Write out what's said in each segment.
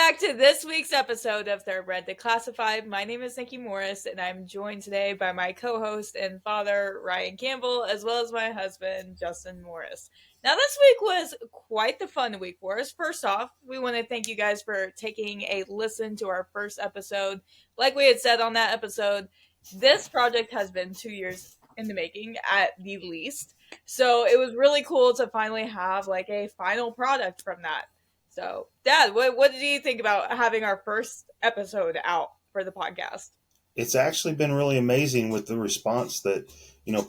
back to this week's episode of Thoroughbreds Declassified. My name is Nikki Morris, and I'm joined today by my co-host and father, Ryan Campbell, as well as my husband, Justin Morris. Now, this week was quite the fun week for us. First off, we want to thank you guys for taking a listen to our first episode. Like we had said on that episode, this project has been 2 years in the making at the least. So it was really cool to finally have like a final product from that. So, Dad, what did you think about having our first episode out for the podcast? It's actually been really amazing with the response that,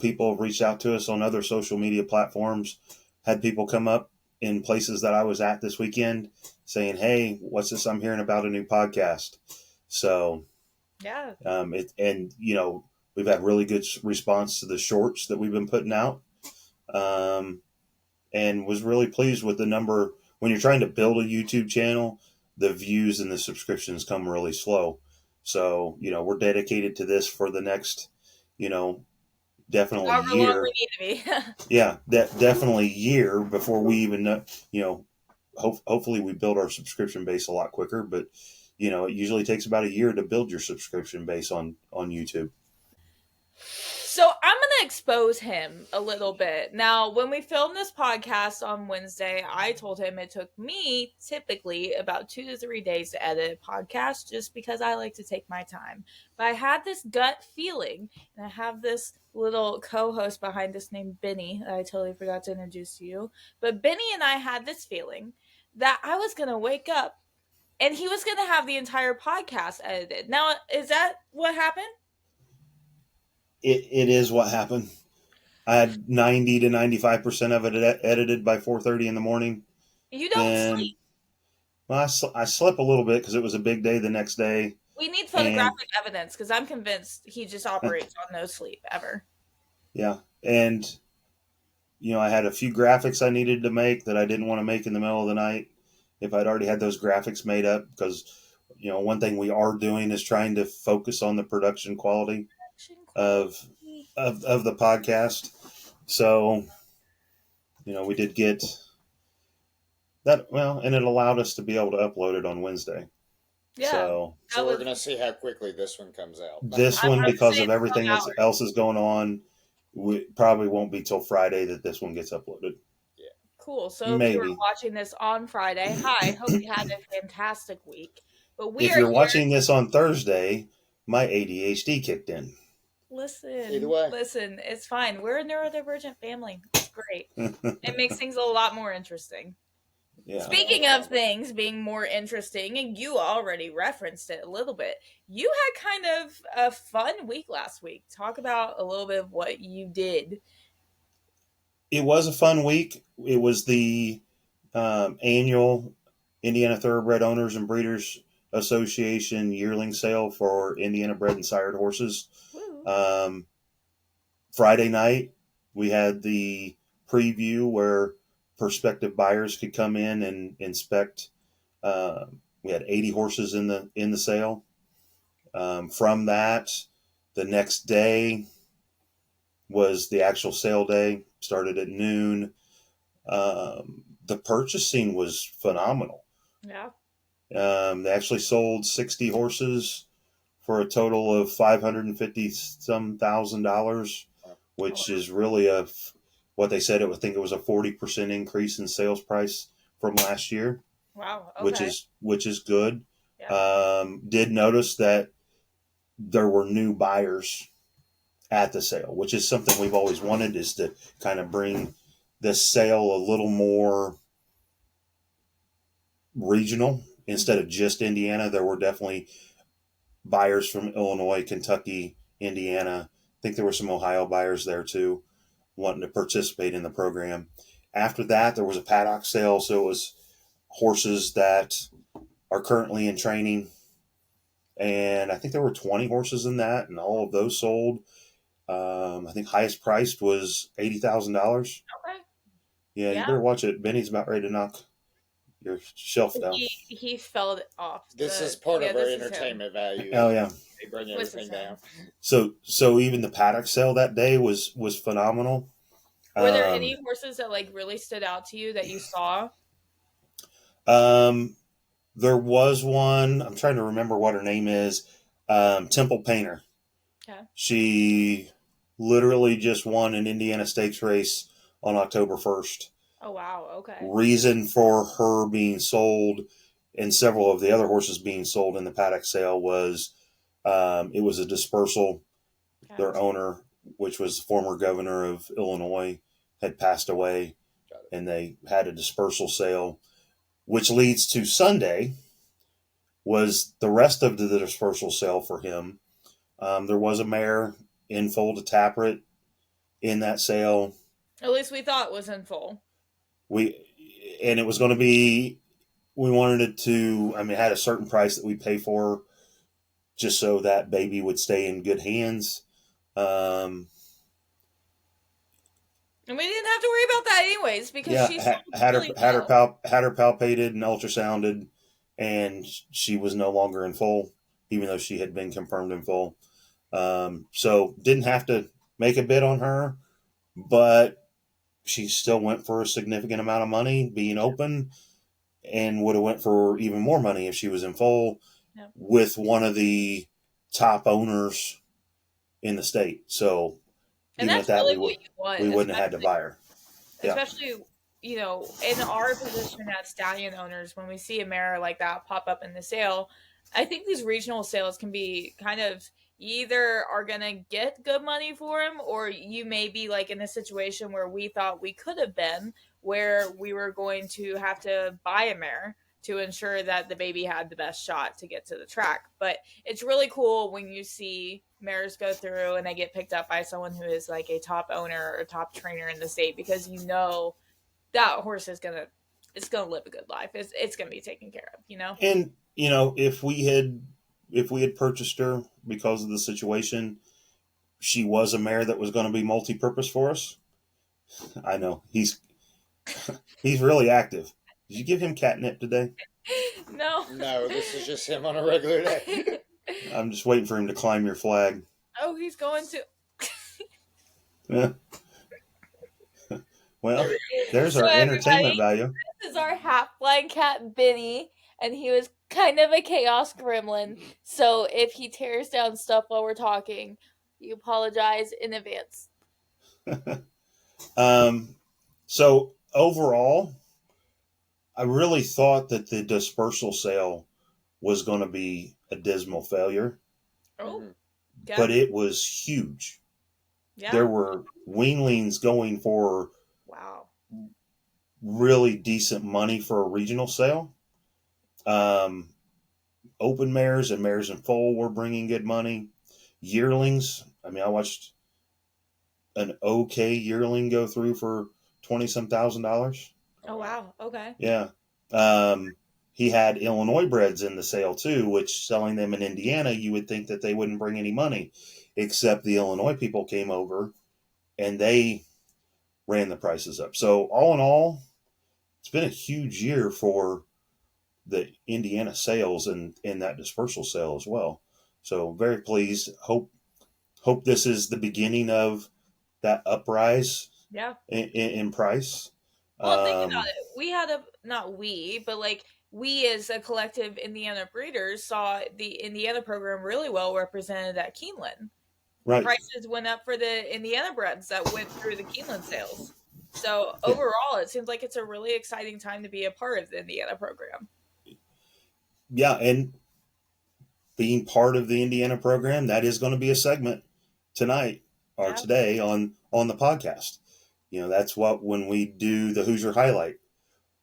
people have reached out to us on other social media platforms. Had people come up in places that I was at this weekend saying, "Hey, what's this I'm hearing about a new podcast?" So, yeah. We've had really good response to the shorts that we've been putting out. And was really pleased with the number. When you're trying to build a YouTube channel, the views and the subscriptions come really slow. So, we're dedicated to this for the next, definitely however year. Long we need to be. Yeah, definitely year before we even know, hopefully we build our subscription base a lot quicker. But, it usually takes about a year to build your subscription base on YouTube. So I'm going to expose him a little bit. Now, when we filmed this podcast on Wednesday, I told him it took me typically about 2 to 3 days to edit a podcast just because I like to take my time. But I had this gut feeling, and I have this little co-host behind us named Benny that I totally forgot to introduce to you. But Benny and I had this feeling that I was going to wake up and he was going to have the entire podcast edited. Now, is that what happened? It is what happened. I had 90 to 95% of it edited by 4:30 in the morning. You don't sleep. Well, I slept a little bit because it was a big day the next day. We need photographic evidence because I'm convinced he just operates on no sleep ever. Yeah. And, I had a few graphics I needed to make that I didn't want to make in the middle of the night if I'd already had those graphics made up because, one thing we are doing is trying to focus on the production quality of the podcast. So, we did get that, and it allowed us to be able to upload it on Wednesday. Yeah. So we're going to see how quickly this one comes out. This one, because of everything else is going on, we probably won't be till Friday that this one gets uploaded. Yeah. Cool. So if you were watching this on Friday, hi, hope you had a fantastic week. But if you're watching this on Thursday, my ADHD kicked in. Listen, it's fine. We're a neurodivergent family. It's great. It makes things a lot more interesting. Yeah. Speaking of things being more interesting, and you already referenced it a little bit, you had kind of a fun week last week. Talk about a little bit of what you did. It was a fun week. It was the annual Indiana Thoroughbred Owners and Breeders Association yearling sale for Indiana bred and sired horses. Friday night, we had the preview where prospective buyers could come in and inspect. We had 80 horses in the sale. From that, the next day was the actual sale day. Started at noon. The purchasing was phenomenal. Yeah. They actually sold 60 horses for a total of $550,000, which is really what they said. I think it was a 40% increase in sales price from last year. Wow. Okay. Which is good. Yeah. Did notice that there were new buyers at the sale, which is something we've always wanted, is to kind of bring this sale a little more regional instead of just Indiana. There were definitely buyers from Illinois, Kentucky, Indiana. I think there were some Ohio buyers there too, wanting to participate in the program. After that, there was a paddock sale. So it was horses that are currently in training. And I think there were 20 horses in that, and all of those sold. I think highest priced was $80,000. Okay. Yeah, you better watch it. Benny's about ready to knock your shelf down. He fell off. This is part of our entertainment value. Oh yeah, they bring everything down. So even the paddock sale that day was phenomenal. Were there any horses that like really stood out to you that you saw? There was one, I'm trying to remember what her name is, Temple Painter. Okay. She literally just won an Indiana Stakes race on October 1st. Oh, wow. Okay. Reason for her being sold and several of the other horses being sold in the paddock sale was it was a dispersal. Okay. Their owner, which was the former governor of Illinois, had passed away, and they had a dispersal sale, which leads to Sunday was the rest of the dispersal sale for him. There was a mare in full to Tappert in that sale. At least we thought it was in full. And it was going to be, we wanted it to, it had a certain price that we pay for just so that baby would stay in good hands. And we didn't have to worry about that anyways because she had her palpated and ultrasounded, and she was no longer in full, even though she had been confirmed in full. So didn't have to make a bid on her, but she still went for a significant amount of money being open, and would have went for even more money if she was in full with one of the top owners in the state. So and even that's at that, really what you want. We wouldn't have had to buy her. Especially, in our position as stallion owners, when we see a mare like that pop up in the sale, I think these regional sales can be kind of, you either are going to get good money for him, or you may be like in a situation where we thought we could have been, where we were going to have to buy a mare to ensure that the baby had the best shot to get to the track. But it's really cool when you see mares go through and they get picked up by someone who is like a top owner or a top trainer in the state, because that horse is going to live a good life. It's going to be taken care of, And, if we had purchased her because of the situation, she was a mare that was going to be multi-purpose for us. I know he's really active. Did you give him catnip today? No, this is just him on a regular day. I'm just waiting for him to climb your flag. Oh, he's going to. Yeah. Well, there's our entertainment value. This is our half-blind cat, Benny, and he was kind of a chaos gremlin. So if he tears down stuff while we're talking, you apologize in advance. So overall, I really thought that the dispersal sale was going to be a dismal failure. Oh, yeah. But it was huge. Yeah. There were weanlings going for really decent money for a regional sale. Open mares and mares in foal were bringing good money. Yearlings, I watched an okay yearling go through for $20,000. Oh, wow. Okay. Yeah. He had Illinois breds in the sale too, which selling them in Indiana, you would think that they wouldn't bring any money, except the Illinois people came over and they ran the prices up. So all in all, it's been a huge year for the Indiana sales and that dispersal sale as well. So very pleased. Hope this is the beginning of that uprise. Yeah. In price. Well, think about it. We had we as a collective Indiana breeders saw the Indiana program really well represented at Keeneland. Right. Prices went up for the Indiana breds that went through the Keeneland sales. So overall, it seems like it's a really exciting time to be a part of the Indiana program. Yeah, and being part of the Indiana program, that is going to be a segment tonight or today on the podcast. That's when we do the Hoosier Highlight.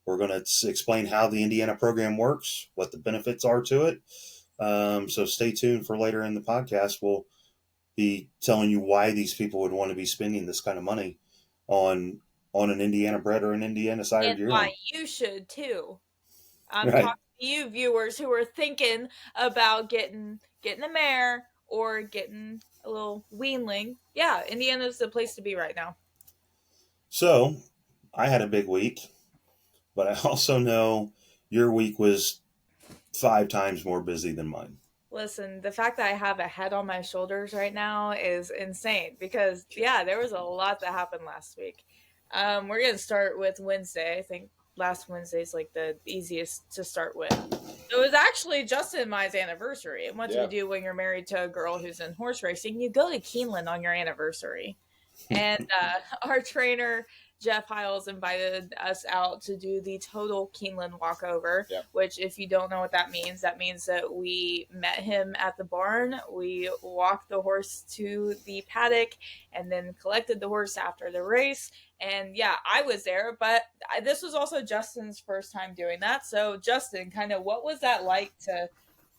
We're going to explain how the Indiana program works, what the benefits are to it. So stay tuned for later in the podcast. We'll be telling you why these people would want to be spending this kind of money on an Indiana bred or an Indiana sired yearling. Why you should too. I'm talking to you viewers who are thinking about getting a mare or getting a little weanling. Yeah, Indiana's the place to be right now. So, I had a big week, but I also know your week was 5 times more busy than mine. Listen, the fact that I have a head on my shoulders right now is insane because, there was a lot that happened last week. We're going to start with Wednesday. I think last Wednesday is like the easiest to start with. It was actually Justin and mine's anniversary. And what do Yeah. you do when you're married to a girl who's in horse racing? You go to Keeneland on your anniversary. And our trainer, Jeff Hiles, invited us out to do the total Keeneland walkover, Yeah. which, if you don't know what that means that we met him at the barn. We walked the horse to the paddock and then collected the horse after the race. And yeah, I was there, but this was also Justin's first time doing that. So, Justin, kind of what was that like to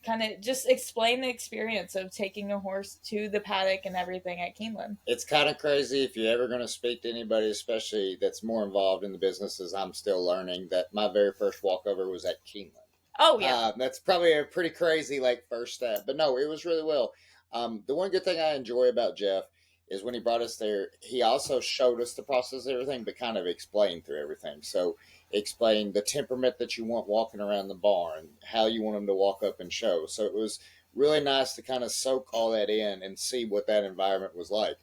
kind of just explain the experience of taking a horse to the paddock and everything at Keeneland? It's kind of crazy if you're ever going to speak to anybody, especially that's more involved in the business, as I'm still learning, that my very first walkover was at Keeneland. Oh, yeah. That's probably a pretty crazy first step, but no, it was really well. The one good thing I enjoy about Jeff is when he brought us there, he also showed us the process of everything, but kind of explained through everything. So explain the temperament that you want walking around the barn, how you want them to walk up and show. So it was really nice to kind of soak all that in and see what that environment was like.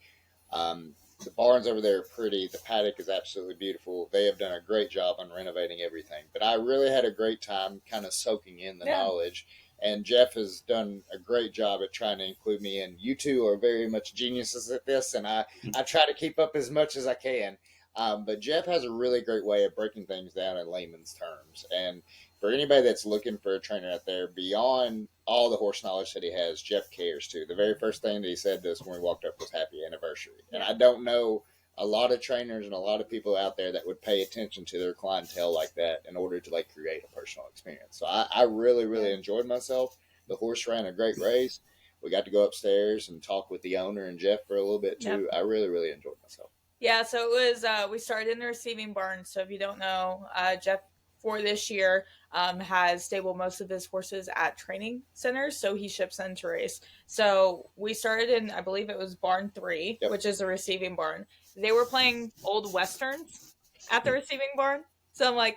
The barns over there are pretty. The paddock is absolutely beautiful. They have done a great job on renovating everything. But I really had a great time kind of soaking in the knowledge. And Jeff has done a great job at trying to include me in. You two are very much geniuses at this, and I try to keep up as much as I can. But Jeff has a really great way of breaking things down in layman's terms. And for anybody that's looking for a trainer out there, beyond all the horse knowledge that he has, Jeff cares too. The very first thing that he said to us when we walked up was happy anniversary. And I don't know a lot of trainers and a lot of people out there that would pay attention to their clientele like that in order to create a personal experience. So I really, really enjoyed myself. The horse ran a great race. We got to go upstairs and talk with the owner and Jeff for a little bit too. Yep. I really, really enjoyed myself. Yeah, so it was, we started in the receiving barn. So if you don't know, Jeff for this year has stabled most of his horses at training centers, so he ships them to race. So we started in, I believe it was barn 3, yep, which is a receiving barn. They were playing old westerns at the receiving barn, so I'm like,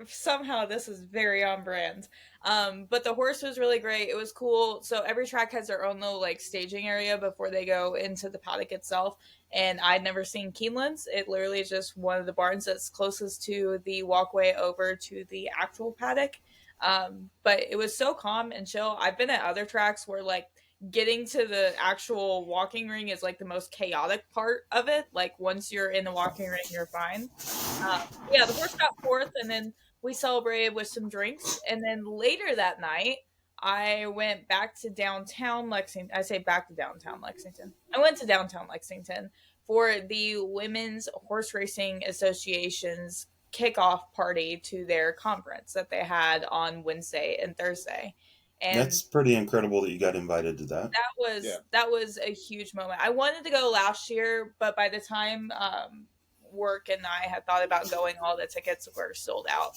somehow this is very on brand. But the horse was really great. It was cool. So every track has their own little staging area before they go into the paddock itself. And I'd never seen Keeneland's. It literally is just one of the barns that's closest to the walkway over to the actual paddock. But it was so calm and chill. I've been at other tracks where getting to the actual walking ring is the most chaotic part of it. Once you're in the walking ring, you're fine. Yeah, the horse got fourth, and then we celebrated with some drinks. And then later that night, I went back to downtown Lexington. I say back to downtown Lexington. I went to downtown Lexington for the Women's Horse Racing Association's kickoff party to their conference that they had on Wednesday and Thursday. And that's pretty incredible that you got invited to that. That was a huge moment. I wanted to go last year, but by the time work and I had thought about going, all the tickets were sold out.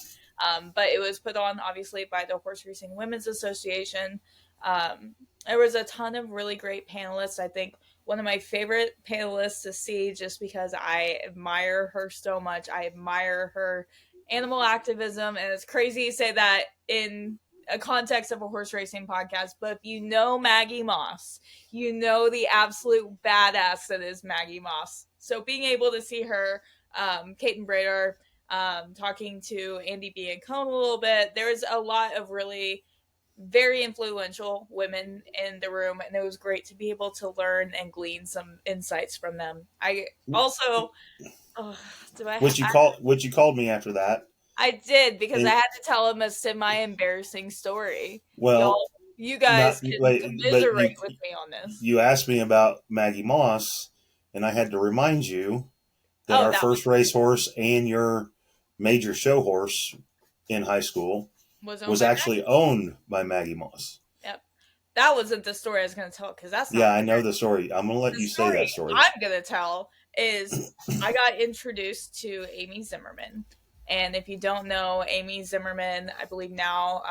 But it was put on, obviously, by the Horse Racing Women's Association. There was a ton of really great panelists. I think one of my favorite panelists to see, just because I admire her so much. I admire her animal activism, and it's crazy to say that in a context of a horse racing podcast, but if you know Maggie Moss, you know the absolute badass that is Maggie Moss. So being able to see her, Kate and Brader, talking to Andy B. and Cone a little bit, there's a lot of really very influential women in the room, and it was great to be able to learn and glean some insights from them. I also, What you called me after that? I did, because I had to tell him a semi-embarrassing story. Well, you guys can commiserate with me on this. You asked me about Maggie Moss, and I had to remind you that our first racehorse and your major show horse in high school was actually owned by Maggie Moss. Yep. That wasn't the story I was going to tell, because that's not I know the story. I'm going to let you say that story. I'm going to tell is I got introduced to Amy Zimmerman. And if you don't know Amy Zimmerman, I believe now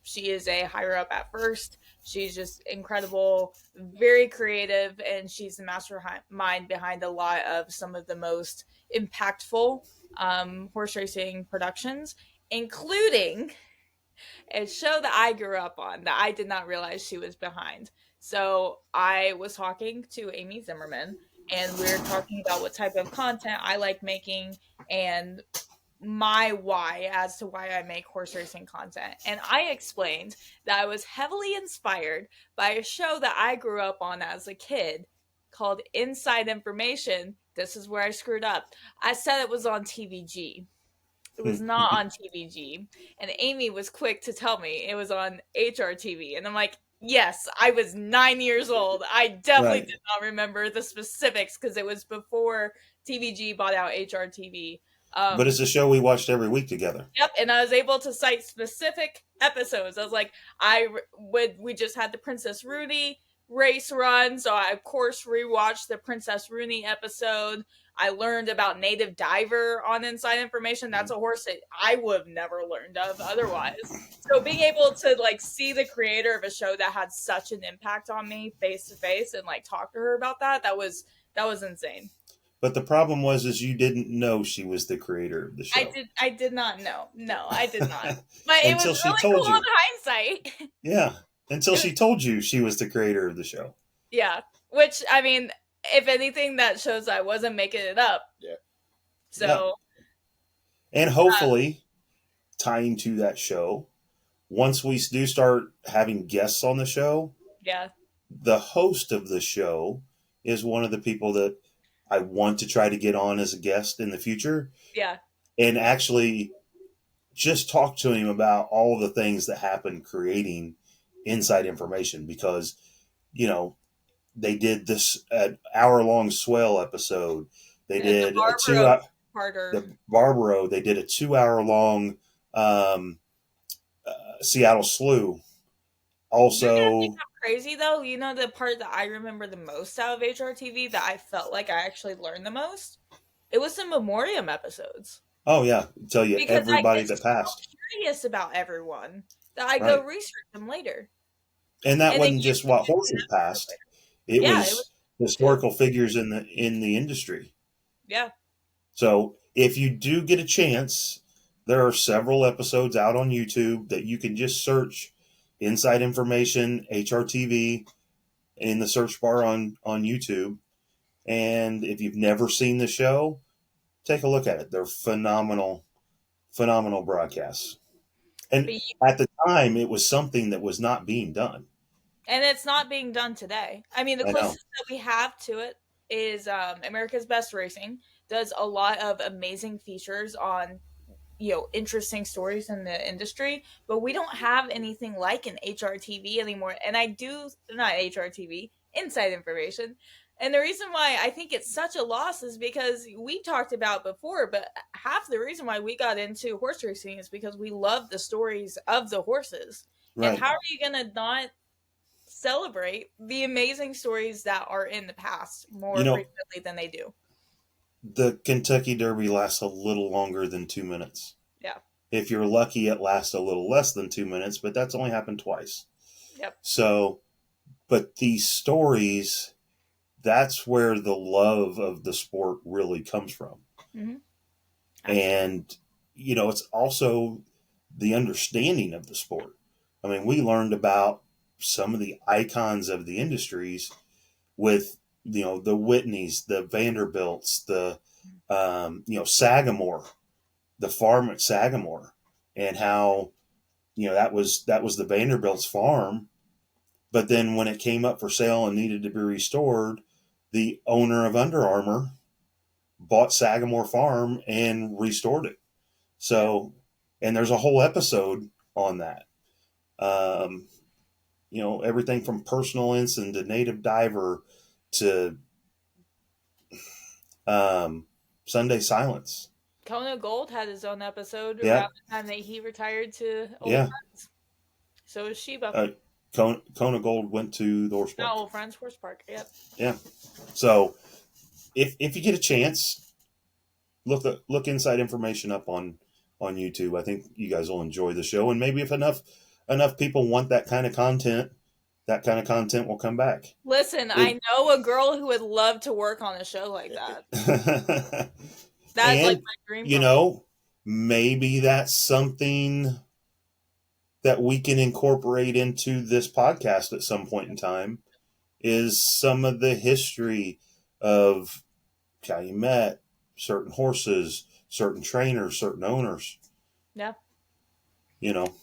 she is a higher up at First. She's just incredible, very creative, and she's the mastermind behind a lot of some of the most impactful horse racing productions, including a show that I grew up on that I did not realize she was behind. So I was talking to Amy Zimmerman, and we were talking about what type of content I like making, and my why as to why I make horse racing content. And I explained that I was heavily inspired by a show that I grew up on as a kid called Inside Information. This is where I screwed up. I said it was on TVG. It was not on TVG. And Amy was quick to tell me it was on HRTV. And I'm like, yes, I was 9 years old. I definitely did not remember the specifics because it was before TVG bought out HRTV. But it's a show we watched every week together. Yep, and I was able to cite specific episodes. I was like, we just had the Princess Rooney race run, so I of course rewatched the Princess Rooney episode. I learned about Native Diver on Inside Information. That's a horse that I would have never learned of otherwise. So being able to like see the creator of a show that had such an impact on me face to face and like talk to her about that was insane. But the problem was you didn't know she was the creator of the show. I did not know. No, I did not. But it Until was she really told cool you. in hindsight. Yeah. Until she told you she was the creator of the show. Yeah. Which, I mean, if anything, that shows I wasn't making it up. Yeah. So. Yeah. And hopefully, tying to that show, once we do start having guests on the show, yeah, the host of the show is one of the people that I want to try to get on as a guest in the future. Yeah. And actually just talk to him about all the things that happen creating Inside Information, because, you know, they did this hour-long swell episode. They did a 2-hour the Barbaro. They did a 2-hour-long Seattle Slew. Also, crazy though, you know, the part that I remember the most out of HRTV that I felt like I actually learned the most, it was the memoriam episodes. Oh yeah, tell you because everybody that passed. So curious about everyone that I go research them later. And that wasn't just what horses passed; it was historical figures in the industry. Yeah. So if you do get a chance, there are several episodes out on YouTube that you can just search Inside Information, HRTV, in the search bar on YouTube. And if you've never seen the show, take a look at it. They're phenomenal broadcasts. And at the time, it was something that was not being done. And it's not being done today. I mean, the closest that we have to it is America's Best Racing does a lot of amazing features on, you know, interesting stories in the industry, but we don't have anything like an HRTV anymore. And not HRTV, Inside Information. And the reason why I think it's such a loss is because we talked about before, but half the reason why we got into horse racing is because we love the stories of the horses. Right. And how are you going to not celebrate the amazing stories that are in the past more frequently than they do? The Kentucky Derby lasts a little longer than 2 minutes. Yeah. If you're lucky, it lasts a little less than 2 minutes, but that's only happened twice. Yep. So, but these stories, that's where the love of the sport really comes from. Mm-hmm. And, you know, it's also the understanding of the sport. I mean, we learned about some of the icons of the industries with, you know, the Whitneys, the Vanderbilts, the, Sagamore, the farm at Sagamore, and how, you know, that was the Vanderbilts farm. But then when it came up for sale and needed to be restored, the owner of Under Armour bought Sagamore Farm and restored it. So, and there's a whole episode on that. You know, everything from Personal Ensign to Native Diver to Sunday Silence. Kona Gold had his own episode around the time that he retired to Old Friends. So is Sheba. Kona Gold went to the horse park. Old Friends Horse Park, yep. Yeah. So if you get a chance, look Inside Information up on YouTube. I think you guys will enjoy the show. And maybe if enough people want that kind of content will come back. Listen, I know a girl who would love to work on a show like that. That's like my dream. You know, maybe that's something that we can incorporate into this podcast at some point in time, is some of the history of Calumet, certain horses, certain trainers, certain owners. Yeah. You know.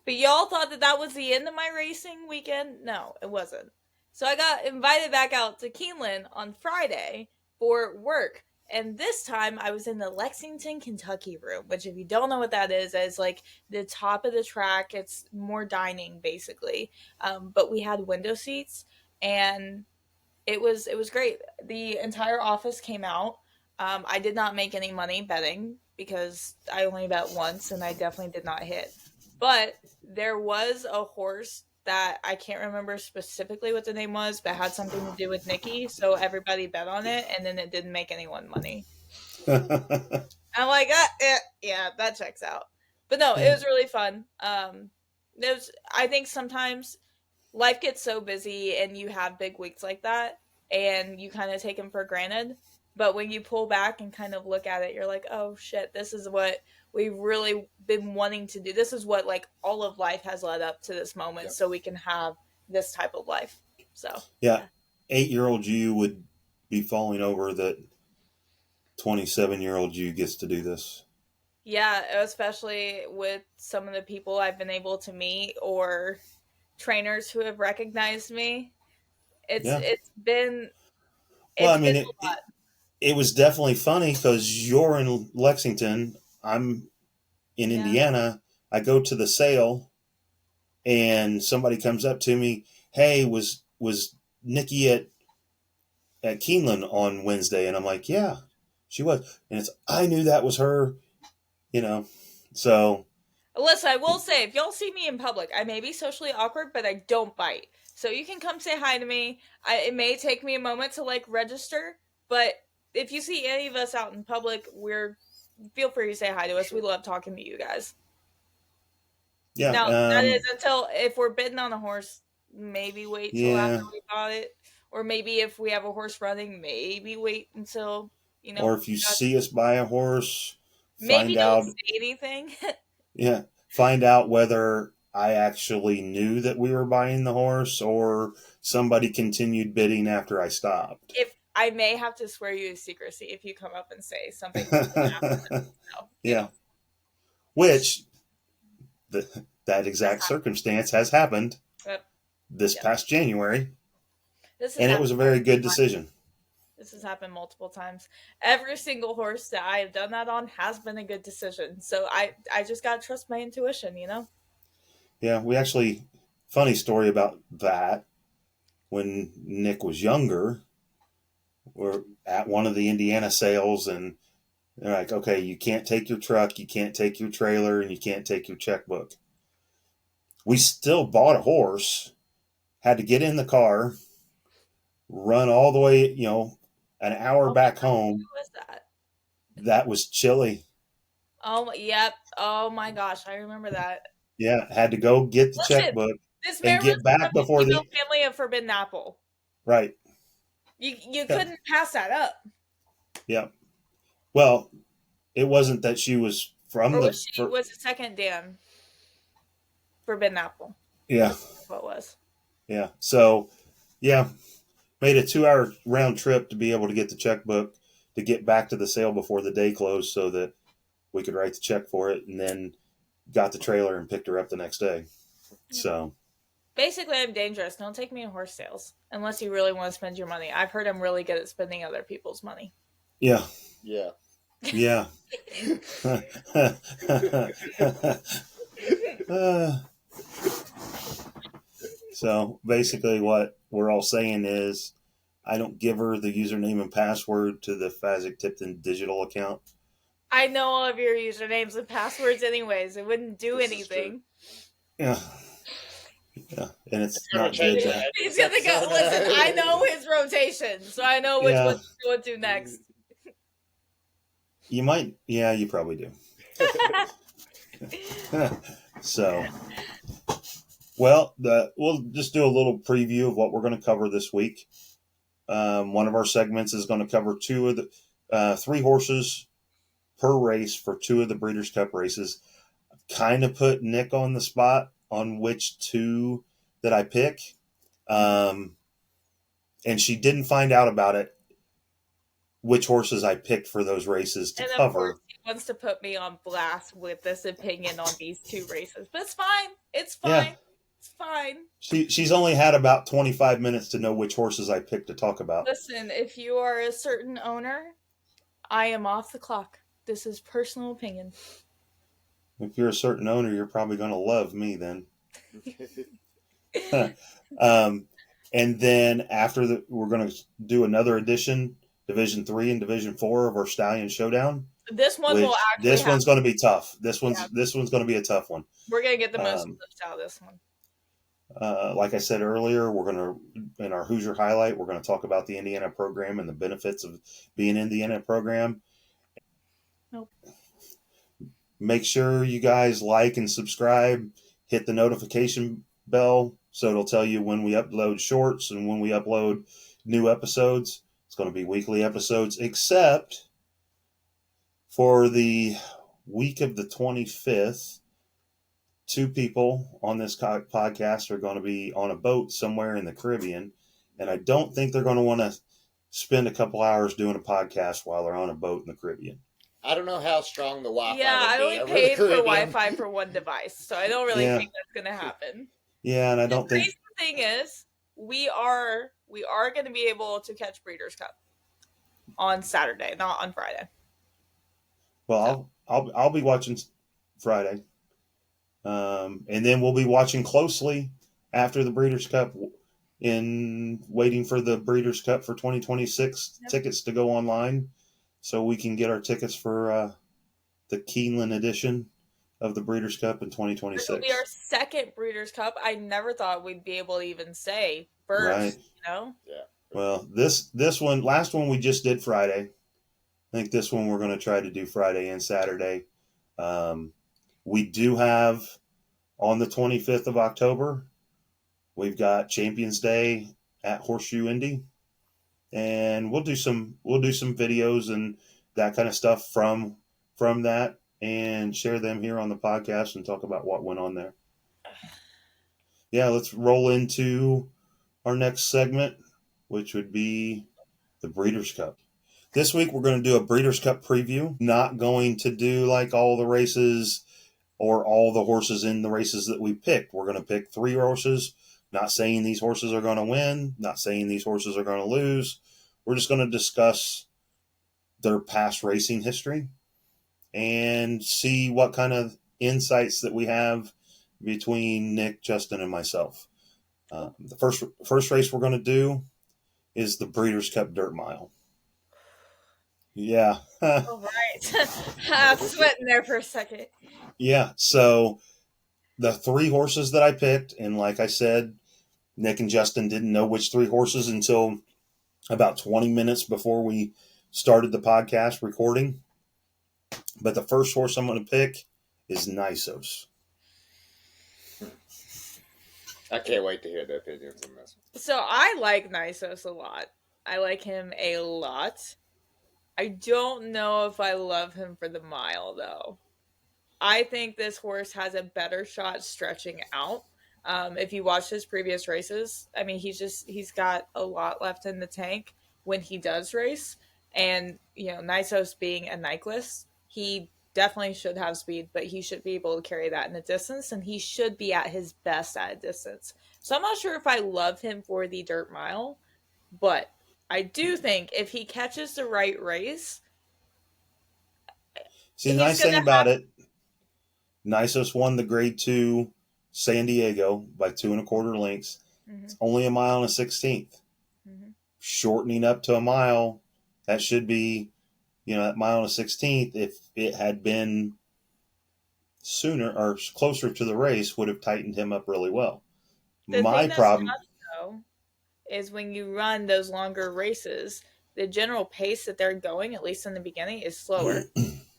But y'all thought that was the end of my racing weekend? No, it wasn't. So I got invited back out to Keeneland on Friday for work. And this time I was in the Lexington, Kentucky room, which if you don't know what that is like the top of the track. It's more dining basically. But we had window seats and it was great. The entire office came out. I did not make any money betting because I only bet once and I definitely did not hit. But there was a horse that I can't remember specifically what the name was, but had something to do with Nikki. So everybody bet on it, and then it didn't make anyone money. I'm like, yeah, that checks out. But no, it was really fun. I think sometimes life gets so busy and you have big weeks like that and you kind of take them for granted. But when you pull back and kind of look at it, you're like, oh shit, this is what we've really been wanting to do. This is what like all of life has led up to this moment. So we can have this type of life. So yeah. 8-year-old you would be falling over that 27-year-old you gets to do this. Yeah, especially with some of the people I've been able to meet or trainers who have recognized me. It's been it was definitely funny because you're in Lexington, I'm in Indiana. I go to the sale and somebody comes up to me, hey, was Nikki at Keeneland on Wednesday? And I'm like, yeah, she was. And I knew that was her, so. Listen, I will say, if y'all see me in public, I may be socially awkward, but I don't bite. So you can come say hi to me. It may take me a moment to like register, but if you see any of us out in public, feel free to say hi to us. We love talking to you guys. Yeah. Now, that is until if we're bidding on a horse, maybe wait till after we bought it. Or maybe if we have a horse running, maybe wait until, Or if you see us buy a horse, maybe don't say anything. Yeah. Find out whether I actually knew that we were buying the horse or somebody continued bidding after I stopped. If I may have to swear you to secrecy if you come up and say something. Yeah. Which that exact circumstance has happened this past January. And it was a very good decision. This has happened multiple times. Every single horse that I have done that on has been a good decision. So I just got to trust my intuition, Yeah, we actually, funny story about that. When Nick was younger, we're at one of the Indiana sales and they're like, okay, you can't take your truck, you can't take your trailer, and you can't take your checkbook. We still bought a horse, had to get in the car, run all the way, an hour back home. Who was that? That was Chili. Oh, yep. Oh my gosh, I remember that. Yeah, had to go get the checkbook and get back before the family of Forbidden Apple. Right. You couldn't pass that up. Yeah. Well, it wasn't that she was from was the second Dan Forbidden Apple. Yeah. That's what it was. Yeah. So, yeah, made a 2-hour round trip to be able to get the checkbook to get back to the sale before the day closed so that we could write the check for it, and then got the trailer and picked her up the next day. So basically, I'm dangerous. Don't take me to horse sales unless you really want to spend your money. I've heard I'm really good at spending other people's money. Yeah. Yeah. Yeah. So basically what we're all saying is I don't give her the username and password to the Fazzik Tipton digital account. I know all of your usernames and passwords anyways. It wouldn't do anything. Yeah. Yeah. And it's not good. He's going to go, listen, I know his rotation, so I know which one to go to next. You might. Yeah, you probably do. So, well, we'll just do a little preview of what we're going to cover this week. One of our segments is going to cover 3 horses per race for 2 of the Breeders' Cup races. Kind of put Nick on the spot on which 2 that I pick. And she didn't find out about it which horses I picked for those races to And of cover. course, he wants to put me on blast with this opinion on these 2 races. But it's fine. It's fine. Yeah. It's fine. She's only had about 25 minutes to know which horses I picked to talk about. Listen, if you are a certain owner, I am off the clock. This is personal opinion. If you're a certain owner, you're probably going to love me then. And then after we're going to do another edition, Division 3 and Division 4 of our Stallion Showdown. This one will actually This one's going to be tough. This one's going to be a tough one. We're going to get the most clips out of this one. Like I said earlier, we're going to, in our Hoosier Highlight, we're going to talk about the Indiana program and the benefits of being in the Indiana program. Nope. Make sure you guys like and subscribe. Hit the notification bell so it'll tell you when we upload shorts and when we upload new episodes. It's going to be weekly episodes, except for the week of the 25th. 2 people on this podcast are going to be on a boat somewhere in the Caribbean, and I don't think they're going to want to spend a couple hours doing a podcast while they're on a boat in the Caribbean. I don't know how strong the Wi-Fi I would be only over paid the for Caribbean. Wi-Fi for one device, so I don't really think that's going to happen. Yeah, and I don't think... The crazy thing is, we are going to be able to catch Breeders Cup on Saturday, not on Friday. Well, I'll be watching Friday. And then we'll be watching closely after the Breeders' Cup in waiting for the Breeders' Cup for 2026 tickets to go online so we can get our tickets for the Keeneland edition of the Breeders' Cup in 2026. This will be our second Breeders' Cup. I never thought we'd be able to even say first, right. Yeah. Well, this one, last one we just did Friday. I think this one we're going to try to do Friday and Saturday. We do have on the 25th of October, we've got Champions Day at Horseshoe Indy, and we'll do some videos and that kind of stuff from that and share them here on the podcast and talk about what went on there. Yeah, let's roll into our next segment, which would be the Breeders' Cup. This week we're going to do a Breeders' Cup preview. Not going to do like all the races or all the horses in the races that we picked. We're going to pick 3 horses. Not saying these horses are going to win. Not saying these horses are going to lose. We're just going to discuss their past racing history and see what kind of insights that we have between Nick, Justin, and myself. The first race we're going to do is the Breeders' Cup Dirt Mile. Yeah. All right. I'm sweating there for a second. Yeah. So the 3 horses that I picked, and like I said, Nick and Justin didn't know which 3 horses until about 20 minutes before we started the podcast recording. But the first horse I'm going to pick is Nisos. I can't wait to hear the opinions on this. So I like Nisos a lot. I like him a lot. I don't know if I love him for the mile, though. I think this horse has a better shot stretching out. If you watch his previous races, I mean, he's got a lot left in the tank when he does race. And, Nisos being a Nyquist, he definitely should have speed, but he should be able to carry that in the distance, and he should be at his best at a distance. So I'm not sure if I love him for the dirt mile, but I do think if he catches the right race... See, the nice thing about it, Nisos won the Grade 2 San Diego by 2 1/4 lengths. Mm-hmm. It's only a mile and a 16th. Mm-hmm. Shortening up to a mile, that should be, that mile and a 16th, if it had been sooner or closer to the race, would have tightened him up really well. My problem, though, is when you run those longer races, the general pace that they're going, at least in the beginning, is slower.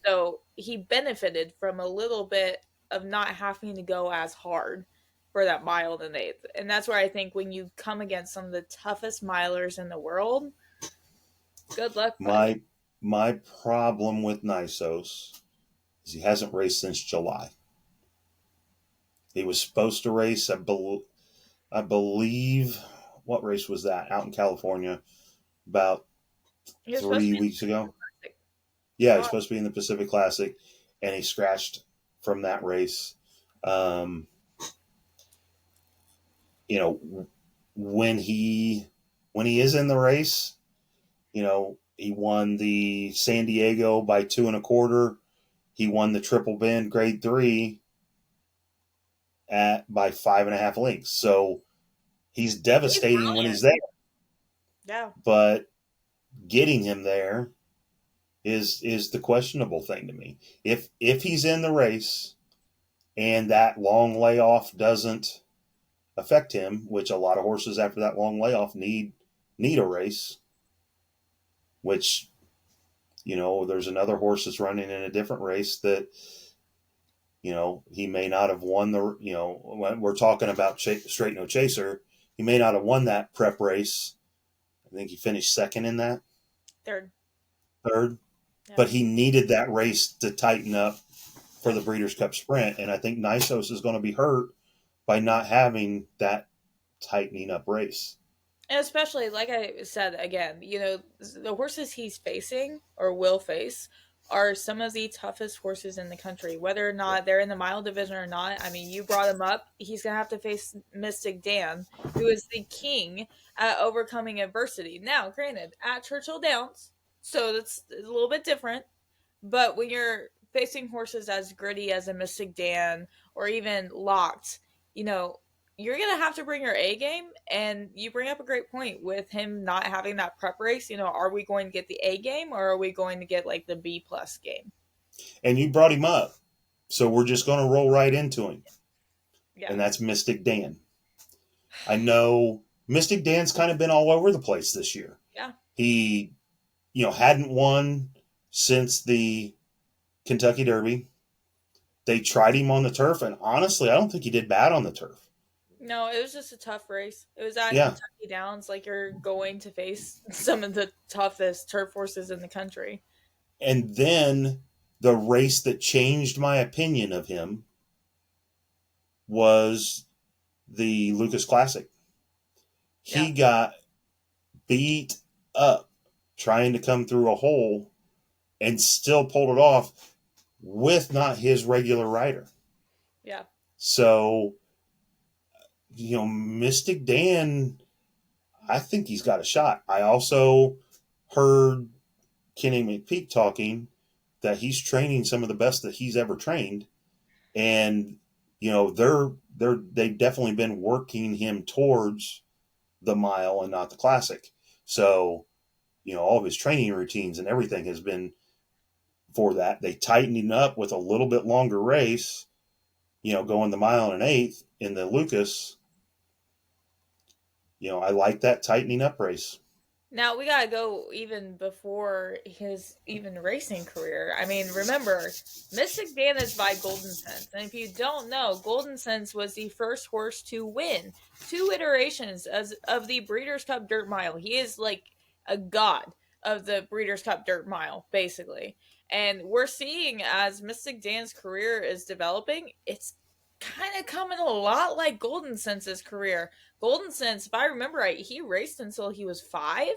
So he benefited from a little bit of not having to go as hard for that mile and 1/8. And that's where I think when you come against some of the toughest milers in the world, good luck. My problem with Nisos is he hasn't raced since July. He was supposed to race, I believe, what race was that? Out in California, about He was supposed to 3 be in weeks ago. the Classic. Yeah, he's supposed to be in the Pacific Classic, and he scratched from that race. You know, when he is in the race, you know, he won the San Diego by 2 1/4. He won the Triple Bend Grade 3 by 5.5 lengths. So he's devastating when he's there. Yeah. But getting him there is the questionable thing to me. If he's in the race and that long layoff doesn't affect him, which a lot of horses after that long layoff need a race, which, you know, there's another horse that's running in a different race that, you know, he may not have won the, you know, when we're talking about Straight No Chaser, he may not have won that prep race. I think he finished second in that. Third. Yeah. But he needed that race to tighten up for the Breeders' Cup Sprint. And I think Nysos is going to be hurt by not having that tightening up race. And especially, like I said, again, you know, the horses he's facing or will face are some of the toughest horses in the country, whether or not they're in the mile division or not. I mean, you brought him up. He's going to have to face Mystic Dan, who is the king at overcoming adversity. Now, granted, at Churchill Downs, so that's a little bit different. But when you're facing horses as gritty as a Mystic Dan or even Locked, you know, you're going to have to bring your A game. And you bring up a great point with him not having that prep race. You know, are we going to get the A game or are we going to get like the B+ game? And you brought him up. So we're just going to roll right into him. Yeah. And that's Mystic Dan. I know Mystic Dan's kind of been all over the place this year. Yeah. He, you know, hadn't won since the Kentucky Derby. They tried him on the turf, and honestly, I don't think he did bad on the turf. No, it was just a tough race. It was at Yeah. Kentucky Downs. Like, you're going to face some of the toughest turf horses in the country. And then the race that changed my opinion of him was the Lucas Classic. He got beat up trying to come through a hole and still pulled it off with not his regular rider. Yeah. So, you know, Mystic Dan, I think he's got a shot. I also heard Kenny McPeak talking that he's training some of the best that he's ever trained. And, you know, they've definitely been working him towards the mile and not the classic. So, you know, all of his training routines and everything has been for that. They tightened him up with a little bit longer race, you know, going the mile and an eighth in the Lucas. You know, I like that tightening up race. Now, we got to go even before his even racing career. I mean, remember, Mystic Dan is by Golden Sense. And if you don't know, Golden Sense was the first horse to win 2 iterations of the Breeders' Cup Dirt Mile. He is like a god of the Breeders' Cup Dirt Mile, basically. And we're seeing as Mystic Dan's career is developing, it's kind of coming a lot like Golden Sense's career. Golden Sense, if I remember right, he raced until he was 5.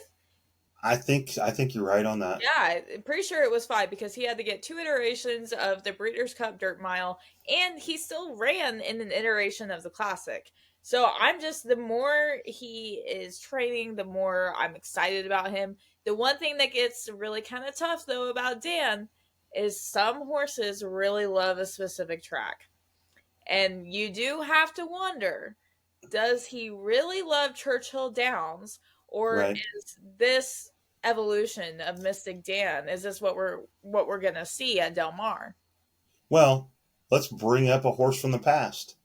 I think you're right on that. Yeah, I'm pretty sure it was 5 because he had to get 2 iterations of the Breeders' Cup Dirt Mile, and he still ran in an iteration of the Classic. So the more he is training, the more I'm excited about him. The one thing that gets really kind of tough, though, about Dan is some horses really love a specific track. And you do have to wonder, does he really love Churchill Downs, or is this evolution of Mystic Dan, is this what we're gonna see at Del Mar? Well, let's bring up a horse from the past,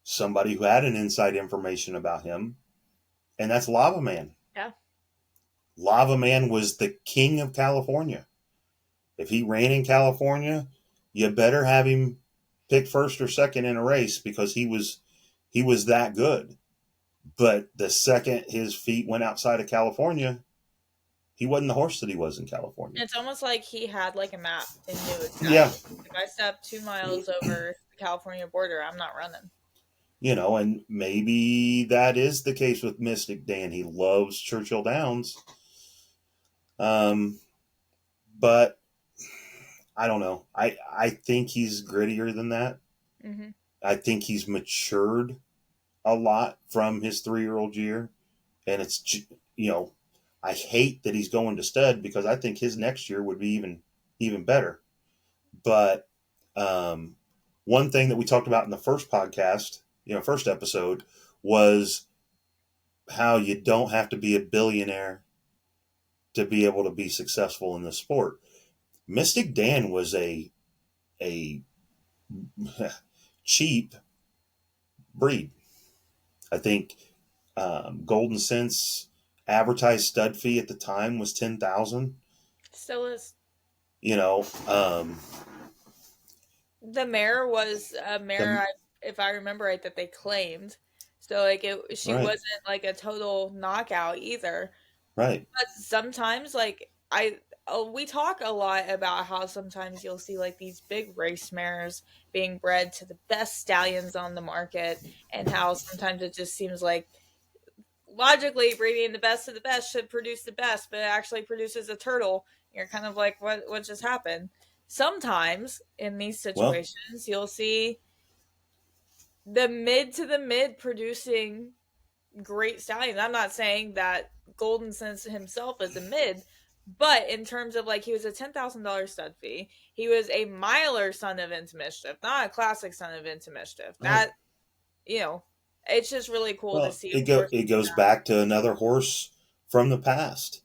somebody who had an inside information about him, and that's Lava Man. Yeah. Lava Man was the king of California. If he ran in California, you better have him pick first or second in a race because he was that good. But the second his feet went outside of California, he wasn't the horse that he was in California. It's almost like he had like a map and knew exactly. Yeah. If I step 2 miles over the California border, I'm not running. You know, and maybe that is the case with Mystic Dan. He loves Churchill Downs. But I don't know. I think he's grittier than that. Mm-hmm. I think he's matured a lot from his 3-year-old year. And it's, I hate that he's going to stud because I think his next year would be even better. But one thing that we talked about in the first podcast, first episode, was how you don't have to be a billionaire to be able to be successful in the sport. Mystic Dan was a cheap breed. I think Golden Sense advertised stud fee at the time was $10,000. Still is. The mare was a mare, if I remember right, that they claimed. So she right. wasn't like a total knockout either. Right. But sometimes we talk a lot about how sometimes you'll see like these big race mares being bred to the best stallions on the market, and how sometimes it just seems like logically breeding the best of the best should produce the best, but it actually produces a turtle. You're kind of like, what just happened? Sometimes in these situations, you'll see the mid to the mid producing great stallions. I'm not saying that Golden Sense himself is a mid, but in terms of he was a $10,000 stud fee. He was a miler son of Into Mischief, not a classic son of Into Mischief. Right. That, it's just really cool to see. It goes back to another horse from the past.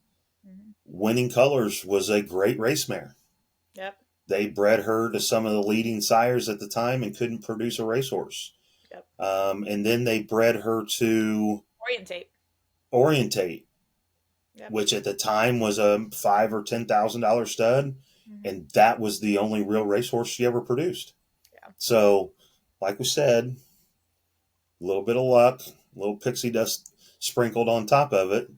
Mm-hmm. Winning Colors was a great race mare. Yep. They bred her to some of the leading sires at the time and couldn't produce a racehorse. Yep. And then they bred her to Orientate, yep. Which at the time was a $5,000 or $10,000 stud, mm-hmm. and that was the only real racehorse she ever produced. Yeah. So, like we said, a little bit of luck, a little pixie dust sprinkled on top of it.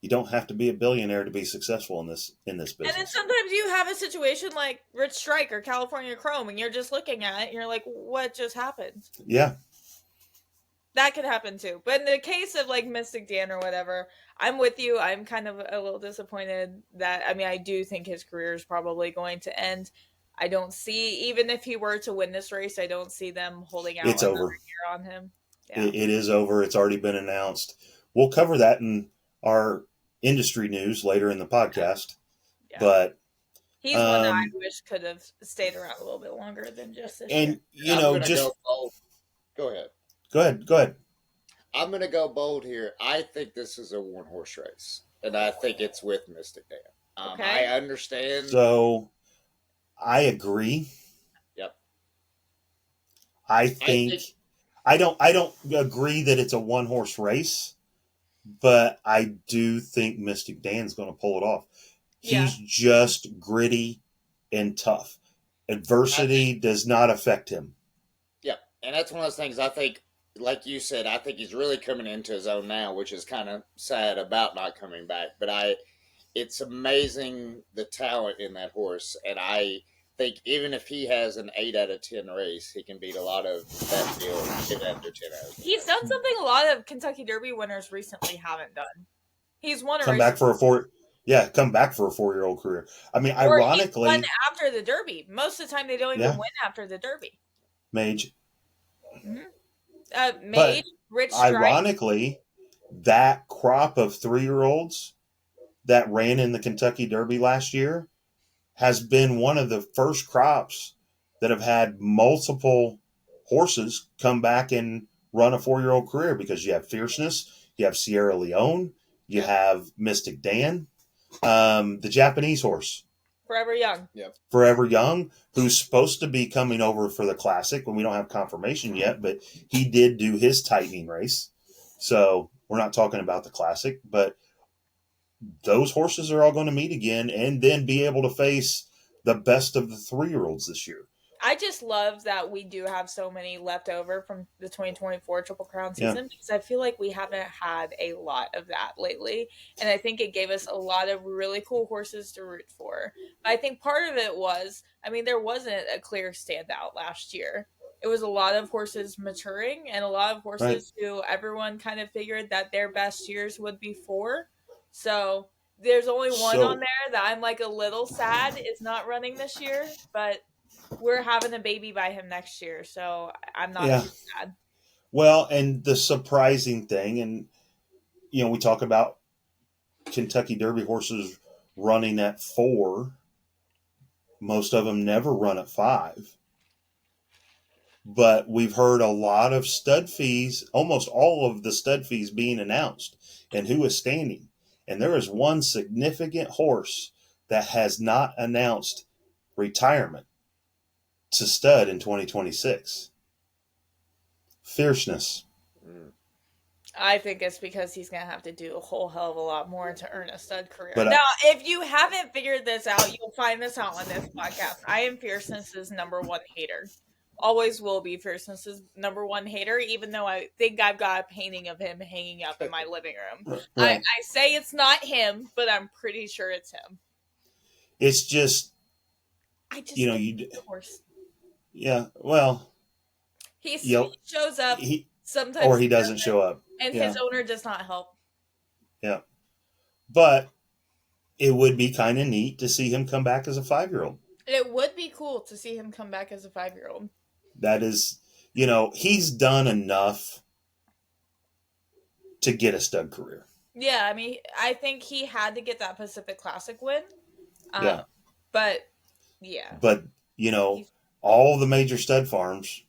You don't have to be a billionaire to be successful in this business. And then sometimes you have a situation like Rich Strike or California Chrome, and you're just looking at it, and you're like, what just happened? Yeah. That could happen too. But in the case of Mystic Dan or whatever, I'm with you. I'm kind of a little disappointed that, I do think his career is probably going to end. I don't see, even if he were to win this race, I don't see them holding out another year on him. Yeah. It is over. It's already been announced. We'll cover that in our industry news later in the podcast. Yeah. But he's one that I wish could have stayed around a little bit longer than just this year. Go ahead. Go ahead. I'm going to go bold here. I think this is a one-horse race, and I think it's with Mystic Dan. Okay. I understand. So, I agree. Yep. I don't agree that it's a one-horse race, but I do think Mystic Dan's going to pull it off. He's just gritty and tough. Adversity does not affect him. Yep. And that's one of those things I think, like you said, I think he's really coming into his own now, which is kind of sad about not coming back. But it's amazing the talent in that horse. And I think even if he has an 8 out of 10 race, he can beat a lot of that field 10 after 10 out of 10. He's done something a lot of Kentucky Derby winners recently haven't done. He's won a come back for a 4-year-old career. Ironically, he won after the Derby. Most of the time, they don't even win after the Derby. Mage. Mm-hmm. Mage, Rich Strike. Ironically, that crop of 3-year-olds that ran in the Kentucky Derby last year has been one of the first crops that have had multiple horses come back and run a 4-year-old career, because you have Fierceness, you have Sierra Leone, you have Mystic Dan, the Japanese horse. Forever Young. Yep. Forever Young, who's supposed to be coming over for the Classic, when we don't have confirmation yet, but he did do his tightening race. So we're not talking about the Classic, but those horses are all going to meet again and then be able to face the best of the 3-year-olds this year. I just love that we do have so many left over from the 2024 Triple Crown season, because I feel like we haven't had a lot of that lately. And I think it gave us a lot of really cool horses to root for. I think part of it was, there wasn't a clear standout last year. It was a lot of horses maturing and a lot of horses who everyone kind of figured that their best years would be for. So There's only one So- on there that I'm like a little sad is not running this year, but we're having a baby by him next year, so I'm not too sad. Well, and the surprising thing, and we talk about Kentucky Derby horses running at 4. Most of them never run at 5. But we've heard a lot of stud fees, almost all of the stud fees being announced, and who is standing. And there is one significant horse that has not announced retirement to stud in 2026. Fierceness. I think it's because he's going to have to do a whole hell of a lot more to earn a stud career. But, now, if you haven't figured this out, you'll find this out on this podcast. I am Fierceness's number one hater. Always will be Fierceness's number one hater, even though I think I've got a painting of him hanging up in my living room. Right. I say it's not him, but I'm pretty sure it's him. It's just, horse. Yeah, well, he shows up sometimes, or he doesn't show up, and his owner does not help. Yeah, but it would be kind of neat to see him come back as a 5-year-old. It would be cool to see him come back as a 5-year-old. That is, he's done enough to get a stud career. Yeah, I mean, I think he had to get that Pacific Classic win. Yeah. But, yeah. But, all the major stud farms,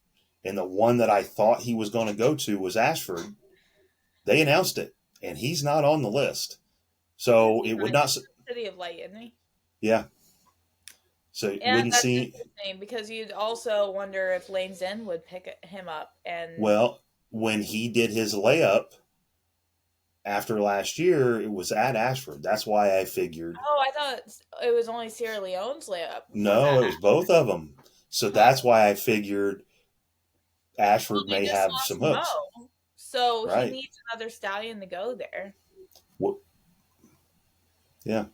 and the one that I thought he was going to go to was Ashford. They announced it, and he's not on the list. So it would not... City of Light, isn't he? Yeah. So you wouldn't see... Because you'd also wonder if Lane's End would pick him up. Well, when he did his layup after last year, it was at Ashford. That's why I figured... Oh, I thought it was only Sierra Leone's layup. No, it was both of them. So that's why I figured Ashford may have some hooks. So he needs another stallion to go there. Yeah.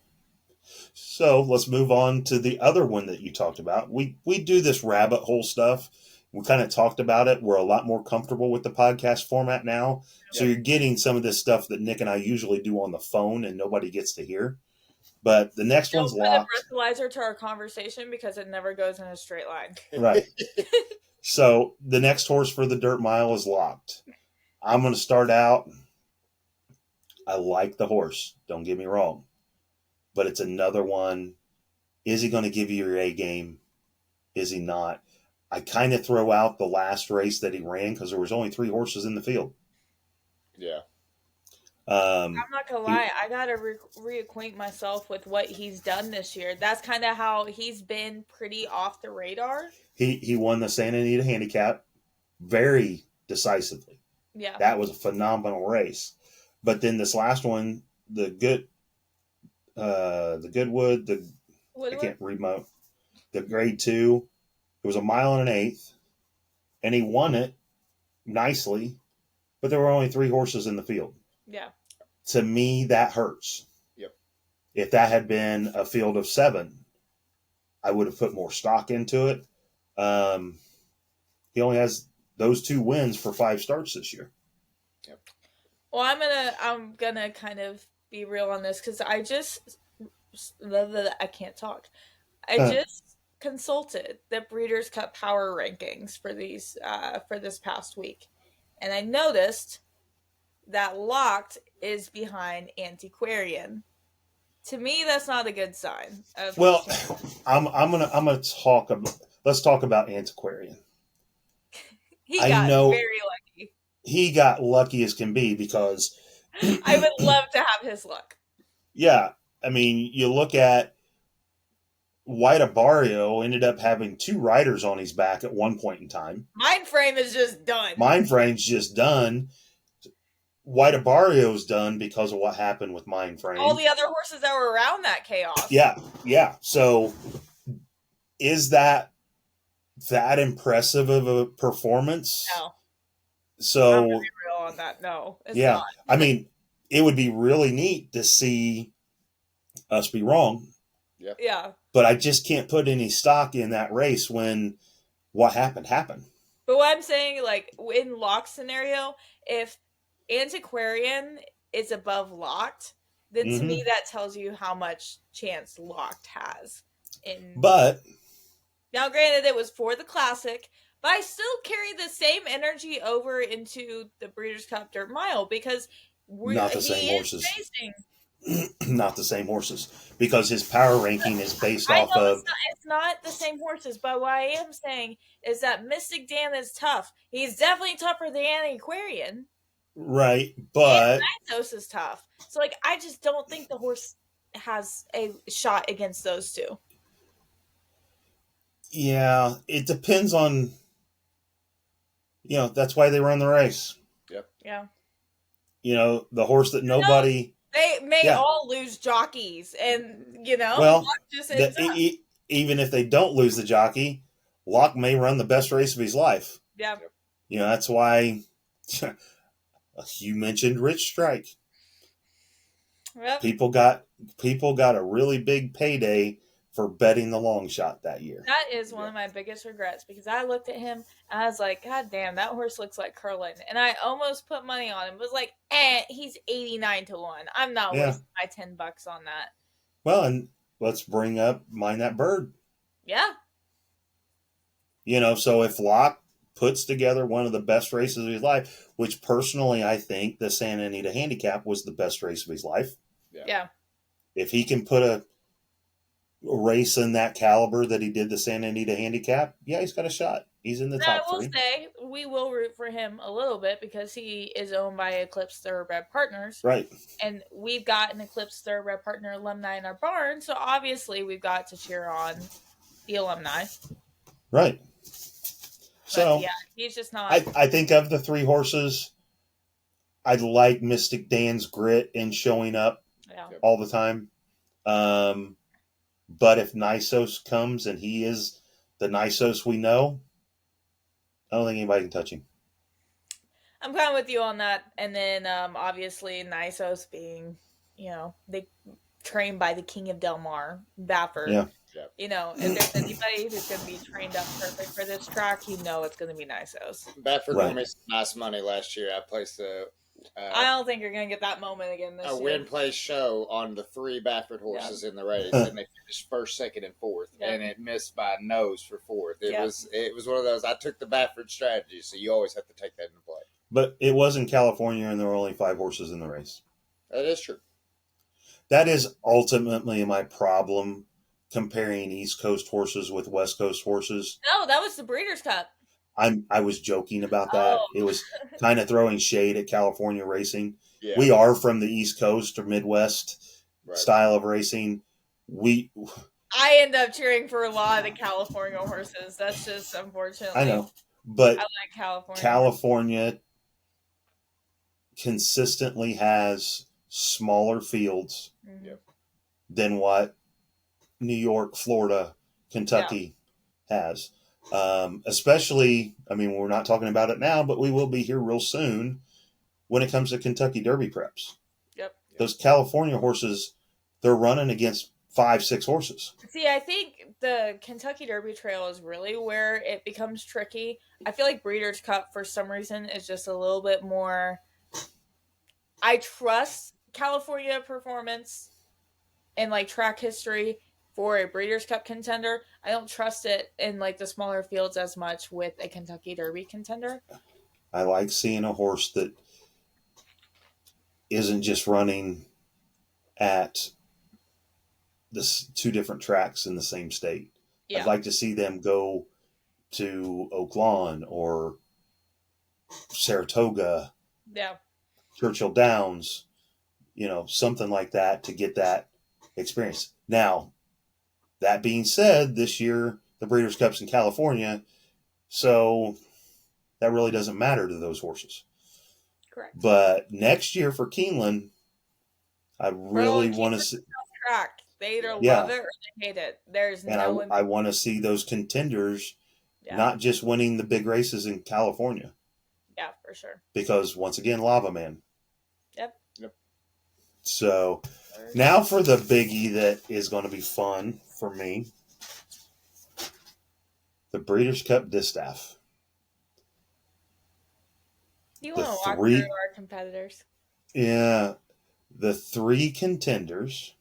So let's move on to the other one that you talked about. We do this rabbit hole stuff. We kind of talked about it. We're a lot more comfortable with the podcast format now. So you're getting some of this stuff that Nick and I usually do on the phone and nobody gets to hear. But the next one's locked. Put a breathalyzer to our conversation because it never goes in a straight line. Right. So the next horse for the Dirt Mile is locked. I'm going to start out. I like the horse. Don't get me wrong. But it's another one. Is he going to give you your A game? Is he not? I kind of throw out the last race that he ran because there was only 3 horses in the field. Yeah. I'm not going to lie. I got to reacquaint myself with what he's done this year. That's kind of how he's been pretty off the radar. He won the Santa Anita Handicap very decisively. Yeah. That was a phenomenal race. But then this last one, the Goodwood, I can't read the grade 2, it was 1 1/8 miles, and he won it nicely, but there were only 3 horses in the field. Yeah. To me, that hurts. Yep. If that had been a field of 7, I would have put more stock into it. He only has those 2 wins for 5 starts this year. Yep. Well, I'm gonna kind of be real on this because I can't talk. I just consulted the Breeders Cup power rankings for this past week, and I noticed that Locked is behind Antiquarian. To me, that's not a good sign. Well, I'm gonna talk about. Let's talk about Antiquarian. He got very lucky. He got lucky as can be because I would love to have his luck. Yeah, I mean, you look at White Barrio ended up having 2 riders on his back at one point in time. Mindframe is just done. Mindframe's just done. White Barrio's done because of what happened with Mindframe. All the other horses that were around that chaos. Yeah. So, is that impressive of a performance? No. So, I'm gonna be real on that. No, it's not. I mean, it would be really neat to see us be wrong. Yeah. But I just can't put any stock in that race when what happened. But what I'm saying, like, in Locked scenario, if Antiquarian is above Locked, then to Mm-hmm. me that tells you how much chance Locked has. But Now, granted, it was for the Classic, but I still carry the same energy over into the Breeders' Cup Dirt Mile because not the same he is horses. facing. Not the same horses, because his power ranking is based I off know of. it's not the same horses, but what I am saying is that Mystic Dan is tough. He's definitely tougher than Aquarian. Right, but Nysos is tough. So, like, I just don't think the horse has a shot against those two. yeah, it depends on. That's why they run the race. Yep. Yeah. The horse that nobody. They may all lose jockeys, and Well, Locke just ends up. Even if they don't lose the jockey, Locke may run the best race of his life. Yeah. That's why you mentioned Rich Strike. Yep. People got a really big payday for betting the long shot that year. That is one of my biggest regrets because I looked at him and I was like, God damn, that horse looks like Curlin. And I almost put money on him. It was like, he's 89-1. I'm not wasting my $10 on that. Well, and let's bring up Mind That Bird. Yeah. So if Locke puts together one of the best races of his life, which personally I think the Santa Anita Handicap was the best race of his life. Yeah. If he can put a race in that caliber that he did the Santa Anita Handicap, he's got a shot. He's in the top three. I will say we will root for him a little bit because he is owned by Eclipse Thoroughbred Partners. Right. And we've got an Eclipse Thoroughbred Partner alumni in our barn, so obviously we've got to cheer on the alumni. Right. So he's just not. I think of the three horses, I like Mystic Dan's grit and showing up all the time. But if Nysos comes and he is the Nysos we know, I don't think anybody can touch him. I'm kind of with you on that. And then obviously Nysos being, they trained by the King of Del Mar, Baffert. Yeah. If there's anybody who's going to be trained up perfect for this track, it's going to be Nysos. Baffert won me some nice money last year. I placed I don't think you're going to get that moment again this year. A win-place show on the three Baffert horses in the race, and they finished first, second, and fourth, and it missed by a nose for fourth. It was one of those. I took the Baffert strategy, so you always have to take that into play. But it was in California, and there were only 5 horses in the race. That is true. That is ultimately my problem comparing East Coast horses with West Coast horses. No, that was the Breeders' Cup. I was joking about that. It was kind of throwing shade at California racing. Yeah. We are from the East Coast or Midwest style of racing. I end up cheering for a lot of the California horses. That's just unfortunately. I know, but I like California. California consistently has smaller fields than what New York, Florida, Kentucky has. Especially, we're not talking about it now, but we will be here real soon when it comes to Kentucky Derby preps. Yep. Those California horses, they're running against 5-6 horses. See, I think the Kentucky Derby Trail is really where it becomes tricky. I feel like Breeders' Cup, for some reason, is just a little bit more. I trust California performance and track history for a Breeders' Cup contender. I don't trust it in the smaller fields as much with a Kentucky Derby contender. I like seeing a horse that isn't just running at the 2 different tracks in the same state. I'd like to see them go to Oak Lawn or Saratoga, Churchill Downs, something like that to get that experience. Now, that being said, this year the Breeders' Cup's in California, so that really doesn't matter to those horses. Correct. But next year for Keeneland, I really want to see. Track. They either love it or they hate it. There's I want to see those contenders not just winning the big races in California. Yeah, for sure. Because once again, Lava Man. Yep. So now for the biggie that is going to be fun for me. The Breeders' Cup Distaff. You want to walk through our competitors? Yeah. the three contenders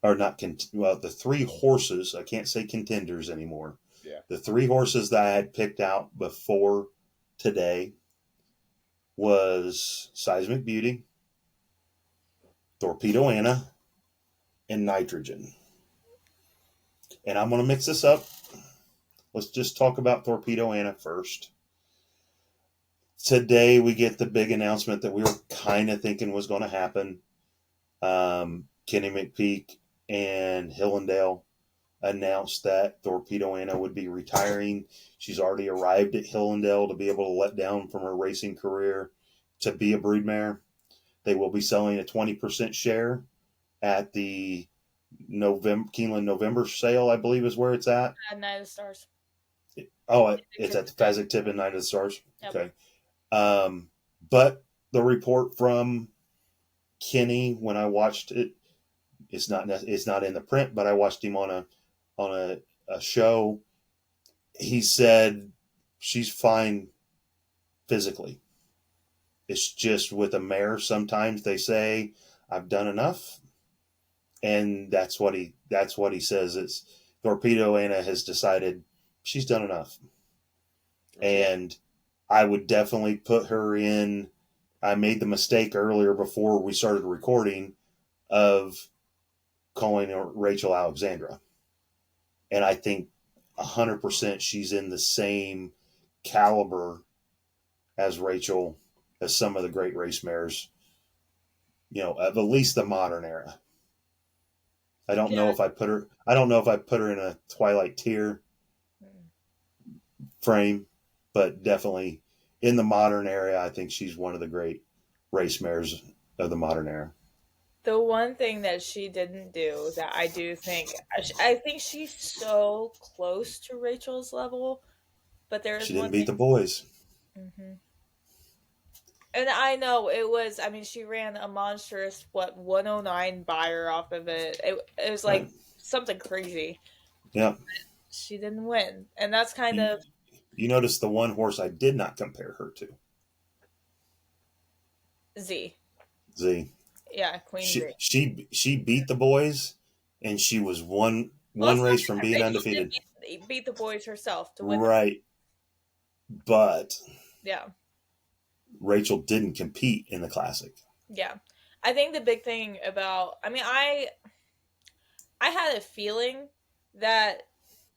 are not, the three horses, I can't say contenders anymore. Yeah. The three horses that I had picked out before today was Seismic Beauty, Torpedo Anna, and Nitrogen. And I'm going to mix this up. Let's just talk about Torpedo Anna first. Today we get the big announcement that we were kind of thinking was going to happen. Kenny McPeak and Hillendale announced that Torpedo Anna would be retiring. She's already arrived at Hillendale to be able to let down from her racing career to be a broodmare. They will be selling a 20% share at the Keeneland November sale, I believe is where it's at. Night of the Stars. Oh, it's at the Fazit Tip and Night of the Stars. Yep. Okay. But the report from Kenny, when I watched it, it's not in the print, but I watched him on a show. He said she's fine physically. It's just with a mare, sometimes they say, I've done enough. And that's what he says. It's Torpedo Anna has decided she's done enough. And I would definitely put her in. I made the mistake earlier before we started recording of calling her Rachel Alexandra. And I think 100% she's in the same caliber as Rachel, as some of the great race mares, of at least the modern era. I don't know if I put her in a Twilight tier frame, but definitely in the modern era, I think she's one of the great race mares of the modern era. The one thing that she didn't do that I do think, I think she's so close to Rachel's level, but she didn't beat the boys. Mm-hmm. And I know it was, she ran a monstrous, 109 buyer off of it. It was like something crazy. Yeah. She didn't win. And that's kind of... You notice the one horse I did not compare her to. Z. Yeah, Queen Z. She beat the boys, and she was one race from being undefeated. Beat the boys herself to win. Right. But... Yeah. Rachel didn't compete in the Classic. Yeah. I think the big thing about... I had a feeling that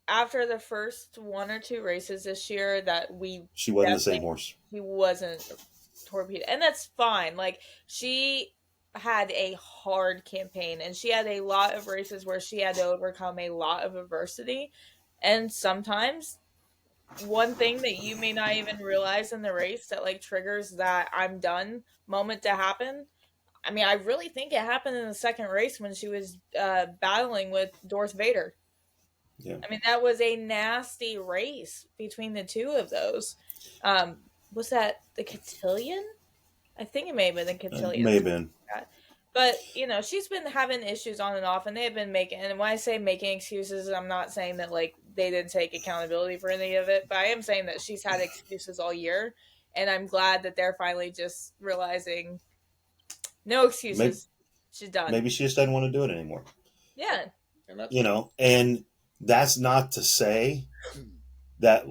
after the first one or two races this year that she wasn't the same horse. He wasn't Torpedo. And that's fine. Like, she had a hard campaign, and she had a lot of races where she had to overcome a lot of adversity. And sometimes... one thing that you may not even realize in the race that triggers that I'm done moment to happen. I really think it happened in the second race when she was battling with Darth Vader. Yeah. That was a nasty race between the two of those. Was that the Cotillion? I think it may have been the Cotillion. May have been. But, she's been having issues on and off, and they've been and when I say making excuses, I'm not saying that, they didn't take accountability for any of it, but I am saying that she's had excuses all year, and I'm glad that they're finally just realizing no excuses. She's done. Maybe she just doesn't want to do it anymore. Yeah. And that's not to say that,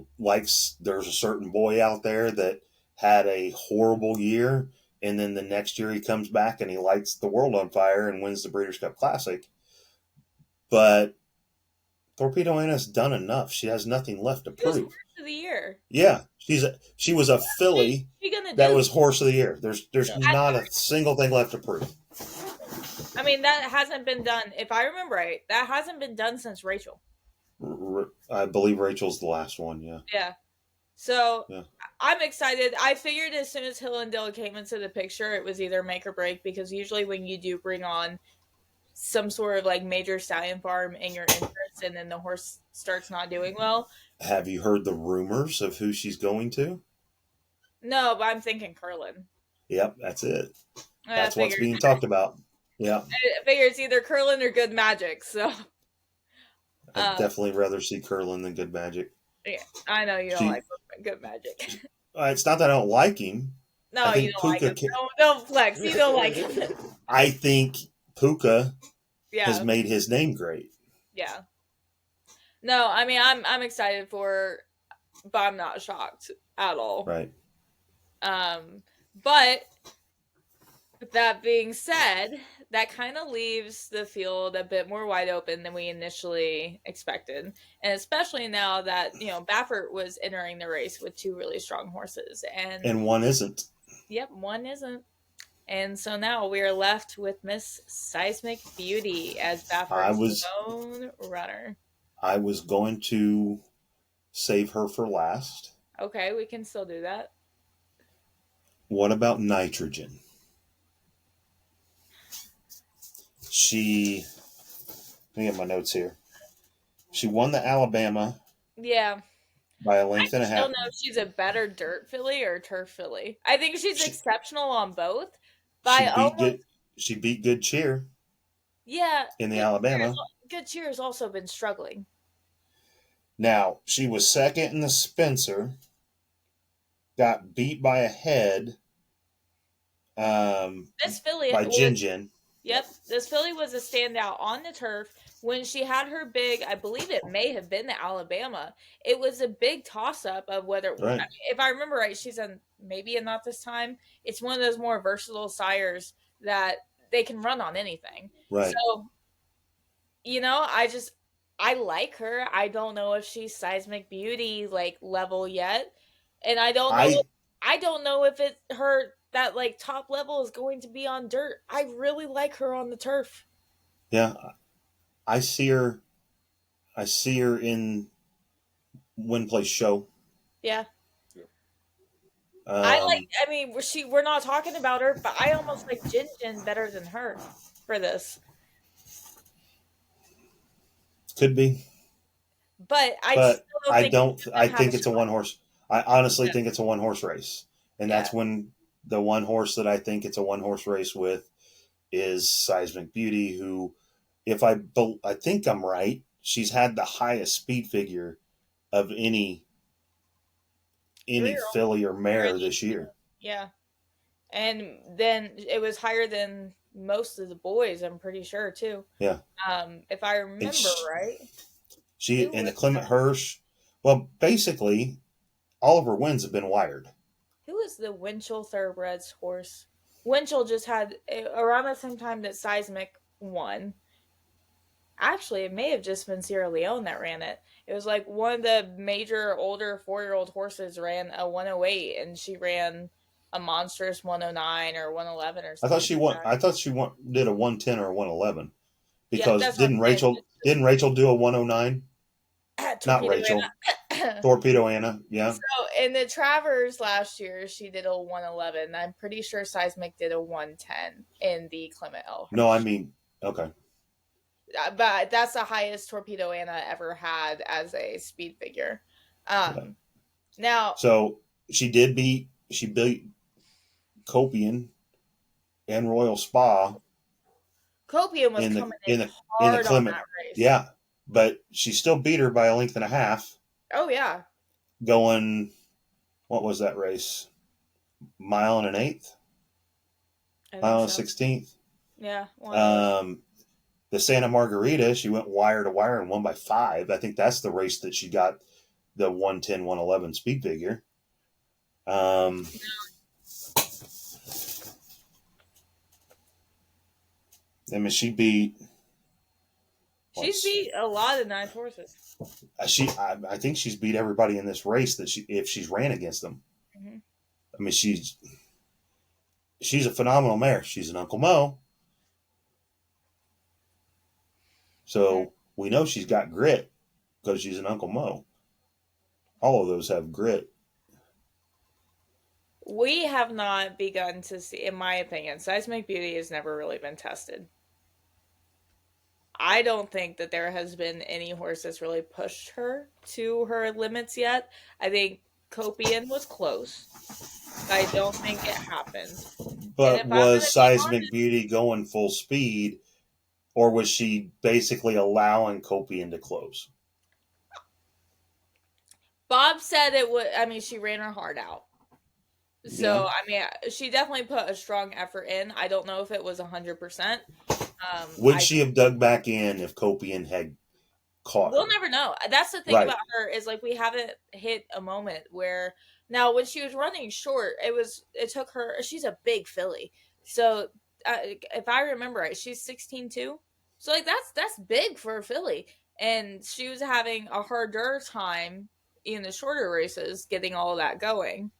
there's a certain boy out there that had a horrible year, and then the next year he comes back and he lights the world on fire and wins the Breeders' Cup Classic. But Torpedo Anna's done enough. She has nothing left to prove. Horse of the year. Yeah, she was a filly that was horse of the year. There's not a single thing left to prove. That hasn't been done. If I remember right, that hasn't been done since Rachel. I believe Rachel's the last one. Yeah. Yeah. So I'm excited. I figured as soon as Hillendale came into the picture, it was either make or break, because usually when you do bring on some sort of major stallion farm in your interest and then the horse starts not doing well. Have you heard the rumors of who she's going to? No, but I'm thinking Curlin. Yep, that's it. That's what's being talked about. Yeah. I figure it's either Curlin or Good Magic, so. I'd definitely rather see Curlin than Good Magic. Yeah, I know you don't like Good Magic. It's not that I don't like him. No, I you think don't like him. Don't flex. You don't like him. I think Puka has Yeah. made his name great. Yeah. No, I mean I'm excited for, but I'm not shocked at all. Right. But that being said, that kind of leaves the field a bit more wide open than we initially expected. And especially now that, Baffert was entering the race with two really strong horses. And one isn't. Yep, one isn't. And so now we are left with Miss Seismic Beauty as Baffert's own runner. I was going to save her for last. Okay, we can still do that. What about Nitrogen? Let me get my notes here. She won the Alabama. Yeah. By a length and a half. I don't know if she's a better dirt filly or turf filly. I think she's exceptional on both. She beat Good Cheer. Yeah. In the Alabama. Good Cheer has also been struggling. Now, she was second in the Spencer. Got beat by a head. This filly by Jin. Yep. This filly was a standout on the turf. When she had her big, I believe it may have been the Alabama, it was a big toss-up of whether, right. If I remember right, she's maybe Not This Time. It's one of those more versatile sires that they can run on anything. Right. So, I like her. I don't know if she's Seismic Beauty, level yet. And I don't know if that top level is going to be on dirt. I really like her on the turf. Yeah. I see her in Win Place Show. Yeah. We're not talking about her, but I almost like Jin better than her for this. Could be. But I think it's a one horse. I honestly think it's a one horse race. And that's when the one horse that I think it's a one horse race with is Seismic Beauty, who, if I think I'm right, she's had the highest speed figure of any filly or mare this year. Yeah. And then it was higher than most of the boys, I'm pretty sure, too. Yeah. If I remember right. She and the Clement Hirsch, well, basically, all of her wins have been wired. Who is the Winchell Thoroughbreds horse? Winchell just had, around the same time that Seismic won. Actually, it may have just been Sierra Leone that ran it. It was one of the major older 4-year-old horses ran a 108, and she ran a monstrous 109 or 111 or something. I thought she did a 110 or a 111. Because didn't Rachel do a 109? Not Rachel. Torpedo Anna, yeah. So in the Travers last year, she did a 111. I'm pretty sure Seismic did a 110 in the Clement L. No, I mean, okay. But that's the highest Torpedo Anna ever had as a speed figure. Now, so she beat Copian and Royal Spa. Copian was coming in the Clement on that race. Yeah, but she still beat her by a length and a half. Oh yeah. Going, what was that race? Mile and an eighth. Mile and 16th. Yeah. The Santa Margarita, she went wire to wire and won by 5. I think that's the race that she got the 110, 111 speed figure. I mean, she beat. She's beat a lot of nice horses. I think she's beat everybody in this race if she's ran against them. Mm-hmm. I mean, she's a phenomenal mare. She's an Uncle Mo. So we know she's got grit because she's an Uncle Mo. All of those have grit. We have not begun to see, in my opinion, Seismic Beauty has never really been tested. I don't think that there has been any horse that's really pushed her to her limits yet. I think Copian was close. I don't think it happened. But was Seismic Beauty going full speed, or was she basically allowing Copian to close? Bob said it would. I mean, she ran her heart out. So, Yeah. I mean, she definitely put a strong effort in. I don't know if it was 100%. Would she have dug back in if Copian had caught We'll her? never know. That's the thing Right. about her is like we haven't hit a moment where now when she was running short, it took her. She's a big filly, so if I remember right, she's 16 too. So like that's big for a filly, and she was having a harder time in the shorter races getting all of that going.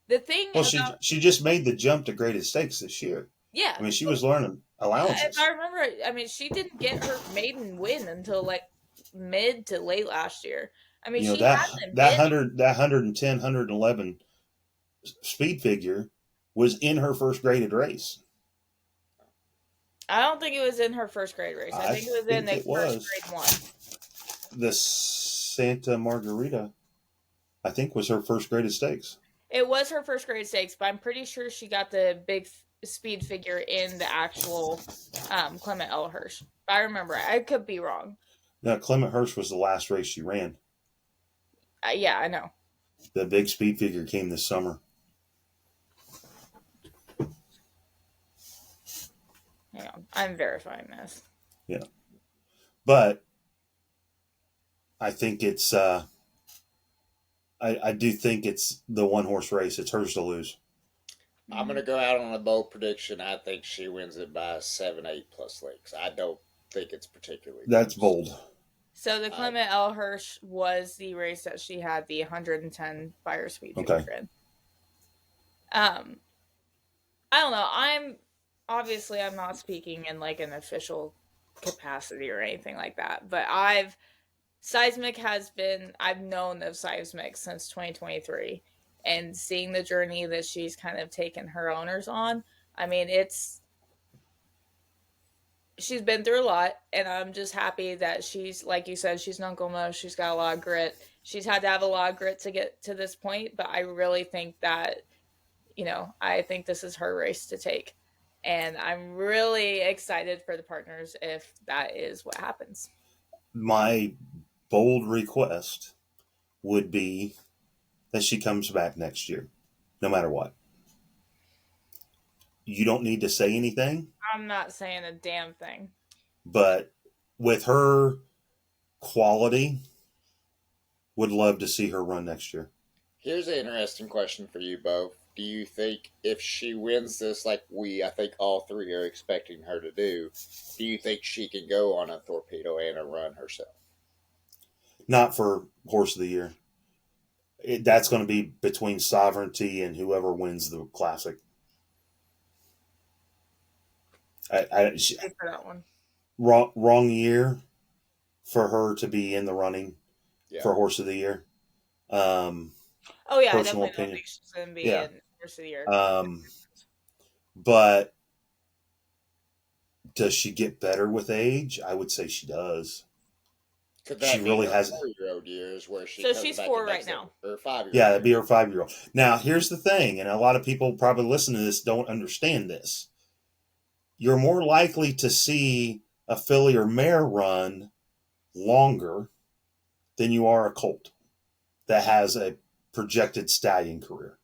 The thing Well, about she just made the jump to graded stakes this year. yeah, I mean, she was learning if I allowances. remember, I mean, she didn't get her maiden win until like mid to late last year. I mean, You know she that hasn't that been. 111 speed figure was in her first graded race. I don't think it was in her first grade race. I I think it was in think the it first was grade one. the Santa Margarita. I think was her first graded stakes. It was her first grade stakes, but I'm pretty sure she got the big speed figure in the actual Clement L. Hirsch. I remember. I could be wrong. Now Clement Hirsch was the last race she ran. Yeah, I know. The big speed figure came this summer. Hang on. I'm verifying this. Yeah, but I think it's. I do think it's the one horse race. It's hers to lose. I'm going to go out on a bold prediction. I think she wins it by 7-8+ lengths. I don't think it's particularly. That's bold. So the Clement L. Hirsch was the race that she had the 110 fire speed figure in. I don't know. I'm not speaking in like an official capacity or anything like that, but I've known of Seismic since 2023, and seeing the journey that she's kind of taken her owners on. I mean, she's been through a lot, and I'm just happy that she's, like you said, she's an Uncle Mo. She's got a lot of grit. She's had to have a lot of grit to get to this point, but I really think that, I think this is her race to take. And I'm really excited for the partners if that is what happens. My bold request would be that she comes back next year, no matter what. You don't need to say anything. I'm not saying a damn thing. But with her quality, would love to see her run next year. Here's an interesting question for you both. Do you think if she wins this, like I think all three are expecting her to do you think she can go on a Torpedo and a run herself? Not for Horse of the Year. That's going to be between Sovereignty and whoever wins the Classic. For that one. Wrong year for her to be in the running for Horse of the Year. Oh yeah, I definitely opinion. don't think she's going to be in Horse of the Year. But does she get better with age? I would say she does. Could that she really has 4-year-old years where she. So she's 4 right now. Or 5-year-old. Yeah, that'd be her 5-year-old. Now here's the thing, and a lot of people probably listening to this don't understand this. You're more likely to see a filly or mare run longer than you are a colt that has a projected stallion career.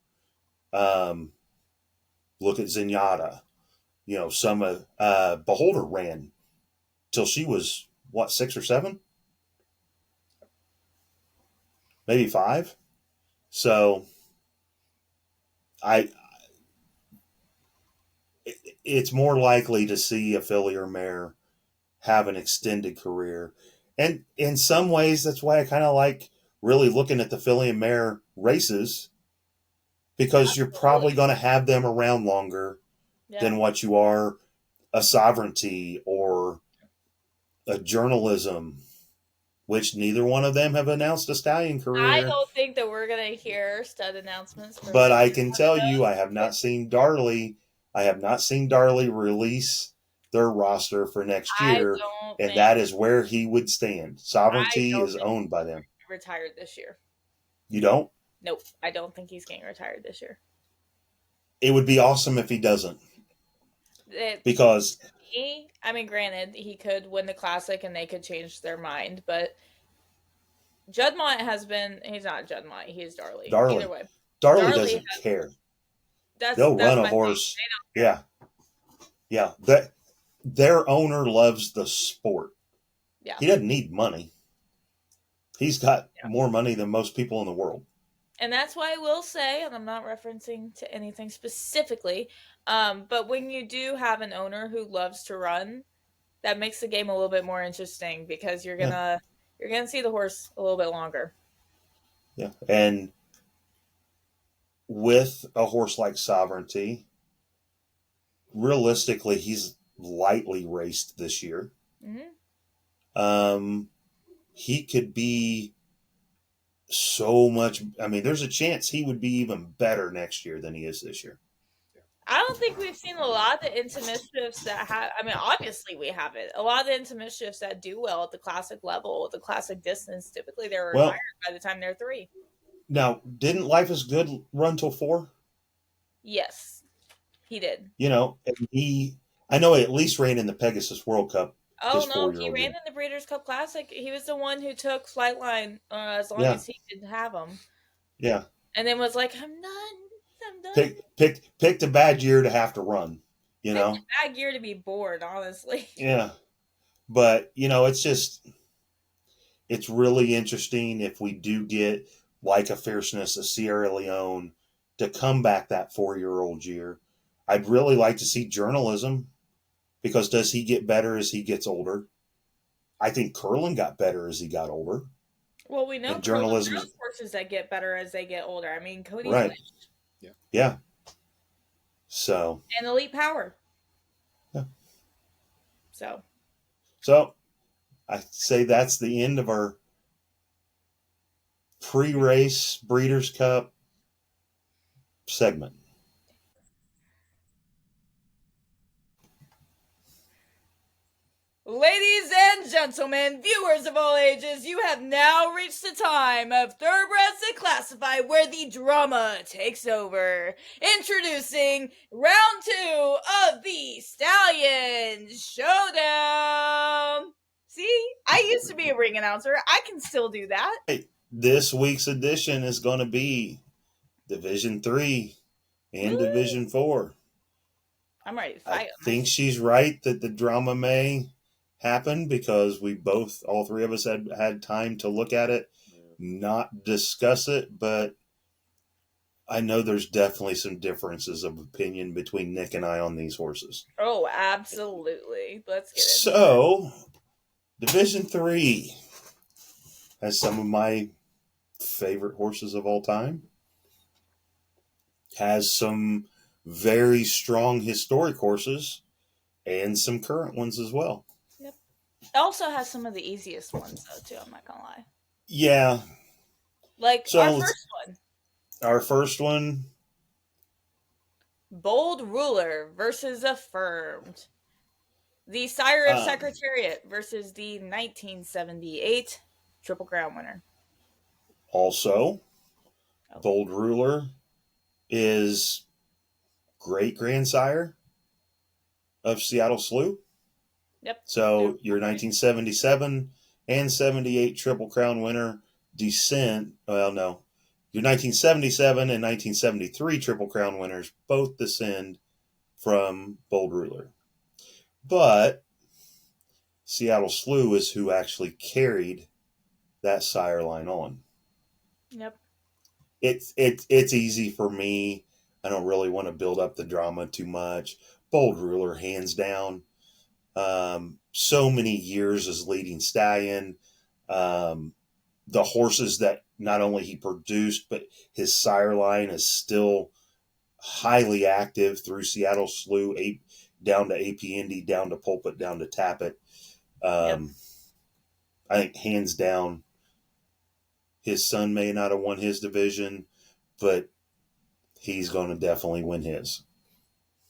Look at Zenyatta. Some Beholder ran till she was 6 or 7, maybe 5. So it's more likely to see a filly or mare have an extended career. And in some ways, that's why I kind of like really looking at the filly and mare races, because you're probably going to have them around longer than what you are a Sovereignty or a Journalism, which neither one of them have announced a stallion career. I don't think that we're going to hear stud announcements. But I can tell you, I have not seen Darley release their roster for next year, and that is where he would stand. Sovereignty is owned by them. Retired this year. You don't? Nope, I don't think he's getting retired this year. It would be awesome if he doesn't. Because granted, he could win the Classic and they could change their mind, but Juddmonte he's not Juddmonte, he's Darley. Either way. Darley doesn't care. They'll run a my horse. Yeah. Yeah. Their owner loves the sport. Yeah. He doesn't need money. He's got more money than most people in the world. And that's why I will say, and I'm not referencing to anything specifically, but when you do have an owner who loves to run, that makes the game a little bit more interesting because you're gonna see the horse a little bit longer. Yeah. And with a horse like Sovereignty, realistically, he's lightly raced this year. Mm-hmm. He could be so much. I mean, there's a chance he would be even better next year than he is this year. I don't think we've seen a lot of the intermischiefs that have. I mean, obviously we have it. A lot of the intermischiefs that do well at the classic level, at the classic distance, typically they're retired by the time they're 3. Now, didn't Life is Good run till 4? Yes, he did. You know, I know he at least ran in the Pegasus World Cup. Oh no, he ran in the Breeders Cup Classic. He was the one who took Flightline as long as he could have him. Yeah. And then was like, I'm done. Picked a bad year to have to run, you know? Picked a bad year to be bored, honestly. Yeah. But, you know, it's really interesting if we do get, like a Fierceness, a Sierra Leone, to come back that 4-year-old year. I'd really like to see journalism, because does he get better as he gets older? I think Curlin got better as he got older. Well, we know journalism is horses that get better as they get older. I mean, Cody's right. Yeah. So. And Elite Power. Yeah. So I say that's the end of our pre-race Breeders' Cup segment. Ladies and gentlemen, viewers of all ages, you have now reached the time of Thoroughbreds Declassified, where the drama takes over. Introducing round 2 of the Stallion Showdown. See, I used to be a ring announcer. I can still do that. Hey, this week's edition is going to be Division 3 and Division 4. I'm ready to fight. I think she's right that the drama may happen because all 3 of us had time to look at it, not discuss it, but I know there's definitely some differences of opinion between Nick and I on these horses. Oh, absolutely. Let's get it. So, Division 3 has some of my favorite horses of all time. Has some very strong historic horses and some current ones as well. Yep. It also has some of the easiest ones, though, too. I'm not going to lie. Yeah. Like our first one. Our first one. Bold Ruler versus Affirmed. The Sire of Secretariat versus the 1978 Triple Crown winner. Also, Bold Ruler is great-grandsire of Seattle Slew. Yep. So your 1977 and 78 Triple Crown winner descend. Well, no. Your 1977 and 1973 Triple Crown winners both descend from Bold Ruler. But Seattle Slew is who actually carried that sire line on. Yep. It's easy for me. I don't really want to build up the drama too much. Bold Ruler, hands down. So many years as leading stallion. The horses that not only he produced, but his sire line is still highly active through Seattle Slew, down to AP Indy, down to Pulpit, down to Tappet. I think hands down, his son may not have won his division, but he's going to definitely win his.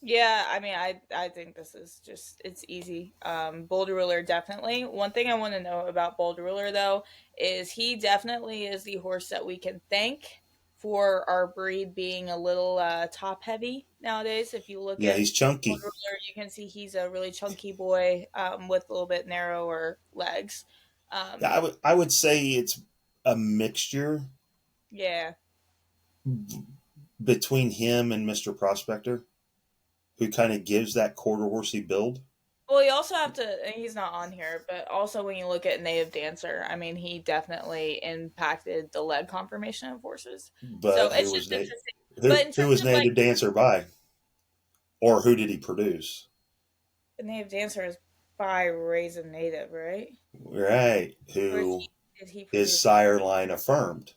Yeah, I mean, I think this is just, it's easy. Bold Ruler, definitely. One thing I want to know about Bold Ruler, though, is he definitely is the horse that we can thank for our breed being a little top-heavy nowadays. If you look at he's chunky. Bold Ruler, you can see he's a really chunky boy with a little bit narrower legs. I would say it's a mixture. Yeah. between him and Mr. Prospector, who kind of gives that quarter horsey build. Well, you also have to, and he's not on here, but also when you look at Native Dancer, I mean, he definitely impacted the leg conformation of horses. But So who it's was just interesting. who was Native Dancer by? Or who did he produce? The Native Dancer is by Raisin Native, right? Right. Who is Sire line Affirmed.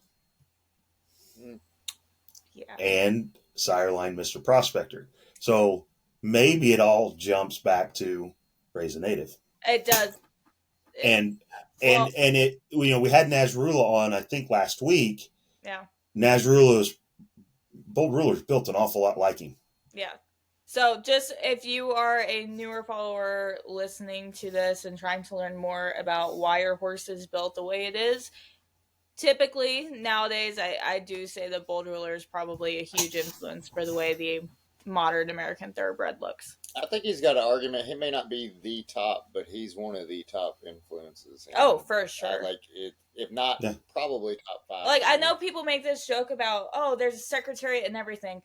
Yeah. And Sire line Mr. Prospector. So maybe it all jumps back to Raisin Native. It does. And it, we had Nazrula on, I think, last week. Yeah. Bold Ruler's built an awful lot like him. Yeah. So just if you are a newer follower listening to this and trying to learn more about why your horse is built the way it is, typically nowadays I do say that Bold Ruler is probably a huge influence for the way the modern American Thoroughbred looks. I think he's got an argument. He may not be the top, but he's one of the top influences. Oh, for sure. If not, probably top 5. Like, I know people make this joke about, oh, there's a secretariat and everything.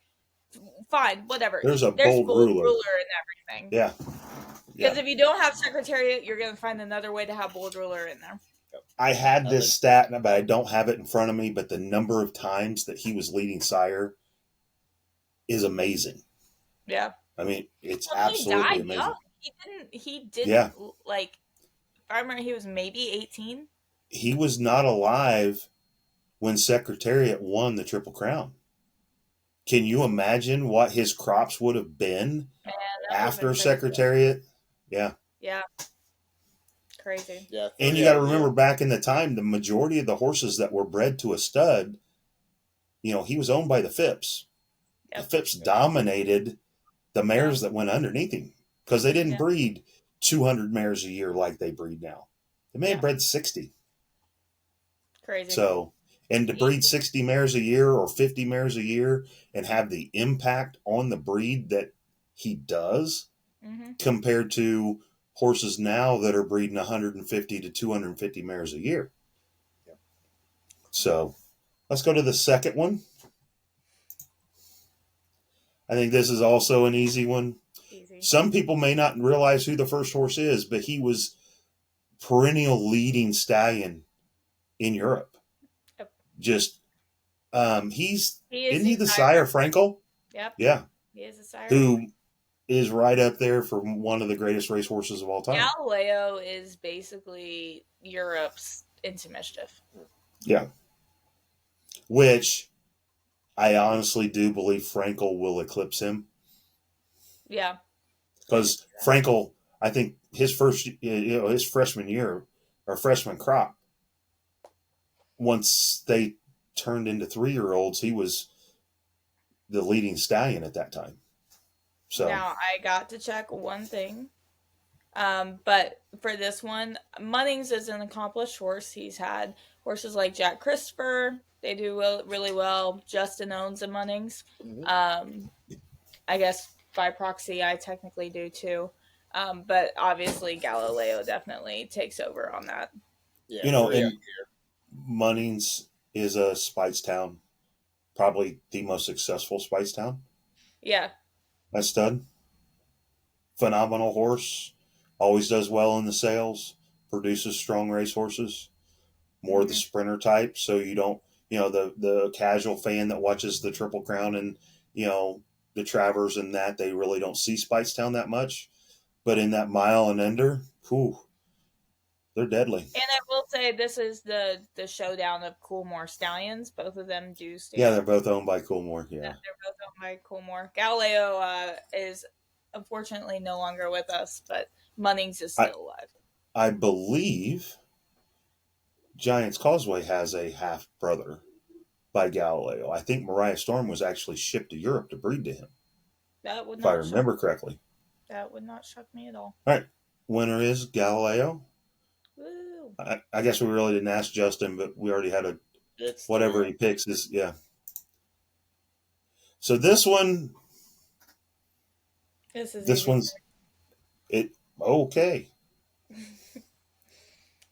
Fine, whatever. There's Bold Ruler and everything. Yeah. Because if you don't have secretariat, you're going to find another way to have Bold Ruler in there. I had this stat, but I don't have it in front of me, but the number of times that he was leading Sire is amazing. Yeah. I mean, it's absolutely amazing. Young. He didn't, like, if I remember, he was maybe 18. He was not alive when Secretariat won the Triple Crown. Can you imagine what his crops would have been after Secretariat? Yeah. Yeah. Crazy. Yeah. And you got to remember back in the time, the majority of the horses that were bred to a stud, he was owned by the Phipps. Yep. The Phipps dominated the mares that went underneath him because they didn't breed 200 mares a year like they breed now. They may have bred 60. Crazy. So, and to breed 60 mares a year or 50 mares a year and have the impact on the breed that he does compared to horses now that are breeding 150 to 250 mares a year. Yep. So, let's go to the second one. I think this is also an easy one. Easy. Some people may not realize who the first horse is, but he was perennial leading stallion in Europe. Yep. Just, isn't he the Sire Frankel? Yep. Yeah. He is a Sire. Who is right up there for one of the greatest racehorses of all time. Galileo is basically Europe's Into Mischief. Yeah. Which I honestly do believe Frankel will eclipse him. Yeah. Because Frankel, I think his freshman year or freshman crop, once they turned into 3-year-olds, he was the leading stallion at that time. So now I got to check one thing. But for this one, Munnings is an accomplished horse. He's had horses like Jack Christopher. They do really well. Justin owns a Munnings. I guess by proxy, I technically do too. But obviously, Galileo definitely takes over on that. Yeah, and Munnings is a Speightstown, probably the most successful Speightstown. Yeah. That stud. Phenomenal horse. Always does well in the sales. Produces strong race horses. More of the sprinter type, so you don't, the casual fan that watches the Triple Crown and, the Travers and that, they really don't see Speightstown that much. But in that mile and under, they're deadly. And I will say this is the showdown of Coolmore Stallions. Both of them do stand. Yeah, they're both owned by Coolmore. Yeah. They're both owned by Coolmore. Galileo is unfortunately no longer with us, but Munnings is still alive. I believe Giants Causeway has a half brother by Galileo. I think Mariah Storm was actually shipped to Europe to breed to him. That would not, if I remember correctly. That would not shock me at all. All right. Winner is Galileo. Woo. I guess we really didn't ask Justin, but we already had whatever he picks is, yeah. So this one. This one's okay.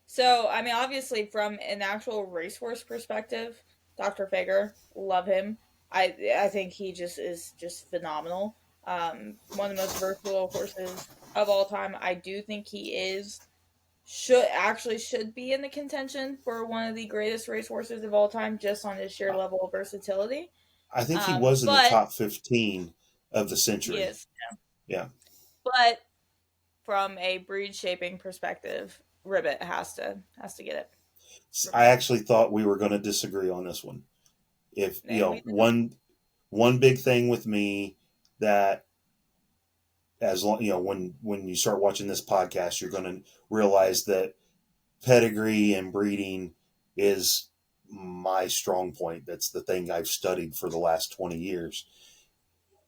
So, I mean, obviously, from an actual racehorse perspective, Dr. Fager, love him. I think he is just phenomenal. One of the most versatile horses of all time. I do think he should be in the contention for one of the greatest racehorses of all time, just on his sheer level of versatility. I think he was in the But top 15 of the he century. is, Yeah. but from a breed shaping perspective, Ribbit has to get it. I actually thought we were going to disagree on this one. If one big thing with me that, as long, when you start watching this podcast, you're going to realize that pedigree and breeding is my strong point. That's the thing I've studied for the last 20 years.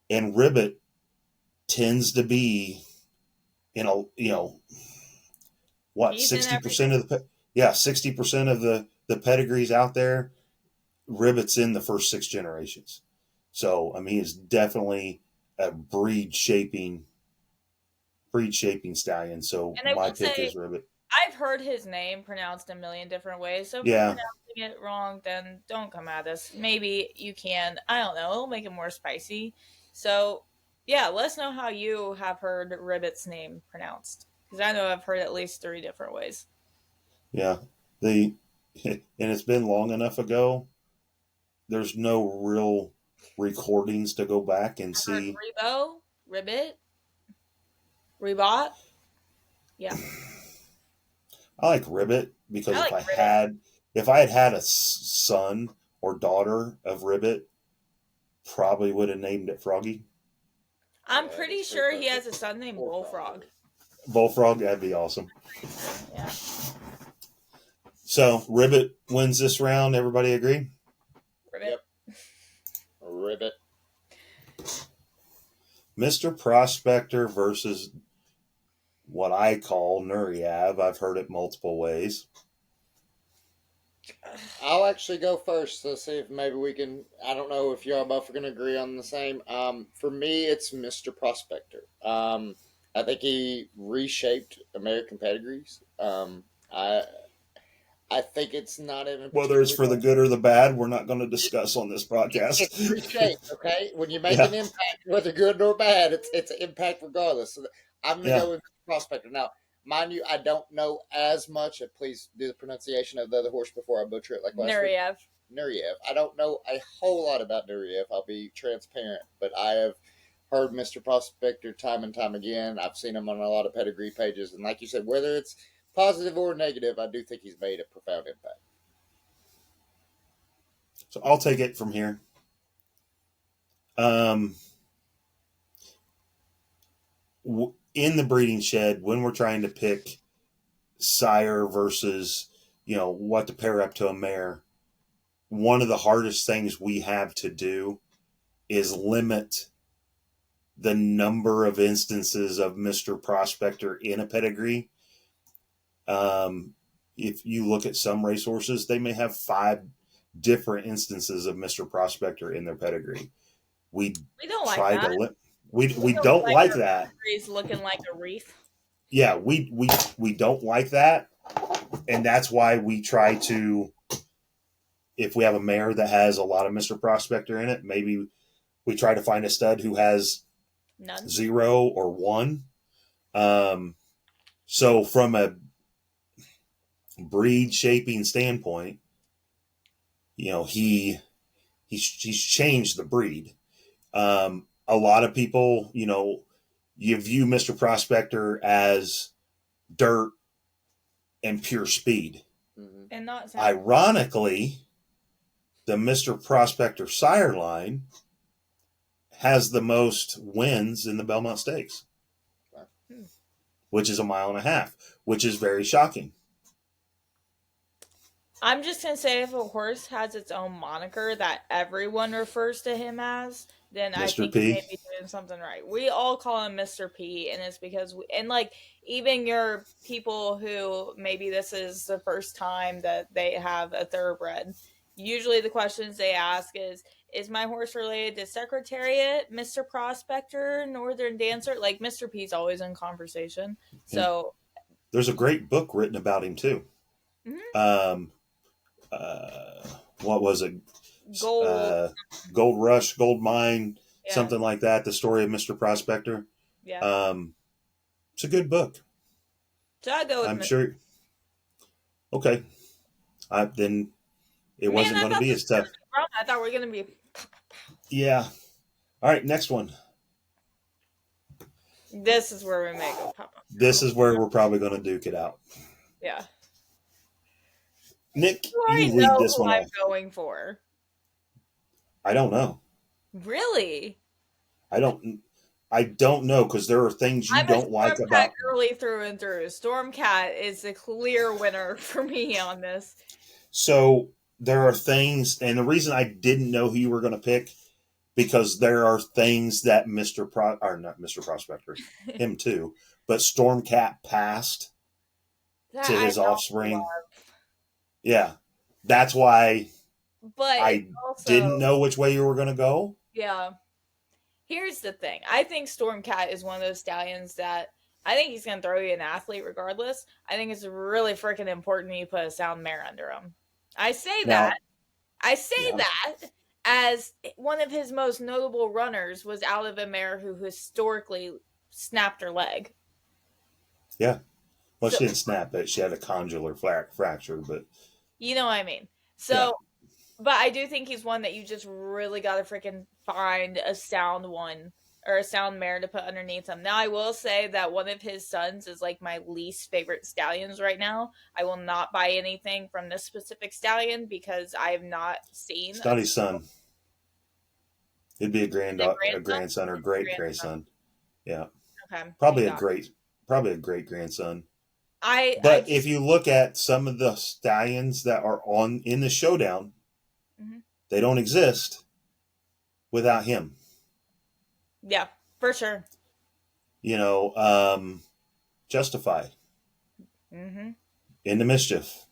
And Ribbit tends to be in a, what, 60% of the 60% of the pedigrees out there, Ribbit's in the first 6 generations. So, I mean, it's definitely a breed shaping stallion. So my pick is Ribbit. I've heard his name pronounced a million different ways. So if Yeah. you're pronouncing it wrong, then don't come at us. Maybe you can. I don't know. It'll make it more spicy. So, yeah, let us know how you have heard Ribbit's name pronounced. Because I know I've heard at least 3 different ways. Yeah. And it's been long enough ago. There's no real recordings to go back and see. Ribbit, Rebot. Yeah. I like Ribbit because if I had a son or daughter of Ribbit, probably would have named it Froggy. I'm pretty sure he has a son named Bullfrog. Bullfrog, that'd be awesome. Yeah. So Ribbit wins this round. Everybody agree? Ribbit. Yep. Ribbit. Mr. Prospector versus what I call Nureyev. I've heard it multiple ways. I'll actually go first to see if maybe we can. I don't know if y'all both are going to agree on the same. For me, it's Mr. Prospector. I think he reshaped American pedigrees. I think it's not even whether it's for the good or the bad. We're not going to discuss on this podcast. It's reshaped, okay? When you make an impact, whether good or bad, it's an impact regardless. So I'm going to go with Mr. Prospector now. Mind you, I don't know as much. Please do the pronunciation of the other horse before I butcher it like last Nureyev. week. Nureyev. I don't know a whole lot about Nureyev. I'll be transparent, but I have heard Mr. Prospector time and time again. I've seen him on a lot of pedigree pages, and like you said, whether it's positive or negative, I do think he's made a profound impact. So I'll take it from here. In the breeding shed, when we're trying to pick sire versus, what to pair up to a mare, one of the hardest things we have to do is limit the number of instances of Mr. Prospector in a pedigree. If you look at some racehorses, they may have 5 different instances of Mr. Prospector in their pedigree. We don't like that. We don't like that. He's looking like a wreath. Yeah, we don't like that, and that's why we try to. If we have a mare that has a lot of Mr. Prospector in it, maybe we try to find a stud who has none, 0 or 1. So from a breed shaping standpoint, he's changed the breed. A lot of people, you view Mr. Prospector as dirt and pure speed. Mm-hmm. And not ironically, the Mr. Prospector sire line has the most wins in the Belmont Stakes, which is 1.5 miles, which is very shocking. I'm just going to say if a horse has its own moniker that everyone refers to him as, then I think he may be doing something right. We all call him Mr. P, and it's because, even your people who maybe this is the first time that they have a thoroughbred, usually the questions they ask is my horse related to Secretariat, Mr. Prospector, Northern Dancer? Like, Mr. P's always in conversation. So there's a great book written about him, too. Mm-hmm. What was it? Gold Rush, Gold Mine, Yeah. something like that. The story of Mr. Prospector. Yeah. It's a good book. So I go with I'm sure. Okay. Then it wasn't going to be as tough. I thought we were going to be. Yeah. All right. Next one. This is where we make it pop up. This is where we're probably going to duke it out. Yeah. Nick, you lead this one I'm off. Going for. I don't know. Really? I don't know, because there are things you don't like about. Girly through and through. Stormcat is the clear winner for me on this. So there are things, and the reason I didn't know who you were going to pick, because there are things that not Mr. Prospector, him too, but Stormcat passed to his offspring. Love. Yeah, that's why. But I didn't know which way you were going to go. Yeah. Here's the thing. I think Stormcat is one of those stallions that I think he's going to throw you an athlete regardless. I think it's really freaking important you put a sound mare under him. I say that as one of his most notable runners was out of a mare who historically snapped her leg. Yeah. Well, she didn't snap it. She had a condylar fracture, but. You know what I mean? So, but I do think he's one that you just really got to freaking find a sound one or a sound mare to put underneath him. Now, I will say that one of his sons is like my least favorite stallions right now. I will not buy anything from this specific stallion because I have not seen. It's not his son. It'd be a grandson or great grandson. Yeah. Okay. Probably a great grandson. But if you look at some of the stallions that are in the showdown, they don't exist without him. Yeah, for sure. Justify. Into Mischief.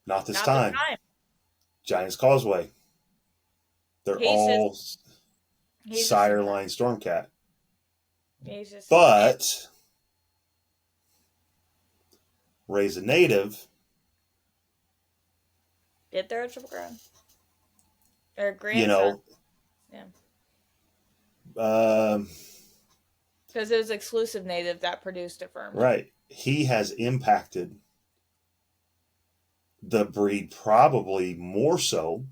Not this time. Giant's Causeway. They're all Sire line Stormcat. But Raise a Native. Did there a Triple Crown? Or grandson? Yeah. Because it was exclusive native that produced Affirmed. Right. He has impacted the breed probably more so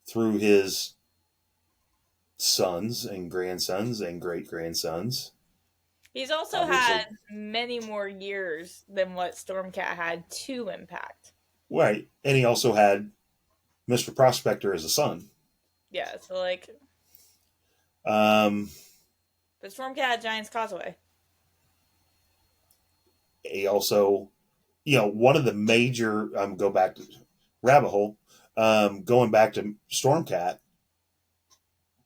through his sons and grandsons and great-grandsons. He's also had many more years than what Stormcat had to impact. Right. And he also had Mr. Prospector as a son. Yeah, so like... But Stormcat had Giant's Causeway. He also, one of the major, go back to rabbit hole, going back to Stormcat,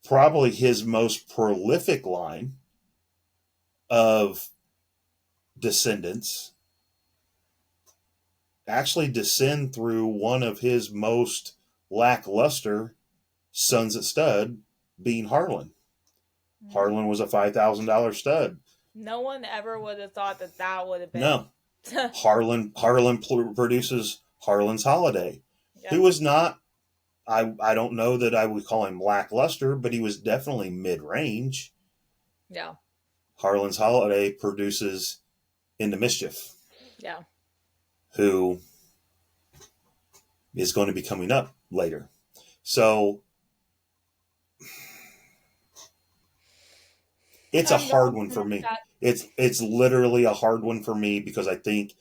probably his most prolific line of descendants actually descend through one of his most lackluster sons at stud, being Harlan. Harlan was a $5,000 stud. No one ever would have thought that would have been. No. Harlan produces Harlan's Holiday, who was not, I don't know that I would call him lackluster, but he was definitely mid-range. Yeah. Harlan's Holiday produces Into Mischief. Yeah. Who is going to be coming up later. So it's a hard one for me. It's literally a hard one for me because I think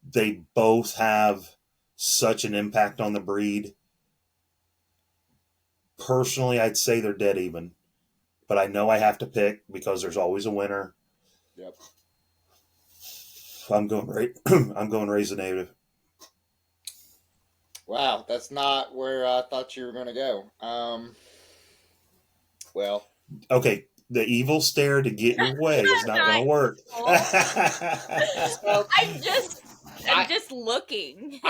they both have such an impact on the breed. Personally, I'd say they're dead even. But I know I have to pick because there's always a winner. Yep. I'm going Raise a Native. Wow, that's not where I thought you were going to go. Well. Okay, the evil stare to get your way is not going to work. I'm just looking.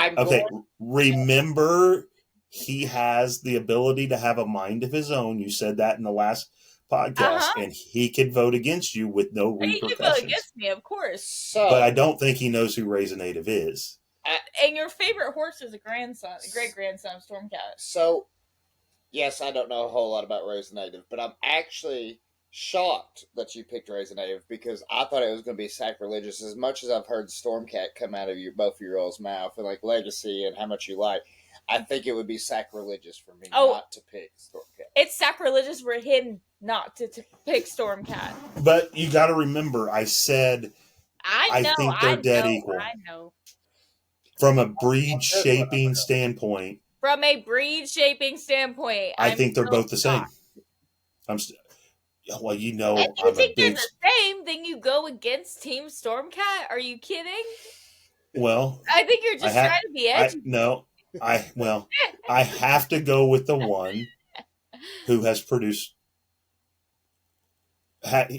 Remember, he has the ability to have a mind of his own. You said that in the last podcast, and he could vote against you with no repercussions. He could vote against me, of course. But I don't think he knows who Raise a Native is. And your favorite horse is a great grandson of Stormcat. So, yes, I don't know a whole lot about Raising Native, but I'm actually shocked that you picked Raising Native because I thought it was going to be sacrilegious. As much as I've heard Stormcat come out of both of your all's mouth and like Legacy and how much you like, I think it would be sacrilegious for me not to pick Stormcat. It's sacrilegious for him not to pick Stormcat. But you got to remember, I said I think they're dead equal. I know. From a breed shaping standpoint. From a breed shaping standpoint, I think they're both the same. Well, you know, if you think they're the same, then you go against Team Stormcat? Are you kidding? Well, I think you're just trying to be edgy. I have to go with the one who has produced.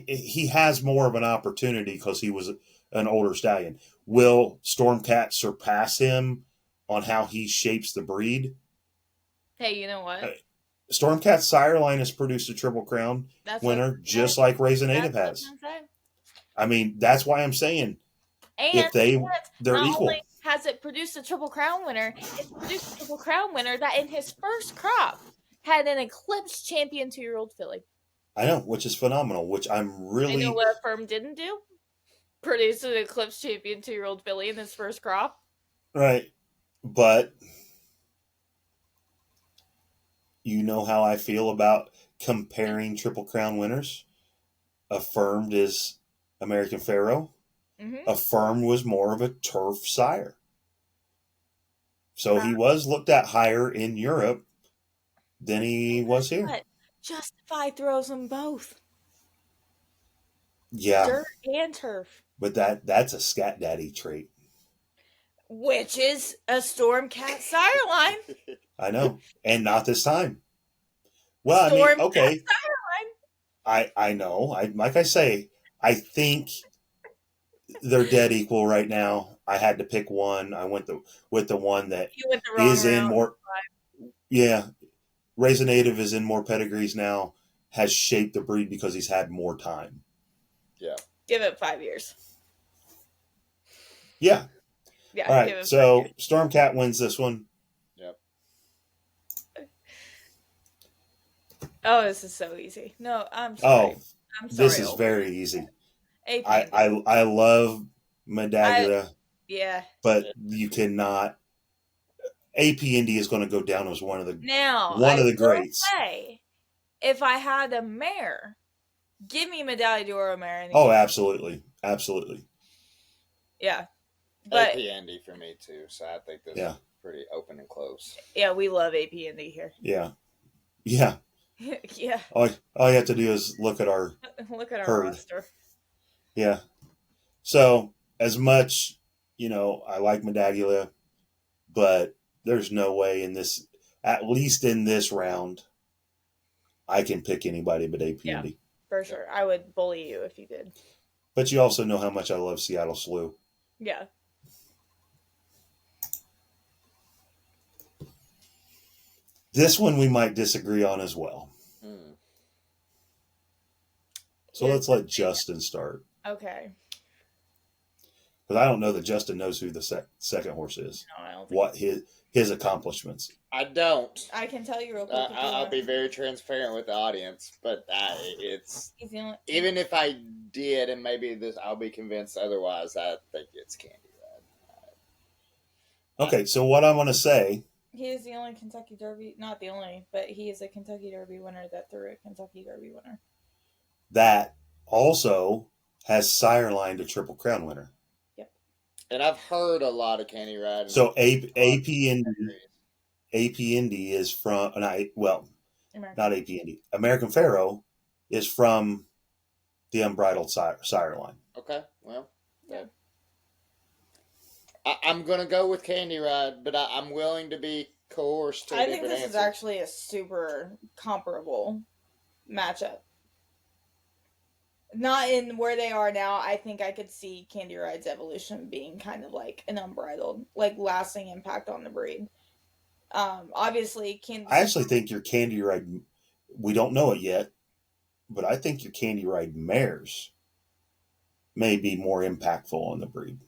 He has more of an opportunity because he was an older stallion. Will Stormcat surpass him on how he shapes the breed? Hey, you know what? Stormcat's sire line has produced a Triple Crown winner, just like Raising Native has. I mean, that's why I'm saying if they're equal. Only has it produced a Triple Crown winner, it's produced a Triple Crown winner that in his first crop had an Eclipse champion 2-year-old filly. I know, which is phenomenal, which I'm really... You know what Affirmed didn't do? Produce an Eclipse champion 2-year-old filly in his first crop. Right. But you know how I feel about comparing Triple Crown winners? Affirmed is American Pharoah. Mm-hmm. Affirmed was more of a turf sire. So he was looked at higher in Europe than he was here. But Justify throws them both. Yeah. Dirt and turf. But that's a scat daddy trait. Which is a Stormcat sire line. I know. And not this time. Well, I mean, okay. I know. Like I say, I think they're dead equal right now. I had to pick one. I went with the one that is in more. Yeah. Raising Native is in more pedigrees now, has shaped the breed because he's had more time. Yeah. Give it 5 years. Yeah. Yeah. All right. So Stormcat wins this one. Yep. Oh, this is so easy. No, I'm sorry. Oh, this is very easy. AP. I love Medaglia. Yeah. But you cannot. AP Indy is going to go down as one of the greats. Say, if I had a mare, give me Medaglia d'Oro mare. Oh, absolutely. Absolutely. Yeah. But AP Indy for me too, so I think this is pretty open and close. Yeah, we love AP Indy here. Yeah. Yeah. Yeah. All you have to do is look at our roster. Yeah. So as much, I like Medaglia, but there's no way at least in this round, I can pick anybody but AP Indy. For sure. I would bully you if you did. But you also know how much I love Seattle Slew. Yeah. This one we might disagree on as well. So let's let Justin start. Okay. Because I don't know that Justin knows who the second horse is. No, I don't. What his accomplishments. I don't. I can tell you real quick. I'll be very transparent with the audience, but even if I did, and maybe I'll be convinced otherwise. I think it's Candy Ride. Okay, so what I'm going to say. He is the only Kentucky Derby, not the only, but he is a Kentucky Derby winner that threw a Kentucky Derby winner. That also has sire line to Triple Crown winner. Yep. And I've heard a lot of Candy Ride. So AP Indy is from, not AP Indy. American Pharoah is from the Unbridled Sire line. Okay, well. Yeah. I'm going to go with Candy Ride, but I'm willing to be coerced to a different answer. I think this is actually a super comparable matchup. Not in where they are now. I think I could see Candy Ride's evolution being kind of like an unbridled, like lasting impact on the breed. Obviously, I actually think your Candy Ride, we don't know it yet, but I think your Candy Ride mares may be more impactful on the breed.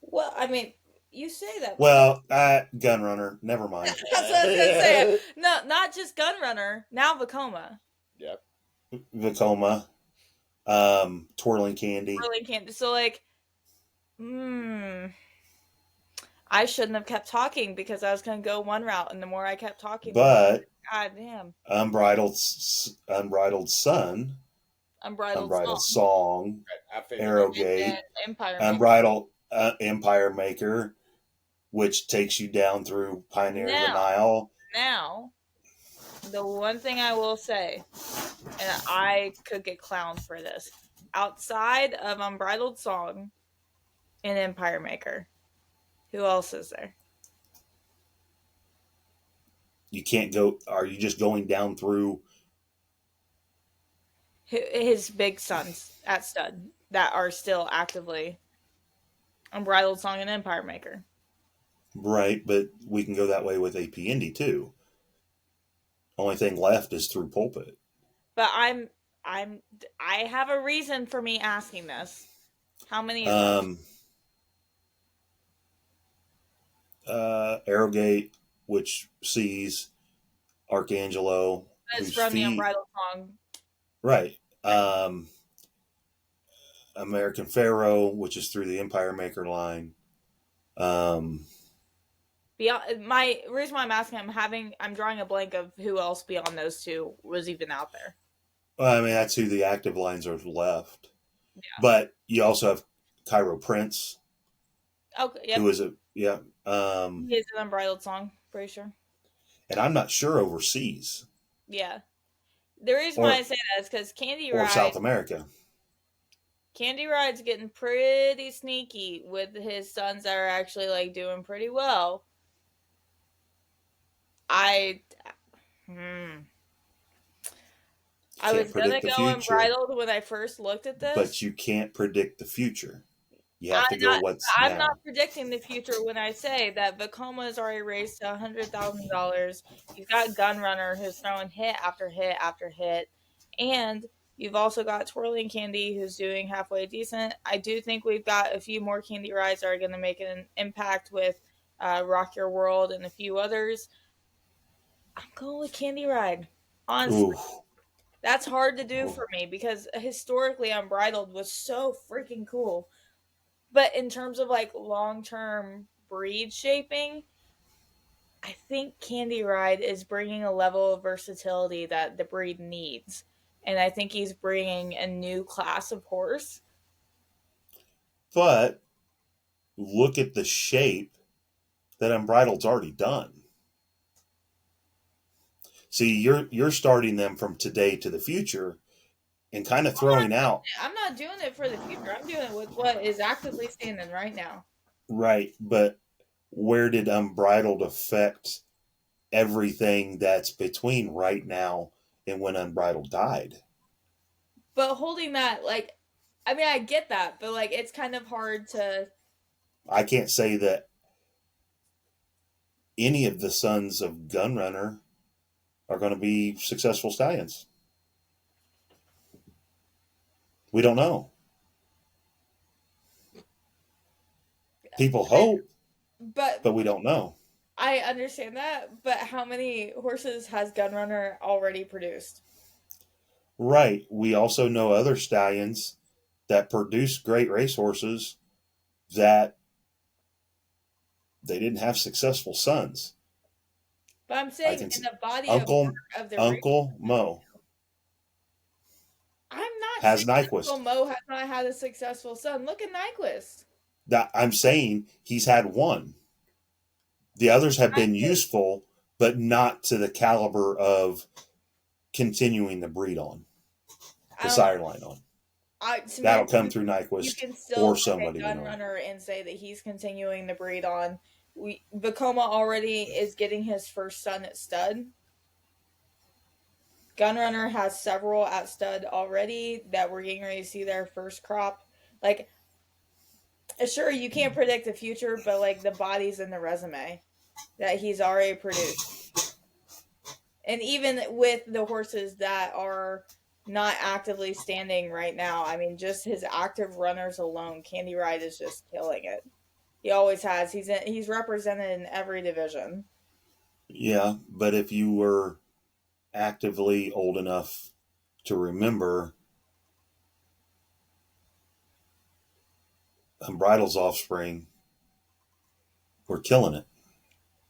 Well, I mean, You say that. Well, Gun Runner. Never mind. That's what I was gonna say. No, not just Gun Runner. Now Vekoma. Yep. Vekoma. Twirling Candy. Twirling Candy. So like, I shouldn't have kept talking because I was gonna go one route, and the more I kept talking, but God damn. Unbridled Sun. Unbridled Song. Arrowgate. Unbridled Empire Maker, which takes you down through Pioneer of the Nile. Now, the one thing I will say, and I could get clowned for this, outside of Unbridled Song and Empire Maker, who else is there? You can't go. Are you just going down through his big sons at stud that are still actively Unbridled Song and Empire Maker? Right, but we can go that way with AP Indy too. Only thing left is through Pulpit. But I have a reason for me asking this. How many? Arrowgate, which sees Archangelo. That's from the Unbridled Song. Right. American Pharaoh, which is through the Empire Maker line. Beyond, my reason why I'm asking, I'm drawing a blank of who else beyond those two was even out there. Well, I mean, that's who the active lines are left. Yeah. But you also have Cairo Prince. Okay. Yep. Who is a he is an Unbridled Song, pretty sure. And I'm not sure overseas. Yeah. The reason why I say that is because Candy Ride. Or South America. Candy Ride's getting pretty sneaky with his sons that are actually like doing pretty well. I was gonna go Unbridled when I first looked at this, but you can't predict the future. You have to go what's now. I'm not predicting the future when I say that Vekoma is already raised to $100,000. You've got Gun Runner who's throwing hit after hit after hit, and you've also got Twirling Candy who's doing halfway decent. I do think we've got a few more Candy Rides that are going to make an impact with Rock Your World and a few others. I'm going with Candy Ride. Honestly. Ooh. That's hard to do for me because historically Unbridled was so freaking cool. But in terms of like long-term breed shaping, I think Candy Ride is bringing a level of versatility that the breed needs. And I think he's bringing a new class of horse. But look at the shape that Unbridled's already done. See, you're starting them from today to the future and kind of throwing out. I'm not doing it for the future. I'm doing it with what is actively standing right now. Right, but where did Unbridled affect everything that's between right now and when Unbridled died? But holding that, like, I mean, I get that, but like, it's kind of hard to. I can't say that any of the sons of Gunrunner are going to be successful stallions. We don't know. People hope, but we don't know. I understand that, but how many horses has Gunrunner already produced? Right. We also know other stallions that produce great racehorses that they didn't have successful sons. But I'm saying in the body Uncle Mo. I'm not has saying Nyquist. Uncle Mo has not had a successful son. Look at Nyquist. I'm saying he's had one. The others have been useful, but not to the caliber of continuing the breed on. The sire line on. That'll come through Nyquist you can still or somebody. Gunrunner and say that he's continuing the breed on. Vekoma already is getting his first son at stud. Gunrunner has several at stud already that we're getting ready to see their first crop. Like, sure, you can't predict the future, but like the body's in the resume that he's already produced. And even with the horses that are not actively standing right now, I mean, just his active runners alone, Candy Ride is just killing it. He always has. He's represented in every division. Yeah, but if you were actively old enough to remember, Unbridled's offspring were killing it.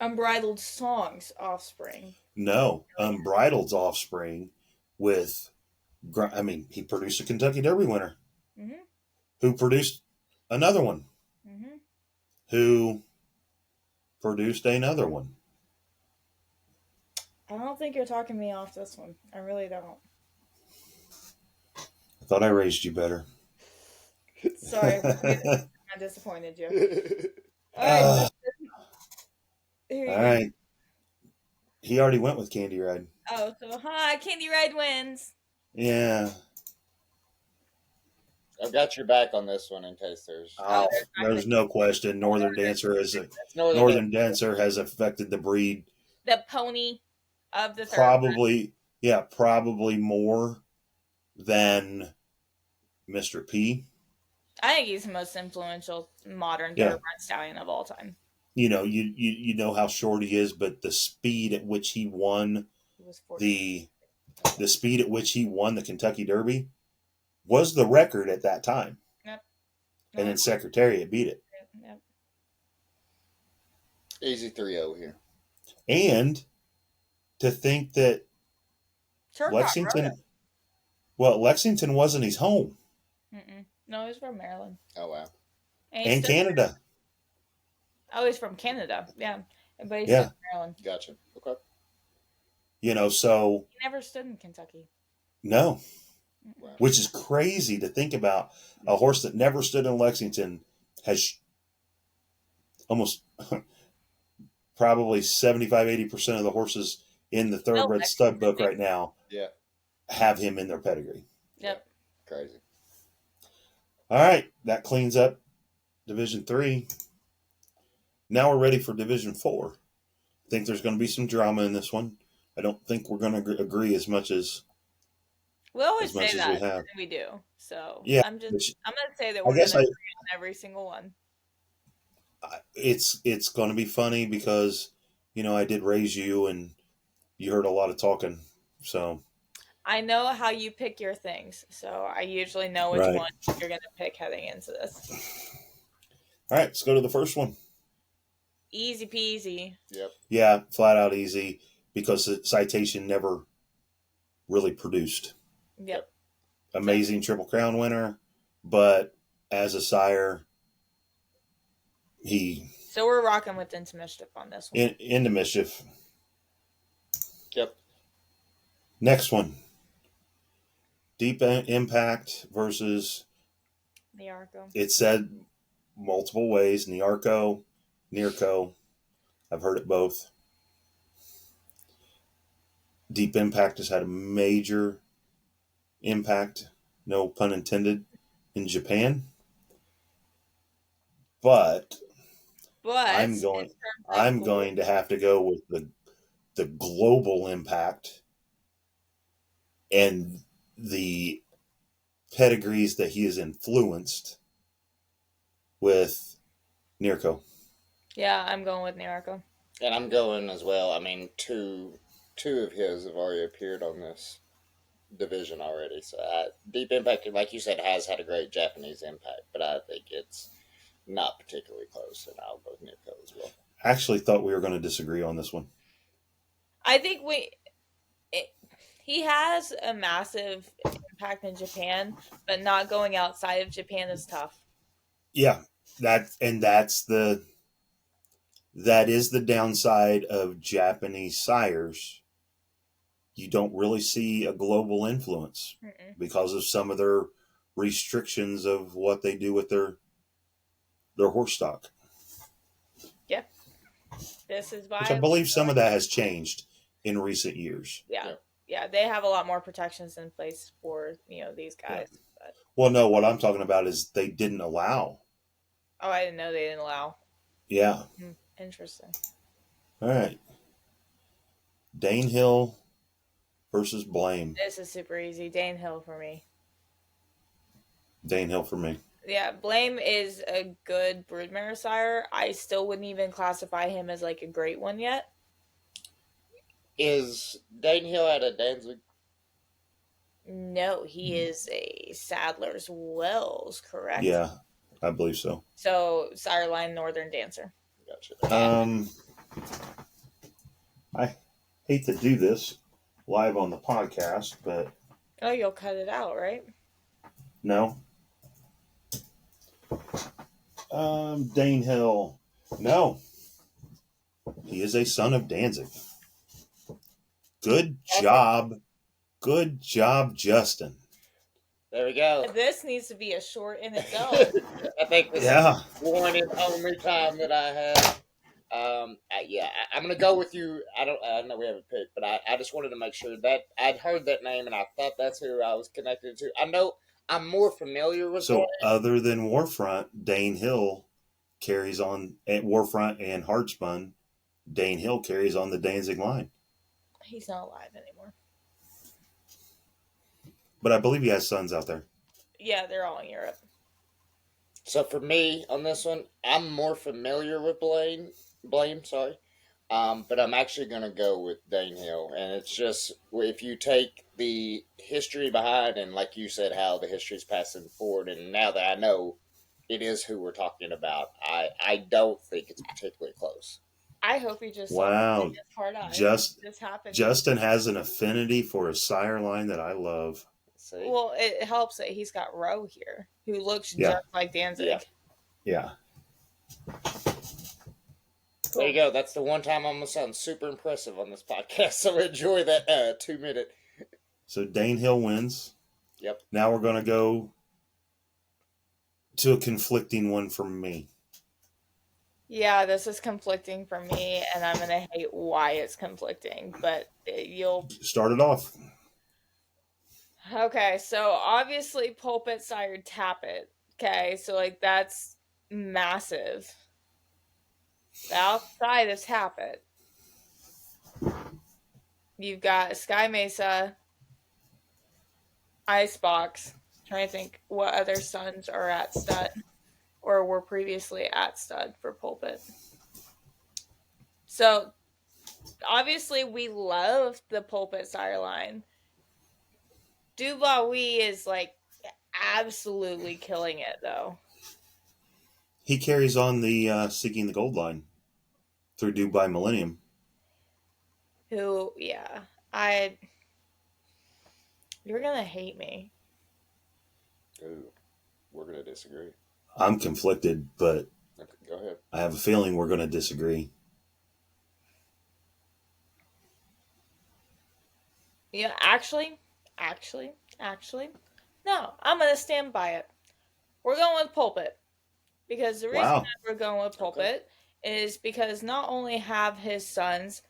Unbridled Song's offspring. No, Unbridled's offspring with, he produced a Kentucky Derby winner, Mm-hmm. who produced another one, Mm-hmm. who produced another one. I don't think you're talking me off this one. I really don't. I thought I raised you better. Sorry, I disappointed you. All right. All right. He already went with Candy Ride. Oh, so Candy Ride wins. Yeah. I've got your back on this one in case there's. Oh, there's no question. Northern Dancer has affected the breed. The pony of the probably more than Mr. P. I think he's the most influential modern thoroughbred stallion of all time. You know how short he is, but the speed at which he won the speed at which he won the Kentucky Derby was the record at that time. Yep. And then Secretariat beat it. Yep. Easy 3-0 here. And to think that Lexington wasn't his home. Mm-mm. No, he's from Maryland. Oh, wow. And Canada. Oh, he's from Canada. Yeah. But he's from Maryland. Gotcha. Okay. So... He never stood in Kentucky. No. Wow. Which is crazy to think about. A horse that never stood in Lexington has almost probably 75-80% of the horses in the Thoroughbred stud book right now have him in their pedigree. Yep. Crazy. All right. That cleans up Division 3. Now we're ready for Division 4. I think there's going to be some drama in this one. I don't think we're going to agree as much as we always say that, and we do. So yeah, I'm going to say that we're going to agree on every single one. It's going to be funny because, I did raise you and you heard a lot of talking. So I know how you pick your things. So I usually know which one you're going to pick heading into this. All right, let's go to the first one. Easy peasy. Yep. Yeah, flat out easy because the Citation never really produced. Yep. Amazing Triple Crown winner, but as a sire, So we're rocking with Into Mischief on this one. Into Mischief. Yep. Next one. Deep Impact versus Niarco. It said multiple ways. Niarco, Nirco. I've heard it both. Deep Impact has had a major impact, no pun intended, in Japan. But I'm going to have to go with the global impact and the pedigrees that he has influenced with Nirco. Yeah, I'm going with Niarco. And I'm going as well. I mean, two of his have already appeared on this division already. So Deep Impact, like you said, has had a great Japanese impact, but I think it's not particularly close, and I'll go with Nirco as well. I actually thought we were going to disagree on this one. I think he has a massive impact in Japan, but not going outside of Japan is tough. Yeah, that is the downside of Japanese sires. You don't really see a global influence because of some of their restrictions of what they do with their horse stock. Yeah. This is why. Which I believe some of that has changed in recent years. Yeah, they have a lot more protections in place for, these guys. Yeah. Well, no, what I'm talking about is they didn't allow. Oh, I didn't know they didn't allow. Yeah. Interesting. All right. Dane Hill versus Blame. This is super easy. Dane Hill for me. Dane Hill for me. Yeah, Blame is a good broodmare sire. I still wouldn't even classify him as like a great one yet. Is Danehill at a Danzig? No, he is a Sadler's Wells, correct? Yeah, I believe so. So sire line Northern Dancer. Gotcha. I hate to do this live on the podcast, but Oh, you'll cut it out, right? no. Dane Hill. No. He is a son of Danzig. Good job. Good job, Justin. There we go. This needs to be a short in its own. I think this Yeah. is one and only time that I have. I'm going to go with you. I know we haven't picked, but I just wanted to make sure that I'd heard that name and I thought that's who I was connected to. I know I'm more familiar with So, Blame. other than Warfront, Dane Hill carries on at Warfront and Hardspun. Dane Hill carries on the Danzig line. He's not alive anymore. But I believe he has sons out there. Yeah, they're all in Europe. So for me on this one, I'm more familiar with Blame, but I'm actually going to go with Danehill. And it's just, if you take the history behind, and like you said, how the history is passing forward, and now that I know it is who we're talking about, I don't think it's particularly close. I hope he just Wow. Just happened. Justin has an affinity for a sire line that I love. See? Well, it helps that he's got Roe here, who looks Yeah. just like Danzig. Yeah. There you go. That's the one time I'm going to sound super impressive on this podcast. So enjoy that 2 minute. So Dane Hill wins. Yep. Now we're going to go to a conflicting one from me. Yeah, this is conflicting for me, and I'm going to hate why it's conflicting, but you'll... Start it off. Okay, so obviously Pulpit sired Tappet. Okay, so like that's massive. The outside of Tappet, you've got Sky Mesa, Icebox. Trying to think what other sons are at stud or were previously at stud for Pulpit. So obviously we love the Pulpit sire line. Dubois is like absolutely killing it though. He carries on the Seeking the Gold line through Dubai Millennium. Who, yeah, you're gonna hate me. Ooh, we're going to disagree. I'm conflicted, but Okay, go ahead. I have a feeling we're going to disagree. Yeah, actually, no, I'm gonna stand by it. We're going with Pulpit. Because the reason that we're going with Pulpit is because not only have his sons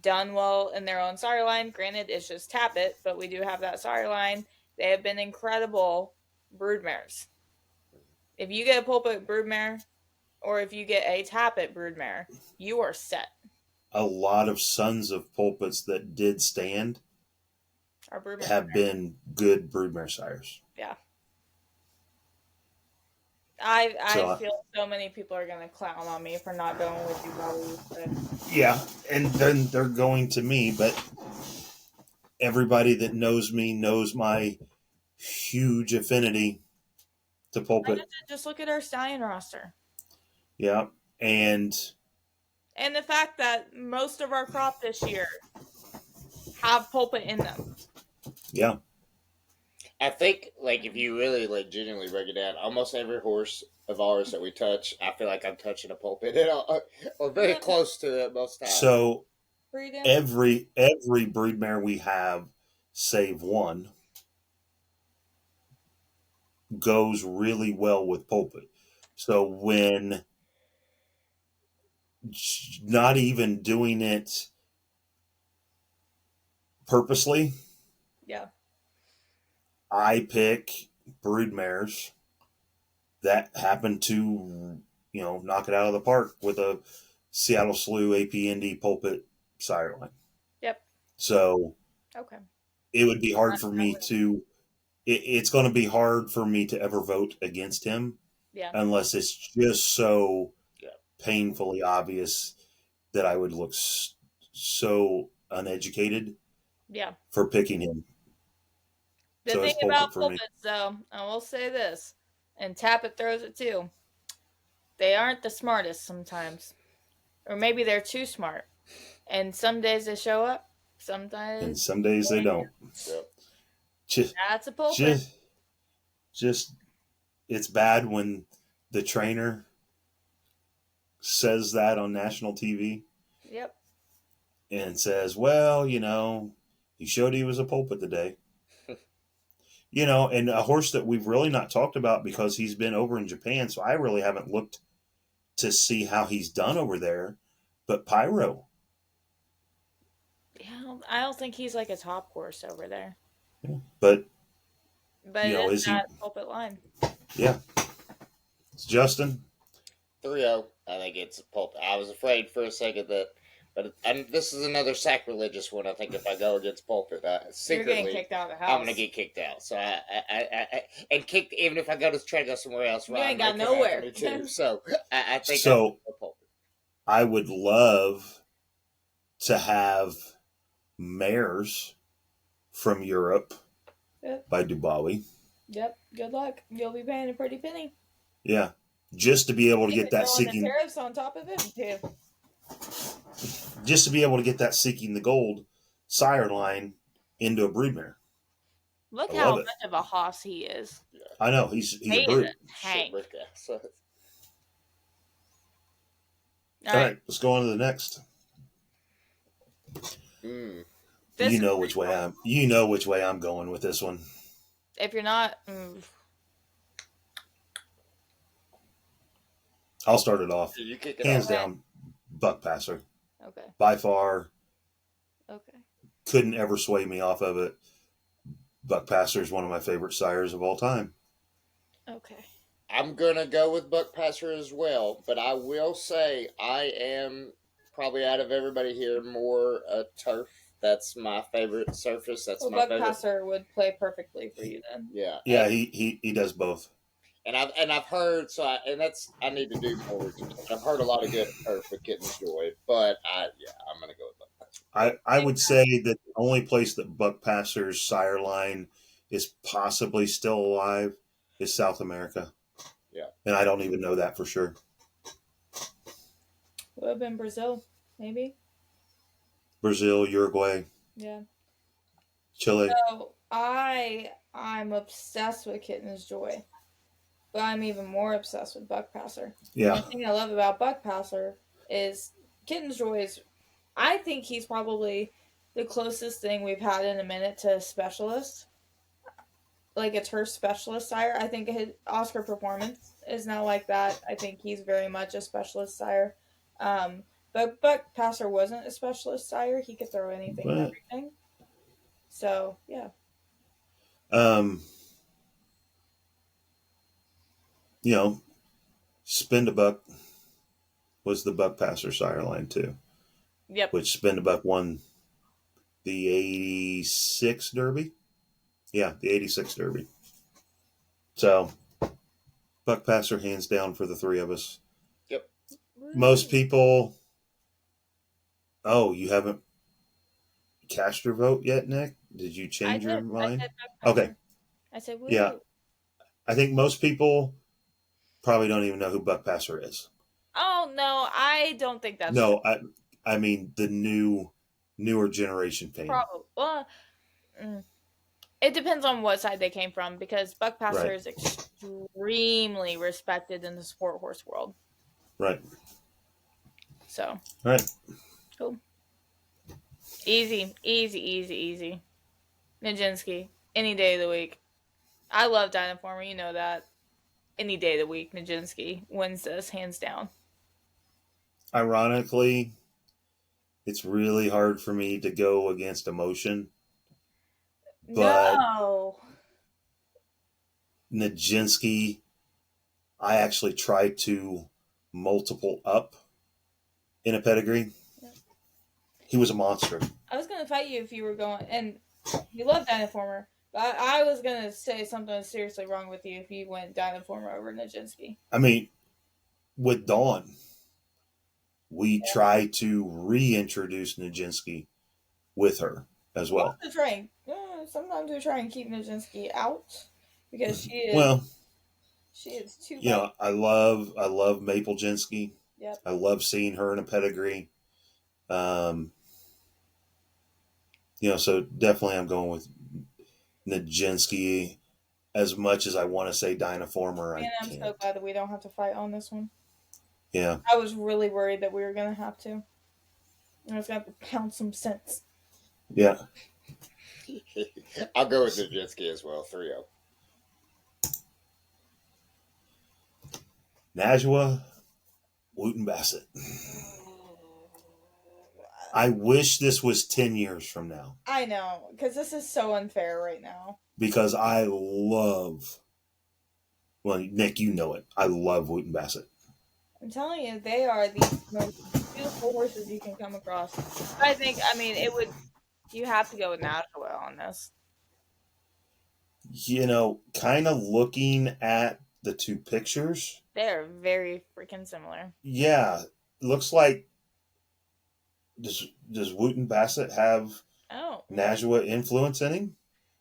done well in their own sire line, granted it's just Tappet, but we do have that sire line, they have been incredible broodmares. If you get a Pulpit broodmare, or if you get a Tappet broodmare, you are set. A lot of sons of Pulpits that did stand have been good broodmare sires. Yeah. I feel so many people are going to clown on me for not going with you. Yeah, and then they're going to me, but everybody that knows me knows my huge affinity to Pulpit. Just look at our Stallion roster. Yeah, and the fact that most of our crop this year have Pulpit in them. Yeah. I think, like, if you really, like, genuinely break it down, almost every horse of ours that we touch, I feel like I'm touching a Pulpit, or very close to it most times. So every broodmare we have, save one, goes really well with Pulpit. So when not even doing it purposely, yeah, I pick broodmares that happen to, knock it out of the park with a Seattle Slew APND Pulpit sire line. Yep. So okay, it would be hard for me to it's going to be hard for me to ever vote against him Yeah. unless it's just so Yeah. painfully obvious that I would look so uneducated Yeah. for picking him. The So thing it's pulpit about for me. pulpits, though, I will say this, and Tappet throws it too. They aren't the smartest sometimes, or maybe they're too smart. And some days they show up, sometimes, And some days they don't. Yep. Just, that's a pulpit. just it's bad when the trainer says that on national TV. Yep. And says, well, he showed he was a pulpit today. And a horse that we've really not talked about because he's been over in Japan, so I really haven't looked to see how he's done over there. But Pyro. Yeah, I don't think he's like a top horse over there. Yeah. But it's that pulpit line. Yeah. It's Justin. 3-0. I think it's a pulpit. I was afraid for a second that, but this is another sacrilegious one. I think if I go against pulpit, secretly, you're getting kicked out of the house. I'm going to get kicked out. So I kicked, even if I try to go somewhere else. You ain't got nowhere. Too. So I think so. A pulpit. I would love to have mares from Europe by Dubawi. Yep. Good luck. You'll be paying a pretty penny. Yeah. Just to be able to get that seeking. The tariffs on top of it too. Just to be able to get that seeking the gold sire line into a broodmare. Look how much of a hoss he is. I know he's a brute. Hank. All right, let's go on to the next. You know which way I'm going with this one. If you're not, I'll start it off. Hands off. down, Buck Passer. Okay. By far. Okay. Couldn't ever sway me off of it. Buck Passer is one of my favorite sires of all time. Okay. I'm going to go with Buck Passer as well, but I will say I am probably out of everybody here more a turf. That's my favorite surface. That's my Buck favorite. Passer would play perfectly for you then. Yeah. Yeah, he does both. And I've heard I need to do more research. I've heard a lot of good turf with Kitten's Joy, but I'm going to go with Buck Passer. I would say that the only place that Buck Passer's sire line is possibly still alive is South America. Yeah. And I don't even know that for sure. Would have been Brazil, maybe. Brazil, Uruguay. Yeah. Chile. So I'm obsessed with Kitten's Joy. But I'm even more obsessed with Buck Passer. Yeah. The thing I love about Buck Passer is Kitten's Joy I think he's probably the closest thing we've had in a minute to a specialist. Like a turf specialist sire. I think his Oscar Performance is now like that. I think he's very much a specialist sire. But Buck Passer wasn't a specialist sire. He could throw anything and everything. So, yeah. Spend a Buck was the Buck Passer sire line too. Yep. Which Spend a Buck won the 86 Derby. Yeah, the 86 Derby. So, Buck Passer hands down for the three of us. Yep. Most people... Oh, you haven't cast your vote yet, Nick? Did you change your mind? Okay. I said, woo. Yeah. I think most people probably don't even know who Buck Passer is. Oh, no, I don't think that's true. I mean the newer generation fan. Probably. Well, it depends on what side they came from, because Buck Passer is extremely respected in the sport horse world. Right. So. All right. Cool. Easy. Nijinsky. Any day of the week. I love Dynaformer, you know that. Any day of the week, Nijinsky wins this, hands down. Ironically, it's really hard for me to go against emotion. But no. Nijinsky, I actually tried to multiple up in a pedigree. Yep. He was a monster. I was going to fight you if you were going, and you love Dynaformer, I was gonna say something was seriously wrong with you if you went Dynaforma over Nijinsky. I mean, with Dawn, we try to reintroduce Nijinsky with her as well. Sometimes we try and keep Nijinsky out because she is too. You know, I love Maple Jinsky. Yep. I love seeing her in a pedigree. You know, so definitely I'm going with Nijinsky as much as I want to say Dynaformer. And I'm can't. so glad that we don't have to fight on this one. Yeah. I was really worried that we were going to have to. I was going to have to pound some sense. Yeah. I'll go with Nijinsky as well, 3-0. Najwa, Wooten, Bassett. I wish this was 10 years from now. I know, because this is so unfair right now. Because I love, well, Nick, you know it. I love Wooten Bassett. I'm telling you, they are the most beautiful horses you can come across. I mean, you have to go with Nashua on this. You know, kind of looking at the two pictures. They're very freaking similar. Yeah. Looks like, does Wooten Bassett have Najwa influence in him?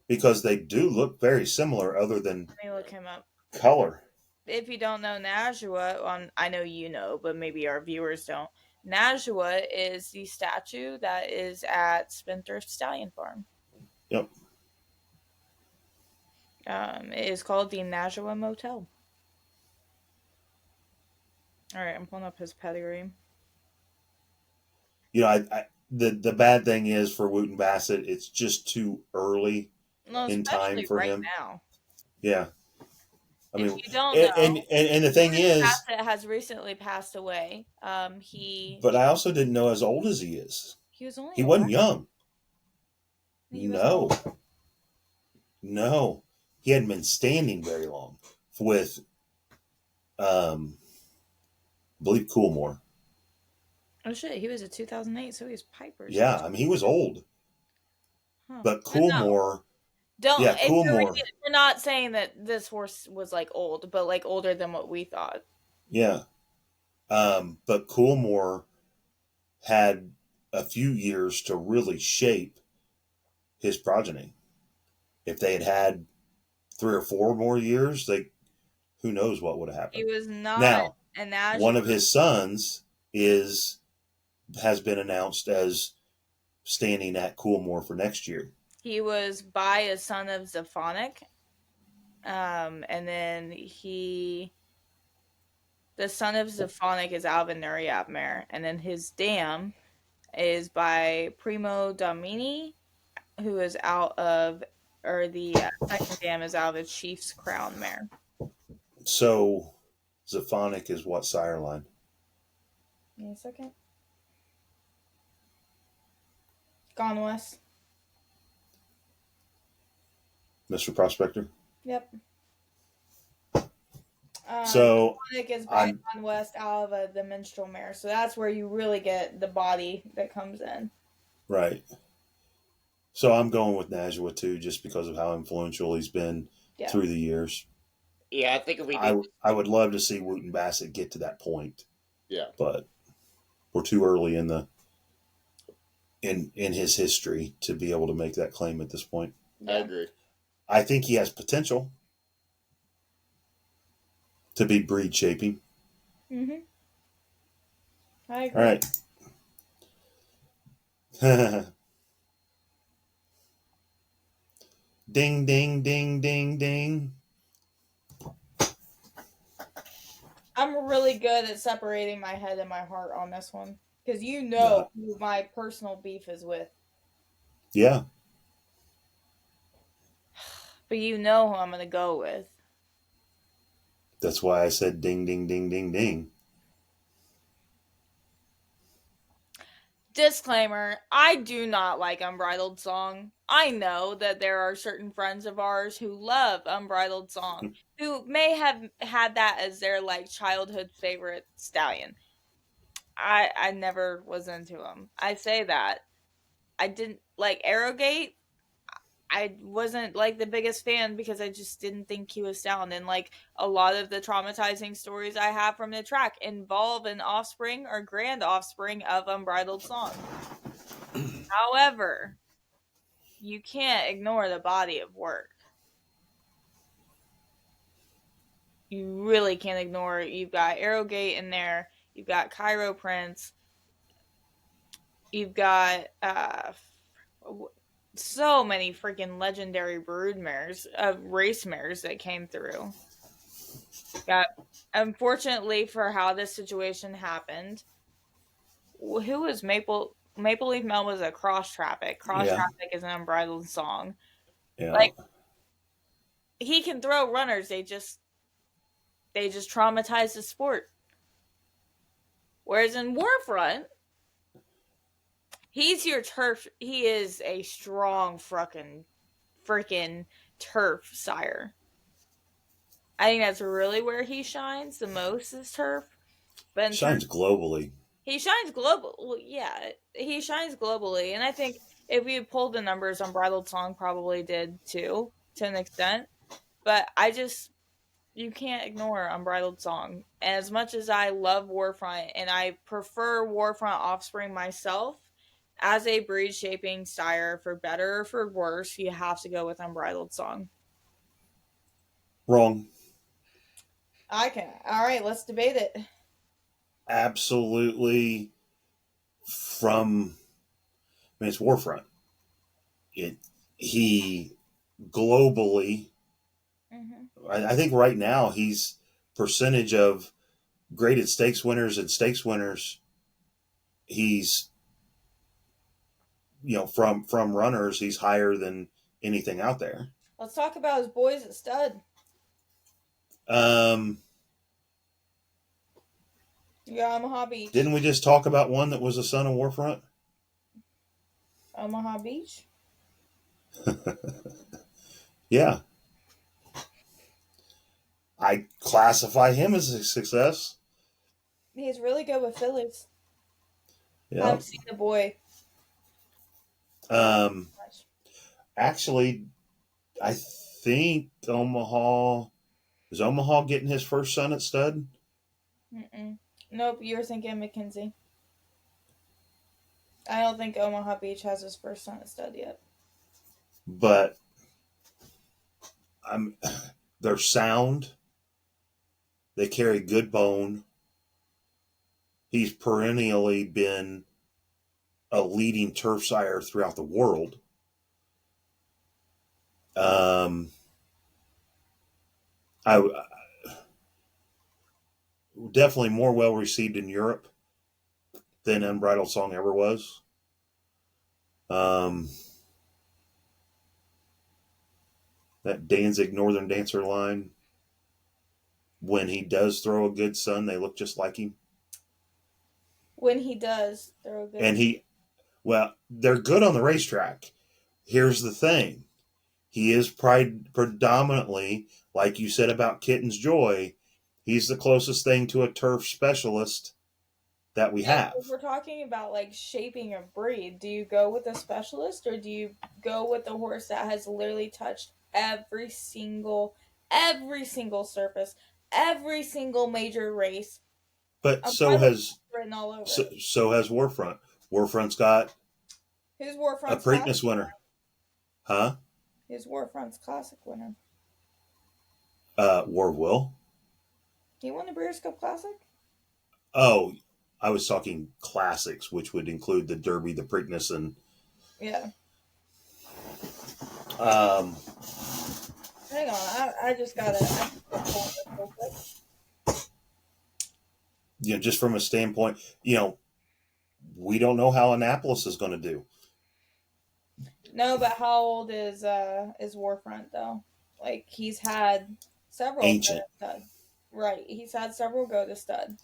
Because they do look very similar other than Let me look him up. Color. If you don't know Najwa, I know you know, but maybe our viewers don't. Najwa is the statue that is at Spindrift Stallion Farm. Yep. It is called the Najwa Motel. All right, I'm pulling up his pedigree. You know, the bad thing is for Wooten Bassett, it's just too early in time for him. Now. Yeah. I mean, you don't know, and the thing is, Bassett has recently passed away. But I also didn't know as old as he is. He was only. He wasn't young. No, he hadn't been standing very long with, I believe Coolmore. Oh shit! He was a 2008, so he was Piper's. Yeah, I mean he was old. Huh. But Coolmore. Coolmore. We're not saying that this horse was like old, but like older than what we thought. Yeah. But Coolmore had a few years to really shape his progeny. If they had 3 or 4 more years, who knows what would have happened. He was not. Now, one of his sons has been announced as standing at Coolmore for next year. He was by a son of Zephonic. And then the son of Zephonic is Alvin Nuriab mare. And then his dam is by Primo Domini, who is the second dam is out of Chief's Crown mare. So, Zephonic is what sire line? Give me a second. Gone West. Mr. Prospector? Yep. So Zephonic is by Gone West out of the minstrel mare. So that's where you really get the body that comes in. Right. So I'm going with Najwa too, just because of how influential he's been through the years. Yeah, I think if I would love to see Wooten Bassett get to that point. Yeah. But we're too early in his history to be able to make that claim at this point. I agree. I think he has potential to be breed shaping. Mm-hmm. I agree. All right. Ding, ding, ding, ding, ding. I'm really good at separating my head and my heart on this one. Because who my personal beef is with. Yeah. But who I'm going to go with. That's why I said ding, ding, ding, ding, ding. Disclaimer, I do not like Unbridled Song. I know that there are certain friends of ours who love Unbridled Song, who may have had that as their childhood favorite stallion. I never was into him. I say that. I didn't like Arrogate. I wasn't like the biggest fan because I just didn't think he was sound. And like a lot of the traumatizing stories I have from the track involve an offspring or grand offspring of Unbridled Song. However, you can't ignore the body of work. You really can't ignore it. You've got Arrowgate in there. You've got Cairo Prince. You've got so many freaking legendary brood mares, race mares that came through. Got, unfortunately for how this situation happened, who was Maple Leaf Mel was a cross traffic. Cross traffic is an Unbridled Song. Yeah. Like, he can throw runners. They just traumatize the sport. Whereas in Warfront, he's your turf. He is a strong freaking turf sire. I think that's really where he shines the most is turf. But shines globally. He shines global. Well, yeah, he shines globally, and I think if we pulled the numbers, Unbridled Song probably did too, to an extent. But you can't ignore Unbridled Song. And as much as I love Warfront, and I prefer Warfront offspring myself, as a breed shaping sire, for better or for worse, you have to go with Unbridled Song. Wrong. All right, let's debate it. Absolutely. It's Warfront. He globally, I think right now he's percentage of graded stakes winners and stakes winners. He's, from runners, he's higher than anything out there. Let's talk about his boys at stud. Yeah, Omaha Beach. Didn't we just talk about one that was a son of Warfront? Omaha Beach? Yeah. I classify him as a success. He's really good with fillies. Yeah. I haven't seen the boy. Actually, I think Omaha getting his first son at stud? Nope, you're thinking McKenzie. I don't think Omaha Beach has his first son at stud yet. But they're sound. They carry good bone. He's perennially been a leading turf sire throughout the world. I definitely more well received in Europe than Unbridled Song ever was. That Danzig Northern Dancer line, when he does throw a good son, they look just like him. When he does throw a good And they're good on the racetrack. Here's the thing. He is predominantly, like you said about Kitten's Joy, he's the closest thing to a turf specialist that we have. If we're talking about like shaping a breed, do you go with a specialist or do you go with the horse that has literally touched every single surface, every single major race? But so has Warfront. Warfront's got who's Warfront's a Preakness winner. Huh? Who's Warfront's classic winner? War of Will. He won the Breeders' Cup Classic? Oh, I was talking classics, which would include the Derby, the Preakness, and yeah. Hang on, I just gotta. Just from a standpoint, we don't know how Annapolis is going to do. No, but how old is Warfront though? Like he's had several. Ancient. Stud. Right, he's had several go to stud.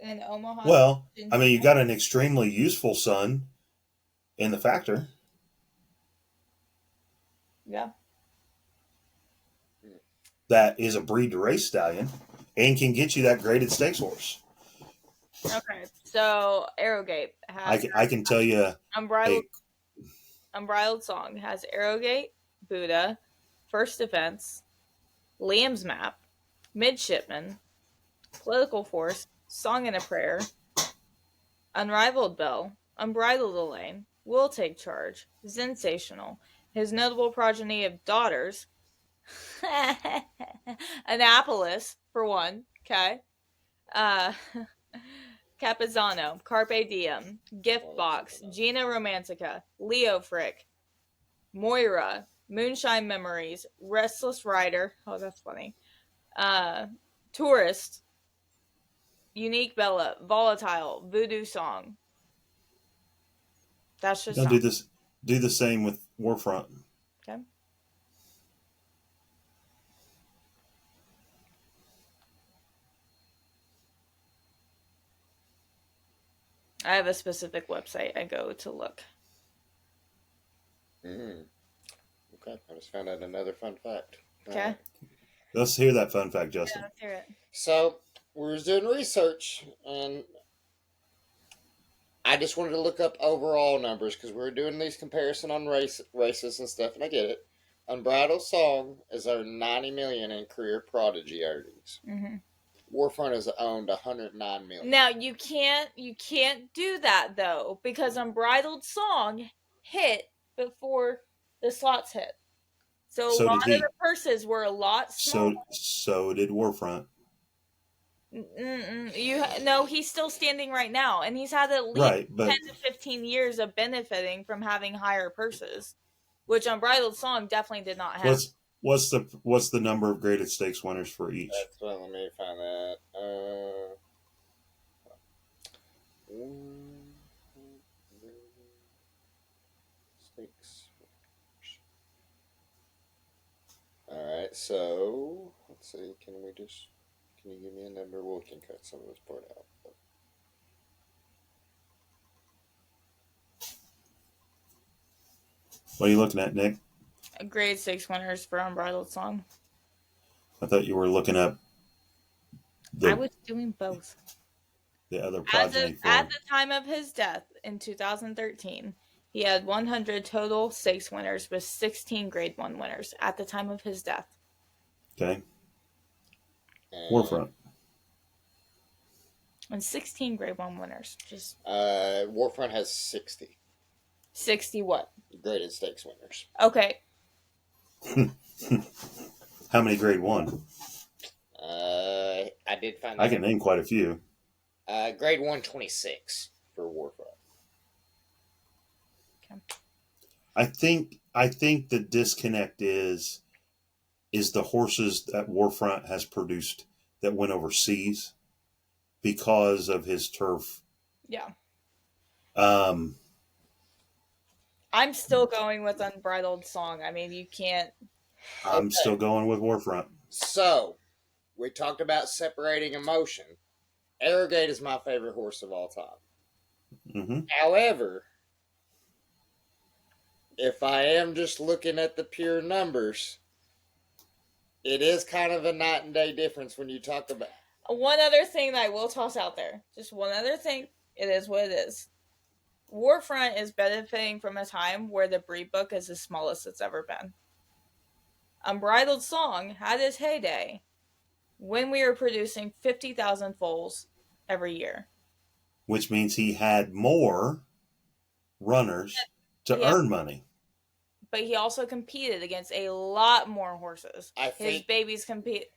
In Omaha. Well, you got an extremely useful son in the Factor. Yeah. That is a breed to race stallion and can get you that graded stakes horse. Okay, so Arrowgate has. I can tell you. Unbridled. Unbridled Song has Arrogate, Buddha, First Defense, Lamb's Map, Midshipman, Political Force, Song and a Prayer, Unrivaled Bell, Unbridled Elaine, Will Take Charge, Sensational, his notable progeny of daughters, Annapolis, for one, okay, Capizano, Carpe Diem, Gift Box, Gina Romantica, Leo Frick, Moira, Moonshine Memories, Restless Rider, oh, that's funny, Tourist, Unique Bella, Volatile, Voodoo Song. That's just do this. Do the same with Warfront. Okay. I have a specific website I go to look. Okay, I just found out another fun fact. Okay. Let's hear that fun fact, Justin. Yeah, let's hear it. So, we were doing research, and I just wanted to look up overall numbers because we were doing these comparison on races and stuff, and I get it. Unbridled Song is earned $90 million in career prodigy earnings. Mm-hmm. Warfront has owned $109 million. Now you can't do that though because Unbridled Song hit before the slots hit, so a lot of the purses were a lot smaller. So did Warfront. He's still standing right now, and he's had at least 10 to 15 years of benefiting from having higher purses, which Unbridled Song definitely did not have. What's the number of graded stakes winners for each? That's what, let me find that. Stakes. All right, so let's see. Can you give me a number? We can cut some of this part out. What are you looking at, Nick? Grade 6 winners for Unbridled Song. I thought you were looking up. I was doing both. The other progeny. At the time of his death in 2013, he had 100 total stakes winners with 16 grade 1 winners at the time of his death. Okay. Warfront. And 16 grade 1 winners. Warfront has 60. 60 what? Graded stakes winners. Okay. How many grade 1? I did find that. I can name quite a few. Grade 1, 26 for Warfront. Okay. I think the disconnect is the horses that Warfront has produced that went overseas because of his turf. Yeah. I'm still going with Unbridled Song. I mean, you can't. I'm still going with Warfront. So, we talked about separating emotion. Arrogate is my favorite horse of all time. Mm-hmm. However, if I am just looking at the pure numbers, it is kind of a night and day difference when you talk about. One other thing that I will toss out there. Just one other thing. It is what it is. Warfront is benefiting from a time where the breed book is the smallest it's ever been. Unbridled Song had its heyday when we were producing 50,000 foals every year. Which means he had more runners to earn money. But he also competed against a lot more horses. His babies compete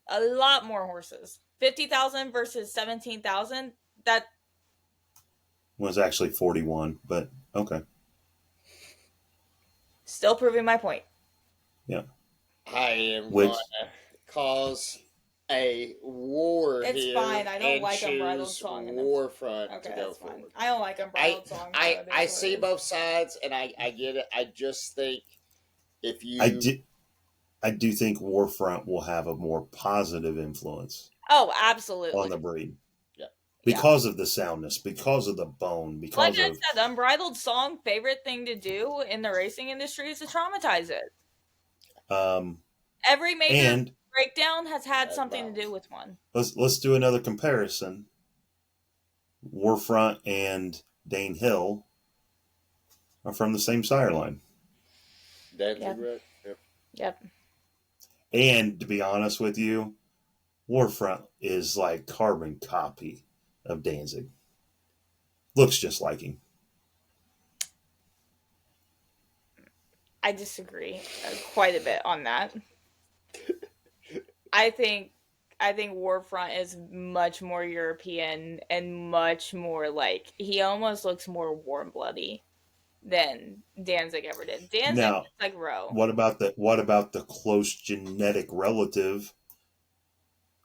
a lot more horses. 50,000 versus 17,000, that was actually 41, but okay. Still proving my point. Yeah. I am going to cause a war it's here. It's fine. I don't like Unbridled Song. Warfront to go forward. I don't like Unbridled Song. I see both sides, and I get it. I just think if you... I do think Warfront will have a more positive influence. Oh, absolutely. On the breed. Yeah. Because of the soundness, because of the bone, because like I said, Unbridled Song, favorite thing to do in the racing industry is to traumatize it. Every major breakdown has had something to do with one. Let's do another comparison. Warfront and Dane Hill. are from the same sire line. Danzig Red. Yep. Yep. And to be honest with you, Warfront is like carbon copy of Danzig. Looks just like him. I disagree quite a bit on that. I think Warfront is much more European and much more like, he almost looks more warm bloody than Danzig ever did. Danzig Now, is like Roe. What about the close genetic relative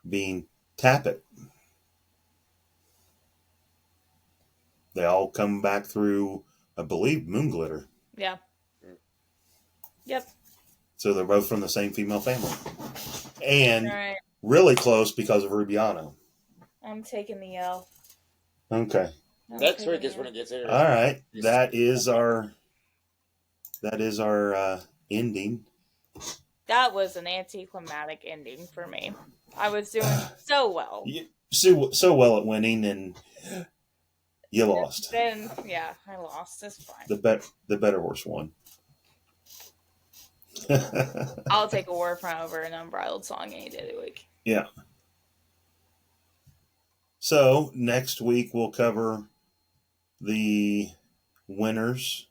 being Tappet? They all come back through, I believe, Moonglitter. Yeah. Yep. So they're both from the same female family. And Right. really close because of Rubiano. I'm taking the L. Okay. Next week is when it gets interesting. All right. That is our ending. That was an anticlimactic ending for me. I was doing so well. So well at winning, and you lost. Then, yeah, I lost. It's fine. The better horse won. I'll take a Warfront over an Unbridled Song any day of the week. Yeah. So next week we'll cover the winners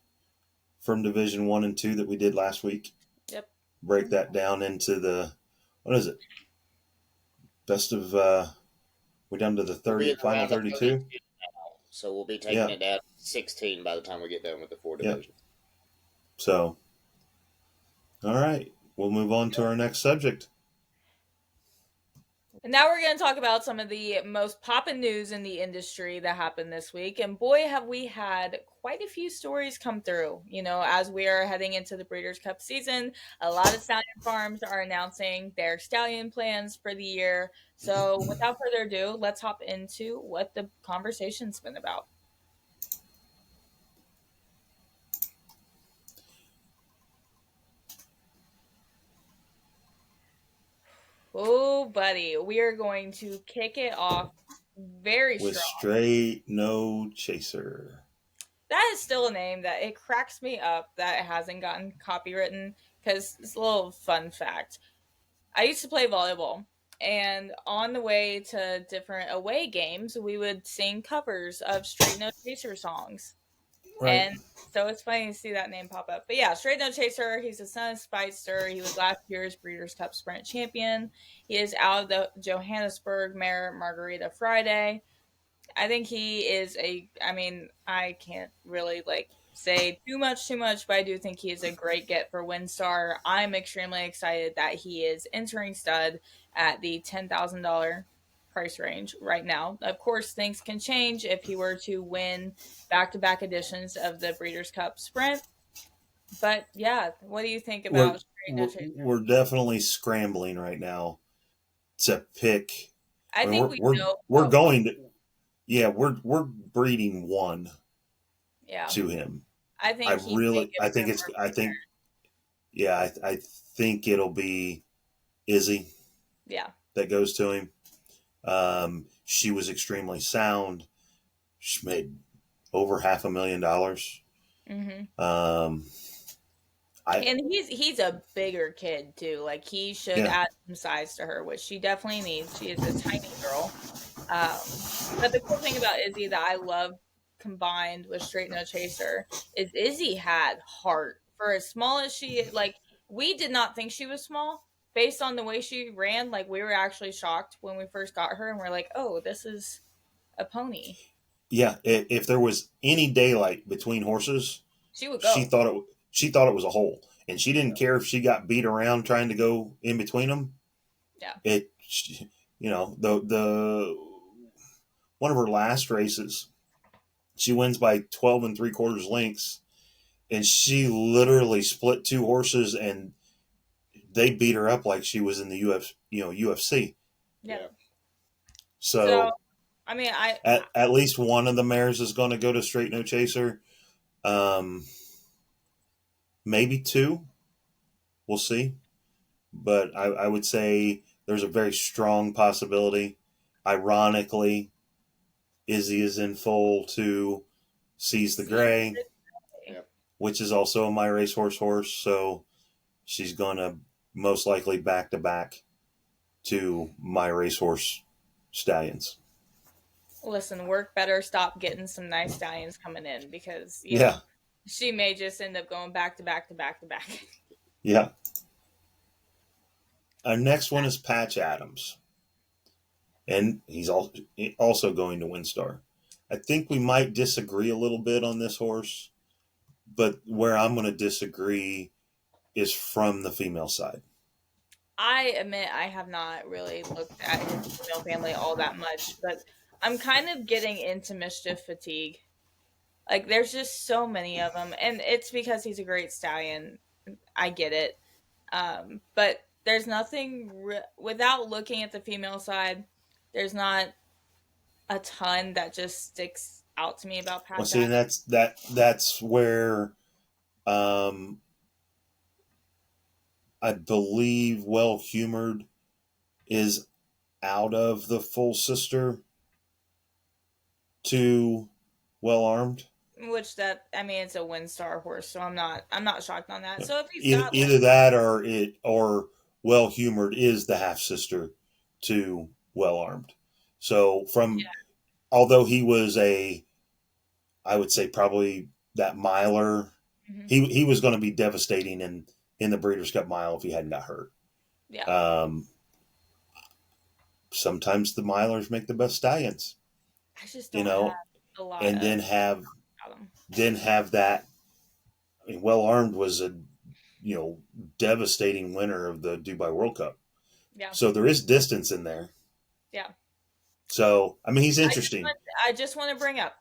from Division 1 and 2 that we did last week. Yep. Break that down into the, what is it? Best of, we're down to the final 32. So we'll be taking it down 16 by the time we get done with the 4 divisions. So, all right. We'll move on to our next subject. And now we're going to talk about some of the most poppin' news in the industry that happened this week. And boy, have we had quite a few stories come through. You know, as we are heading into the Breeders' Cup season, a lot of stallion farms are announcing their stallion plans for the year. So without further ado, let's hop into what the conversation's been about. Oh, buddy, we are going to kick it off very with strong. Straight No Chaser. That is still a name that it cracks me up that it hasn't gotten copywritten, because it's a little fun fact. I used to play volleyball, and on the way to different away games, we would sing covers of Straight No Chaser songs. Right. And so it's funny to see that name pop up. But yeah, Straight No Chaser, he's the son of Spicer. He was last year's Breeders' Cup Sprint champion. He is out of the Johannesburg mare Margarita Friday. I think he is I can't really say too much, but I do think he is a great get for WinStar. I'm extremely excited that he is entering stud at the $10,000 price range right now. Of course, things can change if he were to win back-to-back editions of the Breeders' Cup Sprint. But yeah, what do you think about Straight No Chaser? We're definitely scrambling right now to pick. We're going to. Yeah, we're breeding one. Yeah. To him. I think it'll be Izzy. Yeah. That goes to him. She was extremely sound. She made over $500,000. Mm-hmm. And he's a bigger kid too. Like, he should add some size to her, which she definitely needs. She is a tiny girl. But the cool thing about Izzy that I love combined with Straight No Chaser is Izzy had heart. For as small as she, we did not think she was small based on the way she ran. We were actually shocked when we first got her, and we're like, oh, this is a pony. Yeah, if there was any daylight between horses, she would go. She thought it was a hole, and she didn't care if she got beat around trying to go in between them. Yeah. The one of her last races, she wins by 12 3/4 lengths, and she literally split two horses, and they beat her up like she was in the UFC. Yeah. So at least one of the mares is going to go to Straight No Chaser. Maybe two. We'll see. But I would say there's a very strong possibility. Ironically, Izzy is in foal to Seize the Gray. which is also a My Racehorse horse. So she's going to most likely back to back to My Racehorse Stallions. Listen, work better stop getting some nice stallions coming in, because you Yeah. know, she may just end up going back to back to back to back. Yeah. Our next one is Patch Adams. And he's also going to WinStar. I think we might disagree a little bit on this horse, but where I'm going to disagree is from the female side. I admit I have not really looked at his female family all that much, but I'm kind of getting into mischief fatigue. Like, there's just so many of them, and it's because he's a great stallion. I get it. But there's nothing, without looking at the female side, there's not a ton that just sticks out to me about Patch Well, see, Adams. that's where I believe Well Humored is out of the full sister to Well Armed. Which it's a WinStar horse, so I'm not shocked on that. So if he's Either, got either that or Well Humored is the half sister to Well Armed. So although he was I would say probably that miler, he was going to be devastating in the Breeders' Cup Mile if he hadn't got hurt. Yeah. Sometimes the milers make the best stallions. I just don't have a lot. And then have that. I mean, Well Armed was a devastating winner of the Dubai World Cup. Yeah. So there is distance in there. Yeah. So I mean, he's interesting. I just want to bring up,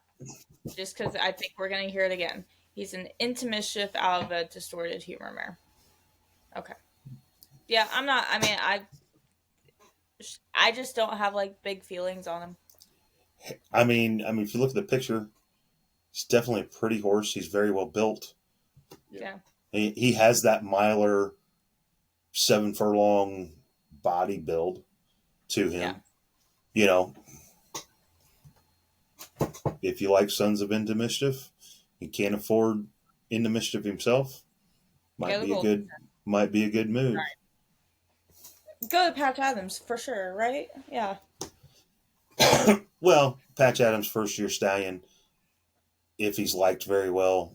just because I think we're going to hear it again. He's an Into Mischief out of a Distorted Humor mare. Okay. Yeah, I'm not. I mean, I just don't have like big feelings on him. I mean, if you look at the picture, he's definitely a pretty horse. He's very well built. Yeah. He has that miler 7 furlong body build to him. Yeah. You know, if you like Sons of Into Mischief, he can't afford Into Mischief himself. Might be a good move. Right. Go to Patch Adams for sure, right? Yeah. Well, Patch Adams' first year stallion, if he's liked very well,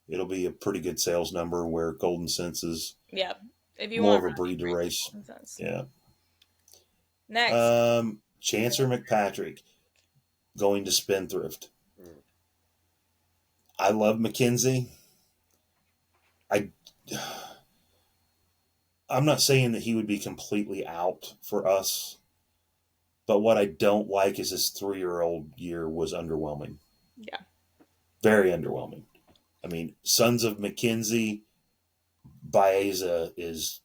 it'll be a pretty good sales number, where Golden Sense is if you more want of a breed to race. Yeah. Next. Chancer McPatrick going to Spendthrift. I love McKenzie. I'm not saying that he would be completely out for us, but what I don't like is his 3-year-old year was underwhelming. Yeah. Very underwhelming. I mean, Sons of McKenzie, Baeza is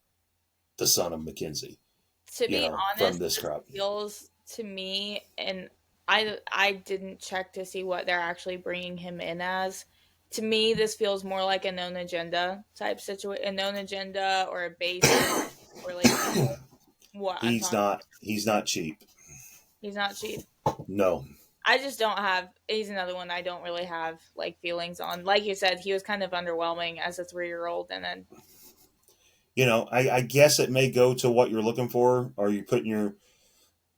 the son of McKenzie. To be honest, from this crop, feels to me, and I didn't check to see what they're actually bringing him in as. To me, this feels more like a known agenda type situation, a known agenda or a base, or like what he's not cheap. He's not cheap. No. I just don't have. He's another one I don't really have like feelings on. Like you said, he was kind of underwhelming as a 3-year-old, and then. I guess it may go to what you're looking for. Are you putting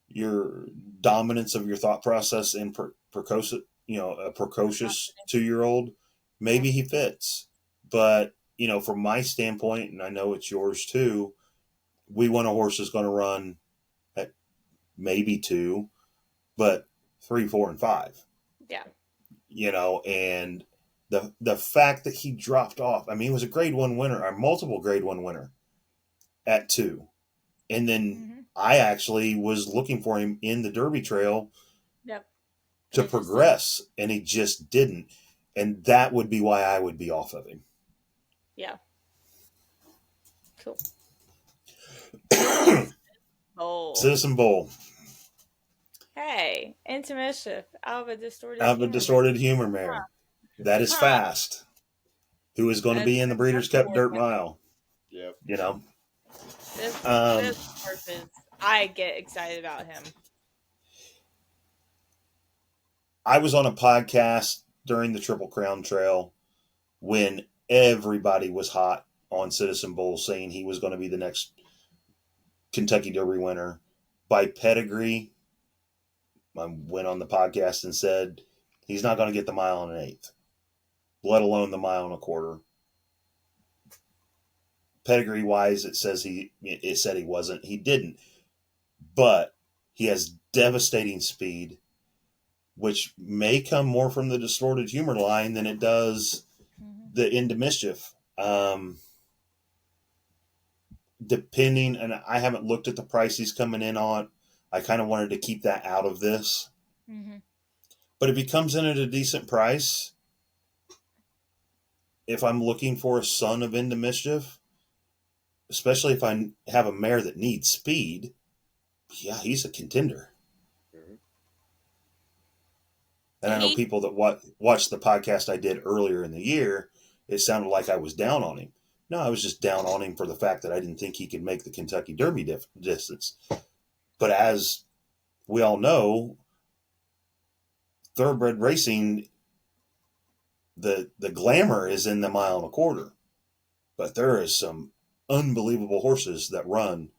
your dominance of your thought process in precocious 2-year-old? Maybe he fits. But, from my standpoint, and I know it's yours too, we want a horse that's going to run at maybe 2, but 3, 4, and 5. Yeah. And the fact that he dropped off, I mean, he was a grade 1 winner, or multiple grade 1 winner at 2. And then I actually was looking for him in the Derby Trail to progress, and he just didn't. And that would be why I would be off of him. Yeah. Cool. Citizen Bowl. Hey, Into Mischief, out of a Distorted Humor mare. That is fast. Who is going to be in the Breeders' Cup Dirt Mile? Yep. This horse is, I get excited about him. I was on a podcast during the Triple Crown Trail when everybody was hot on Citizen Bowl, saying he was going to be the next Kentucky Derby winner. By pedigree, I went on the podcast and said he's not going to get the mile and an eighth, let alone the mile and a quarter. Pedigree wise, it said he wasn't. He didn't, but he has devastating speed, which may come more from the Distorted Humor line than it does the Into Mischief. Depending, and I haven't looked at the price he's coming in on. I kind of wanted to keep that out of this. Mm-hmm. But if he comes in at a decent price, if I'm looking for a son of Into Mischief, especially if I have a mare that needs speed, yeah, he's a contender. Mm-hmm. And I know people that watched the podcast I did earlier in the year, it sounded like I was down on him. No, I was just down on him for the fact that I didn't think he could make the Kentucky Derby distance. But as we all know, thoroughbred racing, the glamour is in the mile and a quarter. But there is some unbelievable horses that run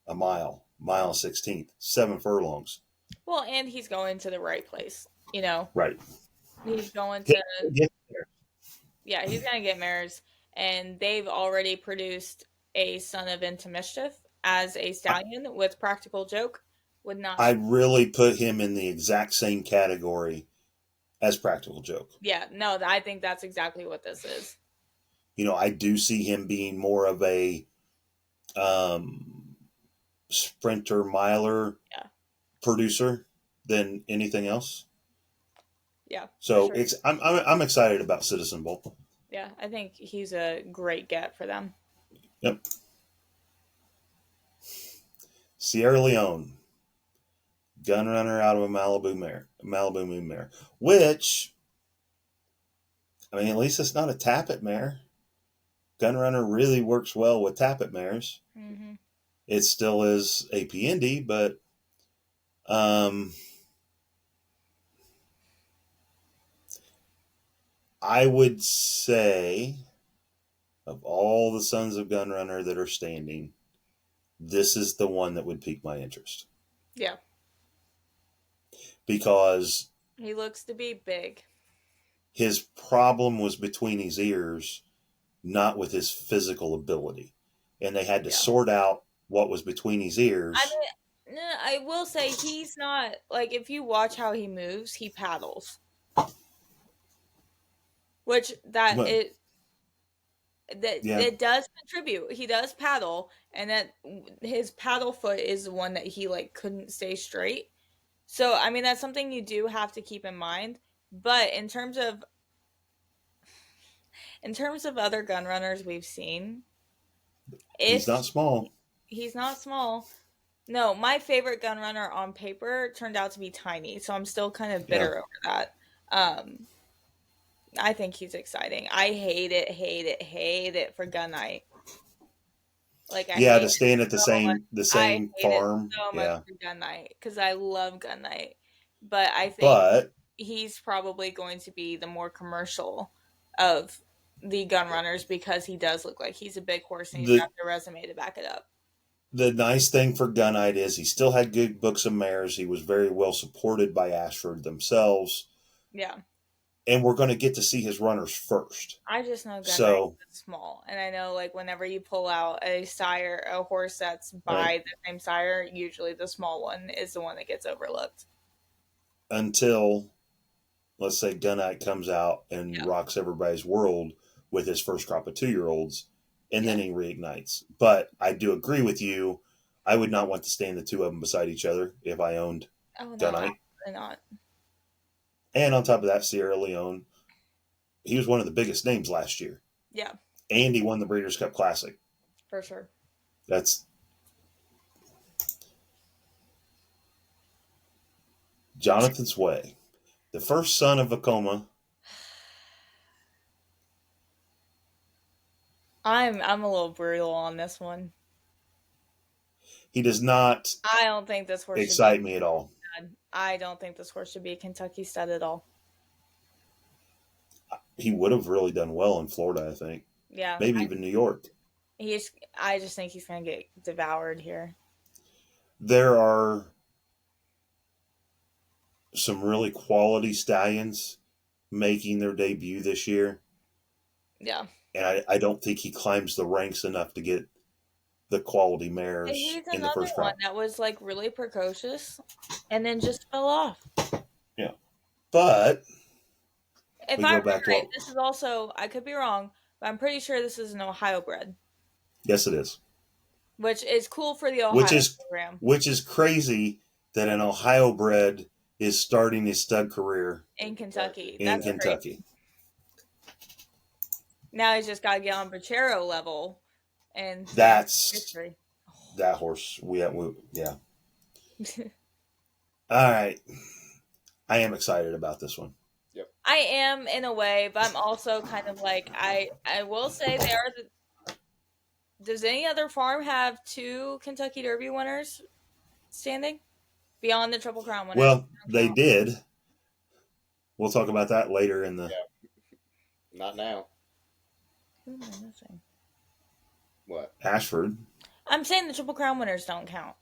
a mile 16th, 7 furlongs. Well, and he's going to the right place, you know. Right. He's going to he's going to get mares. And they've already produced a son of Into Mischief as a stallion with Practical Joke. I really put him in the exact same category as Practical Joke. Yeah, no, I think that's exactly what this is. You know, I do see him being more of a sprinter miler producer than anything else. Yeah. So sure. I'm excited about Citizen Bowl. Yeah, I think he's a great get for them. Yep. Sierra Leone, gun runner out of a Malibu Moon mare, which, I mean, at least it's not a tappet mare. Gun runner really works well with tappet mares. Mm-hmm. It still is AP Indy, but I would say, of all the sons of Gun Runner that are standing, this is the one that would pique my interest. Yeah. Because he looks to be big. His problem was between his ears, not with his physical ability. And they had to sort out what was between his ears. I mean, I will say he's not, like, if you watch how he moves, he paddles. Which it does contribute. He does paddle, and that his paddle foot is the one that he like couldn't stay straight. So I mean that's something you do have to keep in mind. But in terms of other gun runners we've seen, he's not small. He's not small. No, my favorite gun runner on paper turned out to be Tiny, so I'm still kind of bitter over that. I think he's exciting. I hate it for Gun Night. Like, to stand at the same farm. So much for Gun Night because I love Gun Night, but I think he's probably going to be the more commercial of the gun runners because he does look like he's a big horse and he's got the resume to back it up. The nice thing for Gun Night is he still had good books of mares. He was very well supported by Ashford themselves. Yeah. And we're going to get to see his runners first. I just know Gun Night is small. And I know, like, whenever you pull out a sire, a horse that's by the same sire, usually the small one is the one that gets overlooked. Until, let's say, Gun Night comes out and rocks everybody's world with his first crop of 2-year-olds, and then he reignites. But I do agree with you. I would not want to stand the two of them beside each other if I owned Gun Night. Absolutely not. And on top of that, Sierra Leone, he was one of the biggest names last year. Yeah. And he won the Breeders' Cup Classic. For sure. That's Jonathan's Way. The first son of Vacoma. I'm a little brutal on this one. He does not I don't think this horse excite me at all. I don't think this horse should be a Kentucky stud at all. He would have really done well in Florida, I think. Yeah. maybe even New York. I just think he's going to get devoured here. There are some really quality stallions making their debut this year. Yeah. And I don't think he climbs the ranks enough to get the quality mares He's in the another first one round. that was like really precocious and then just fell off. Yeah. But if we I go remember back to right, what, this is also, I could be wrong, but I'm pretty sure this is an Ohio bred, yes, it is. which is cool for the Which Ohio is program. which is crazy that an Ohio bred is starting his stud career In Kentucky. in That's Kentucky. crazy. Now he's just got to get on Bochero level. And That's history. that horse. Yeah. All right. I am excited about this one. I am in a way, but I'm also kind of like, I will say they are does any other farm have 2 Kentucky Derby winners standing beyond the Triple Crown winners? Well, they did. We'll talk about that later in the. Yeah. Not now. Who am I missing? What? Ashford. I'm saying the Triple Crown winners don't count.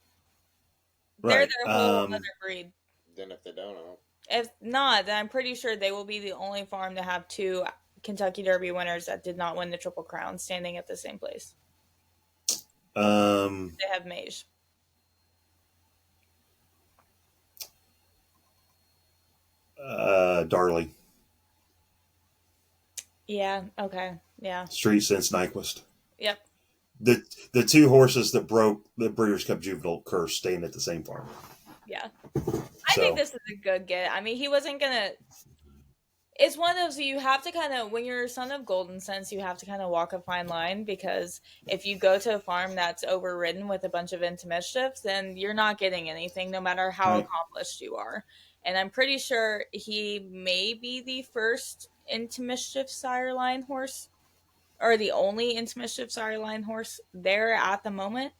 Right. They're their whole other breed. Then if they don't know. If not, then I'm pretty sure they will be the only farm to have 2 Kentucky Derby winners that did not win the Triple Crown standing at the same place. They have Mage. Darley. Yeah, okay. Yeah. Street Sense Nyquist. Yep. The 2 horses that broke the Breeders' Cup Juvenile curse staying at the same farm. Yeah. I think this is a good get. I mean, he wasn't going to... It's one of those, you have to kind of, when you're a son of Golden Sense, you have to kind of walk a fine line, because if you go to a farm that's overridden with a bunch of Into Mischiefs, then you're not getting anything, no matter how accomplished you are. And I'm pretty sure he may be the first Into Mischief Sire line horse, or the only Into Mischief Sire line horse there at the moment,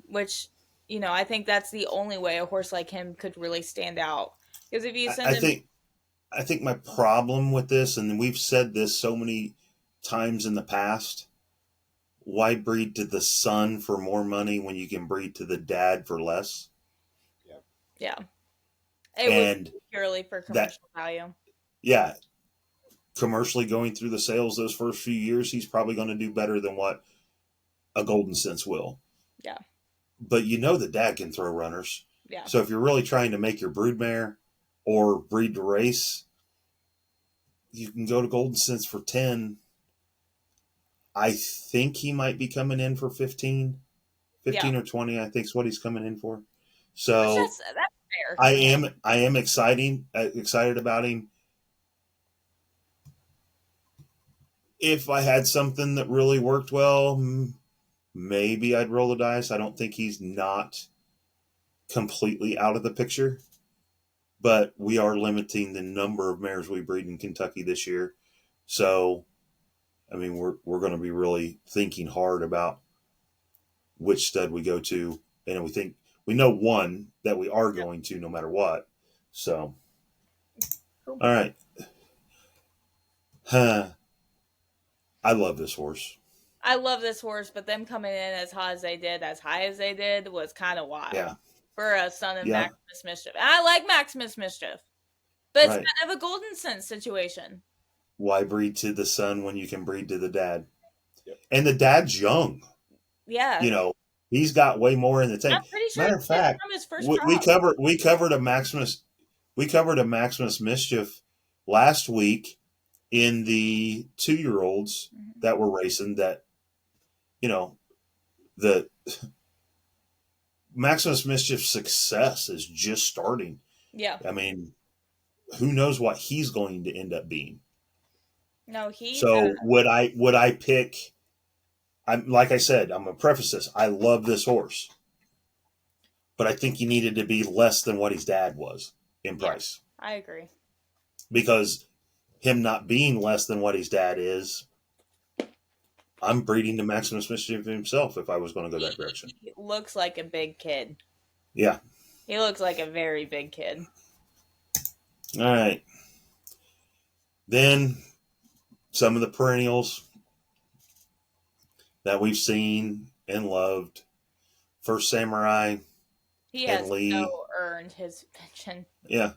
which, you know, I think that's the only way a horse like him could really stand out. Because if you send him... I think my problem with this, and we've said this so many times in the past, why breed to the son for more money when you can breed to the dad for less? Yeah. It was purely for commercial value. Yeah. Commercially going through the sales those first few years, he's probably going to do better than what a Golden Sense will. Yeah. But you know the dad can throw runners. Yeah. So if you're really trying to make your broodmare or breed to race, you can go to Golden Sense for 10. I think he might be coming in for 15 or 20. I think is what he's coming in for. So that's fair. I am excited about him. If I had something that really worked well, maybe I'd roll the dice. I don't think he's not completely out of the picture, but we are limiting the number of mares we breed in Kentucky this year. So, I mean, we're going to be really thinking hard about which stud we go to, and we know one that we are going to no matter what. So, all right. I love this horse. I love this horse, but them coming in as high as they did was kind of wild. Yeah. For a son of Maximus Mischief. And I like Maximus Mischief. But it's kind of a Golden Sense situation. Why breed to the son when you can breed to the dad? Yep. And the dad's young. Yeah. You know, he's got way more in the tank. I'm pretty sure Matter of fact, from his first we covered a Maximus Mischief last week in the 2-year-olds that were racing, that, you know, the Maximus Mischief's success is just starting. Yeah. I mean, who knows what he's going to end up being. No, would I pick, like I said, I'm going to preface this, I love this horse, but I think he needed to be less than what his dad was in price. I agree. Because him not being less than what his dad is, I'm breeding to Maximus Mischief himself if I was going to go that direction. He looks like a big kid. Yeah. He looks like a very big kid. All right. Then some of the perennials. that we've seen and loved. First Samurai He and has Lee. so earned his pension. Yeah.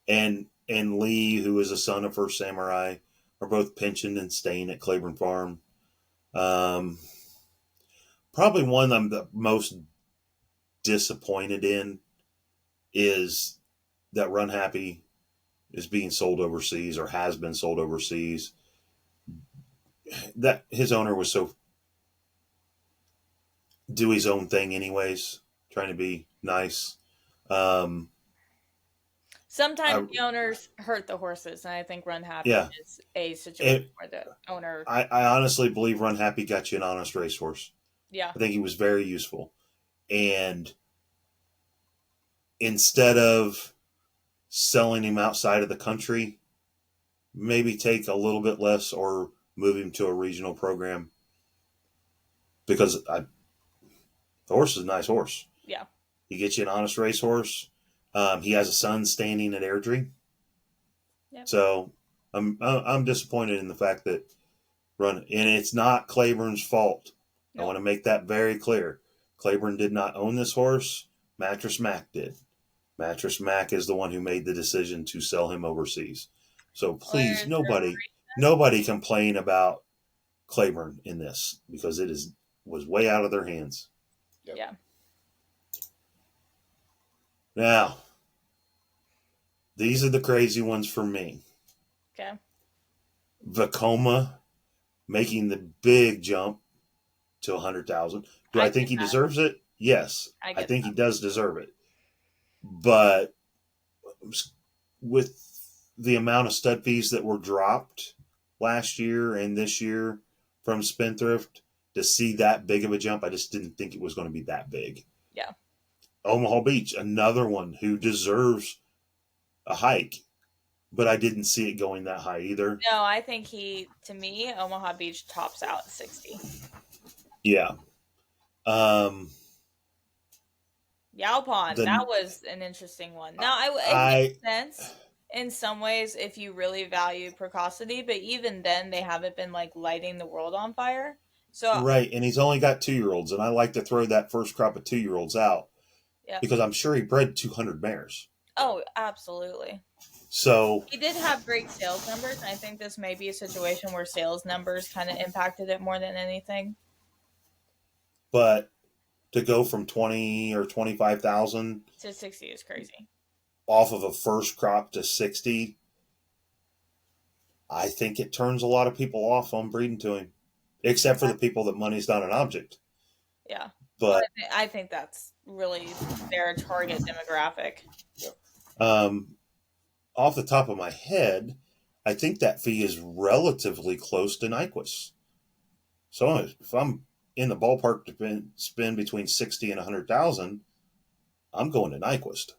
And Lee, who is a son of First Samurai, are both pensioned and staying at Claiborne Farm. Probably one I'm the most disappointed in is that Run Happy is being sold overseas or has been sold overseas. That his owner was so do his own thing anyways, trying to be nice. Sometimes the owners hurt the horses, and I think Run Happy is a situation where the owner... I honestly believe Run Happy got you an honest racehorse. Yeah. I think he was very useful. And instead of selling him outside of the country, maybe take a little bit less or move him to a regional program. Because the horse is a nice horse. Yeah. He gets you an honest racehorse. He has a son standing at Airdrie. Yep. So I'm disappointed in the fact that and it's not Claiborne's fault. Nope. I want to make that very clear. Claiborne did not own this horse. Mattress Mac did. Mattress Mac is the one who made the decision to sell him overseas. So please, nobody complain about Claiborne in this because it was way out of their hands. Yep. Yeah. Now, these are the crazy ones for me. Okay. Vekoma making the big jump to 100,000. Do I think he deserves it? Yes. I think he does deserve it. But with the amount of stud fees that were dropped last year and this year from Spendthrift, to see that big of a jump, I just didn't think it was going to be that big. Yeah. Omaha Beach, another one who deserves a hike, but I didn't see it going that high either. No, I think to me, Omaha Beach tops out at 60. Yeah. Yalpon, that was an interesting one. Now, it makes sense in some ways if you really value precocity, but even then, they haven't been like lighting the world on fire. So right, and he's only got 2-year-olds, and I like to throw that first crop of 2-year-olds out because I'm sure he bred 200 mares. Oh, absolutely. So he did have great sales numbers, and I think this may be a situation where sales numbers kind of impacted it more than anything. But to go from 20 or 25,000 to 60 is crazy. Off of a first crop to 60, I think it turns a lot of people off on breeding to him, except for the people that money's not an object. Yeah, but I think that's really their target demographic. Off the top of my head, I think that fee is relatively close to Nyquist. So if I'm in the ballpark to spend between 60 and 100,000, I'm going to Nyquist.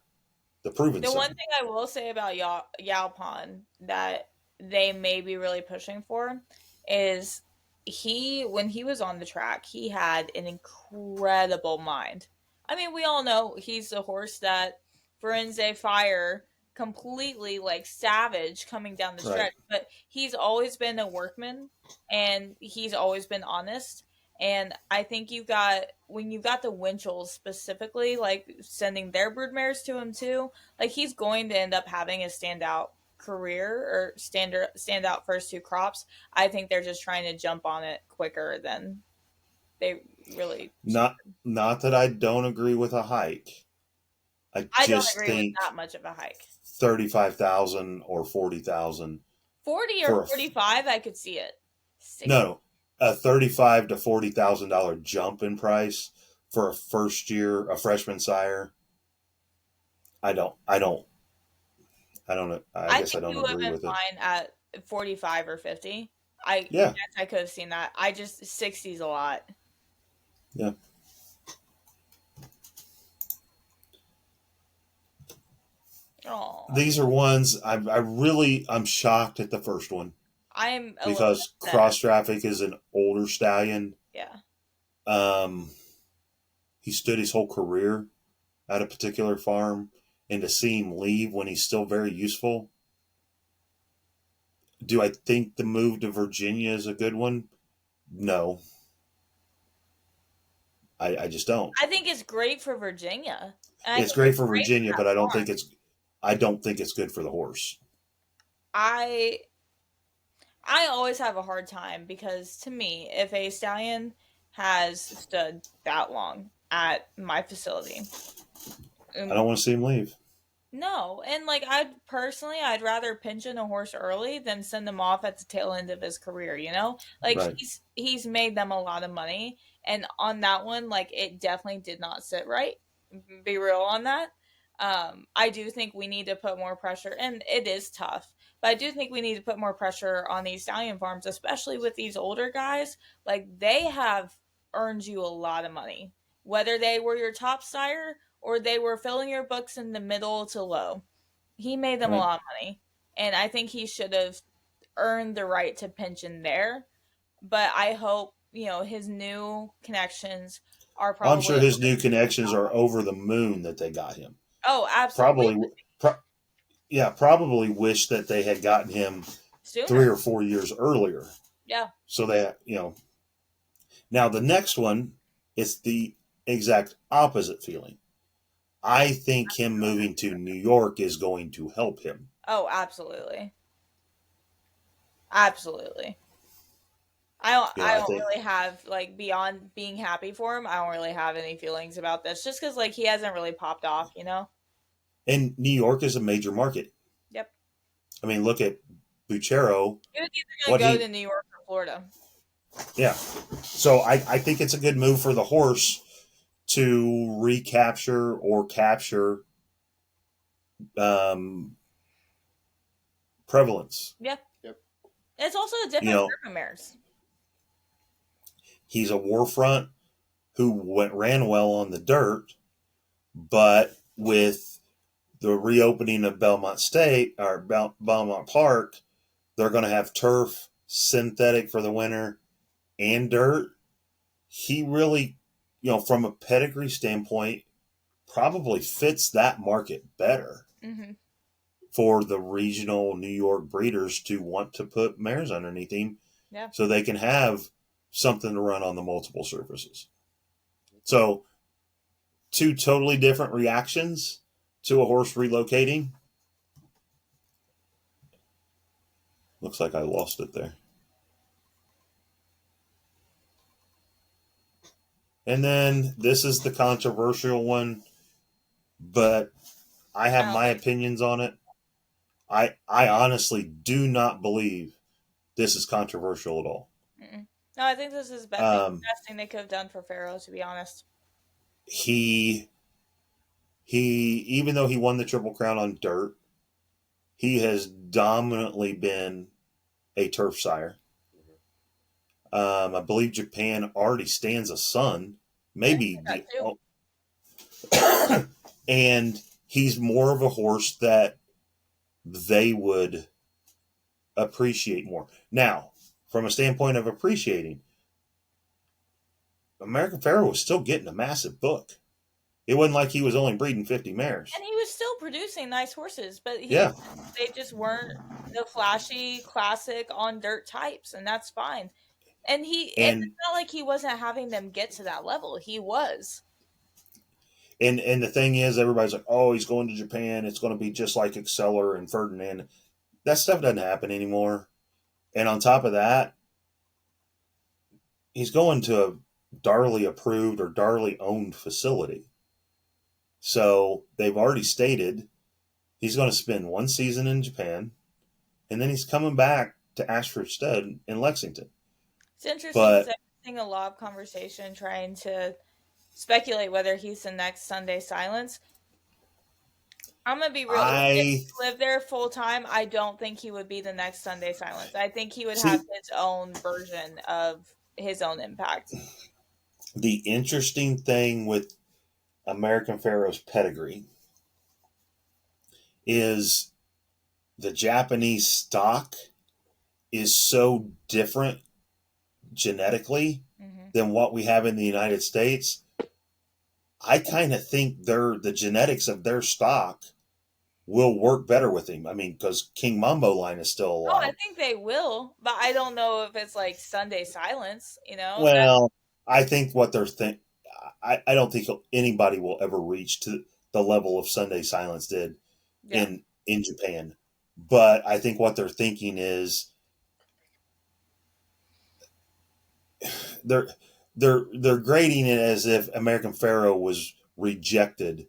The proven. The one thing I will say about Yalpon that they may be really pushing for is when he was on the track, he had an incredible mind. I mean, we all know he's a horse that Firenze Fire completely like savage coming down the stretch, right. But he's always been a workman and he's always been honest. And I think when you got the Winchells specifically, like sending their broodmares to him too, like he's going to end up having a standout career or standout first 2 crops. I think they're just trying to jump on it quicker than they really not that I don't agree with a hike. I just don't agree with that much of a hike. 35,000 or 40,000. 40 or 45, I could see it. 60. No, a $35,000 to $40,000 jump in price for a first year, a freshman sire. I don't know. I guess I don't agree with it. Fine at 45 or 50. I guess I could have seen that. 60's a lot. Yeah. Aww. These are ones I'm shocked at the first one. Because Cross Traffic is an older stallion. Yeah. He stood his whole career at a particular farm, and to see him leave when he's still very useful. Do I think the move to Virginia is a good one? No. I just don't. I think it's great for Virginia. It's great for Virginia, but I don't think it's good for the horse. I always have a hard time because to me, if a stallion has stood that long at my facility, I don't want to see him leave. No, and like I'd rather pinch in a horse early than send him off at the tail end of his career, you know? Like Right. he's made them a lot of money, and on that one, like it definitely did not sit right. Be real on that. I do think we need to put more pressure, and it is tough, but I do think we need to put more pressure on these stallion farms, especially with these older guys. Like they have earned you a lot of money, whether they were your top sire or they were filling your books in the middle to low. He made them a lot of money, and I think he should have earned the right to pension there. But I hope his new connections are probably. I'm sure his new connections are over the moon that they got him. Oh, absolutely. Probably wish that they had gotten him sooner. 3 or 4 years earlier. Yeah. So that Now the next one is the exact opposite feeling. I think him moving to New York is going to help him. Oh, absolutely. Absolutely. I don't really have, like, beyond being happy for him, I don't really have any feelings about this. Just because, like, he hasn't really popped off, And New York is a major market. Yep. I mean, look at Buchero. He was either going to go to New York or Florida. Yeah. So I think it's a good move for the horse to recapture or capture prevalence. Yeah. Yep. It's also a different group of mares. He's a war front who ran well on the dirt, but with the reopening of Belmont State or Belmont Park, they're going to have turf, synthetic for the winter, and dirt. He really, from a pedigree standpoint, probably fits that market better for the regional New York breeders to want to put mares underneath him so they can have something to run on the multiple surfaces. So, 2 totally different reactions to a horse relocating. Looks like I lost it there. And then this is the controversial one, but I have my opinions on it. I honestly do not believe this is controversial at all. Mm-mm. No, I think this is the best thing they could have done for Pharoah, to be honest. He even though he won the Triple Crown on dirt, he has dominantly been a turf sire. I believe Japan already stands a son, maybe. And he's more of a horse that they would appreciate more. Now, from a standpoint of appreciating, American Pharoah was still getting a massive book. It wasn't like he was only breeding 50 mares. And he was still producing nice horses, but they just weren't the flashy, classic on dirt types, and that's fine. And it's not like he wasn't having them get to that level. He was. And the thing is, everybody's like, oh, he's going to Japan. It's going to be just like Exceller and Ferdinand. That stuff doesn't happen anymore. And on top of that, he's going to a Darley approved or Darley owned facility. So they've already stated he's going to spend 1 season in Japan, and then he's coming back to Ashford Stud in Lexington. It's interesting because I'm seeing a lot of conversation trying to speculate whether he's the next Sunday Silence. I'm going to be real. If he lived there full time, I don't think he would be the next Sunday Silence. I think he would have his own version of his own impact. The interesting thing with American Pharoah's pedigree is the Japanese stock is so different genetically than what we have in the United States. I kind of think the genetics of their stock will work better with him. I mean, because King Mambo line is still alive. Oh, I think they will, but I don't know if it's like Sunday Silence, Well, I think what they're I don't think anybody will ever reach to the level of Sunday Silence did in Japan. But I think what they're thinking is they're grading it as if American Pharoah was rejected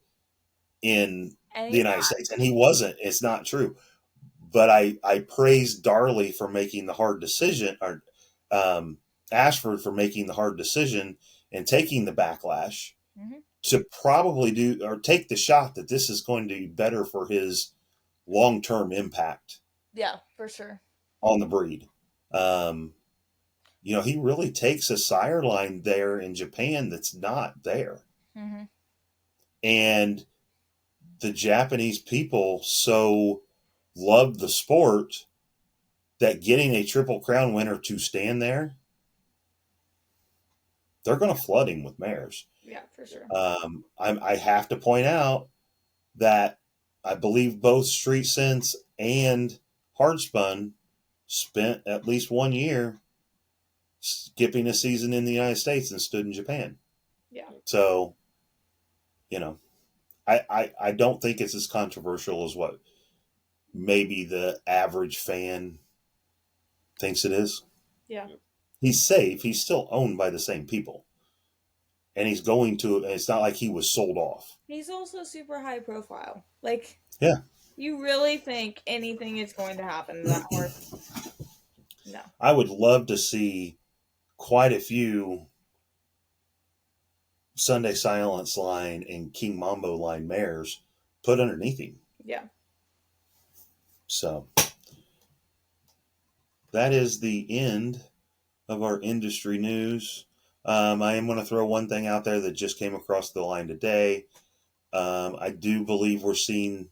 in the United States, and he wasn't. It's not true. But I praise Darley for making the hard decision, or Ashford for making the hard decision and taking the backlash to probably do or take the shot that this is going to be better for his long-term impact. Yeah, for sure. On the breed. He really takes a sire line there in Japan that's not there. Mm-hmm. And the Japanese people so loved the sport that getting a Triple Crown winner to stand there, they're going to flood him with mares. Yeah, for sure. I have to point out that I believe both Street Sense and Hardspun spent at least 1 year skipping a season in the United States and stood in Japan. Yeah. So, I don't think it's as controversial as what maybe the average fan thinks it is. Yeah. He's safe. He's still owned by the same people. And he's going to, it's not like he was sold off. He's also super high profile. Like, yeah. You really think anything is going to happen to that horse? No. I would love to see quite a few Sunday Silence line and King Mambo line mares put underneath him. Yeah. So that is the end of our industry news. I am going to throw one thing out there that just came across the line today. I do believe we're seeing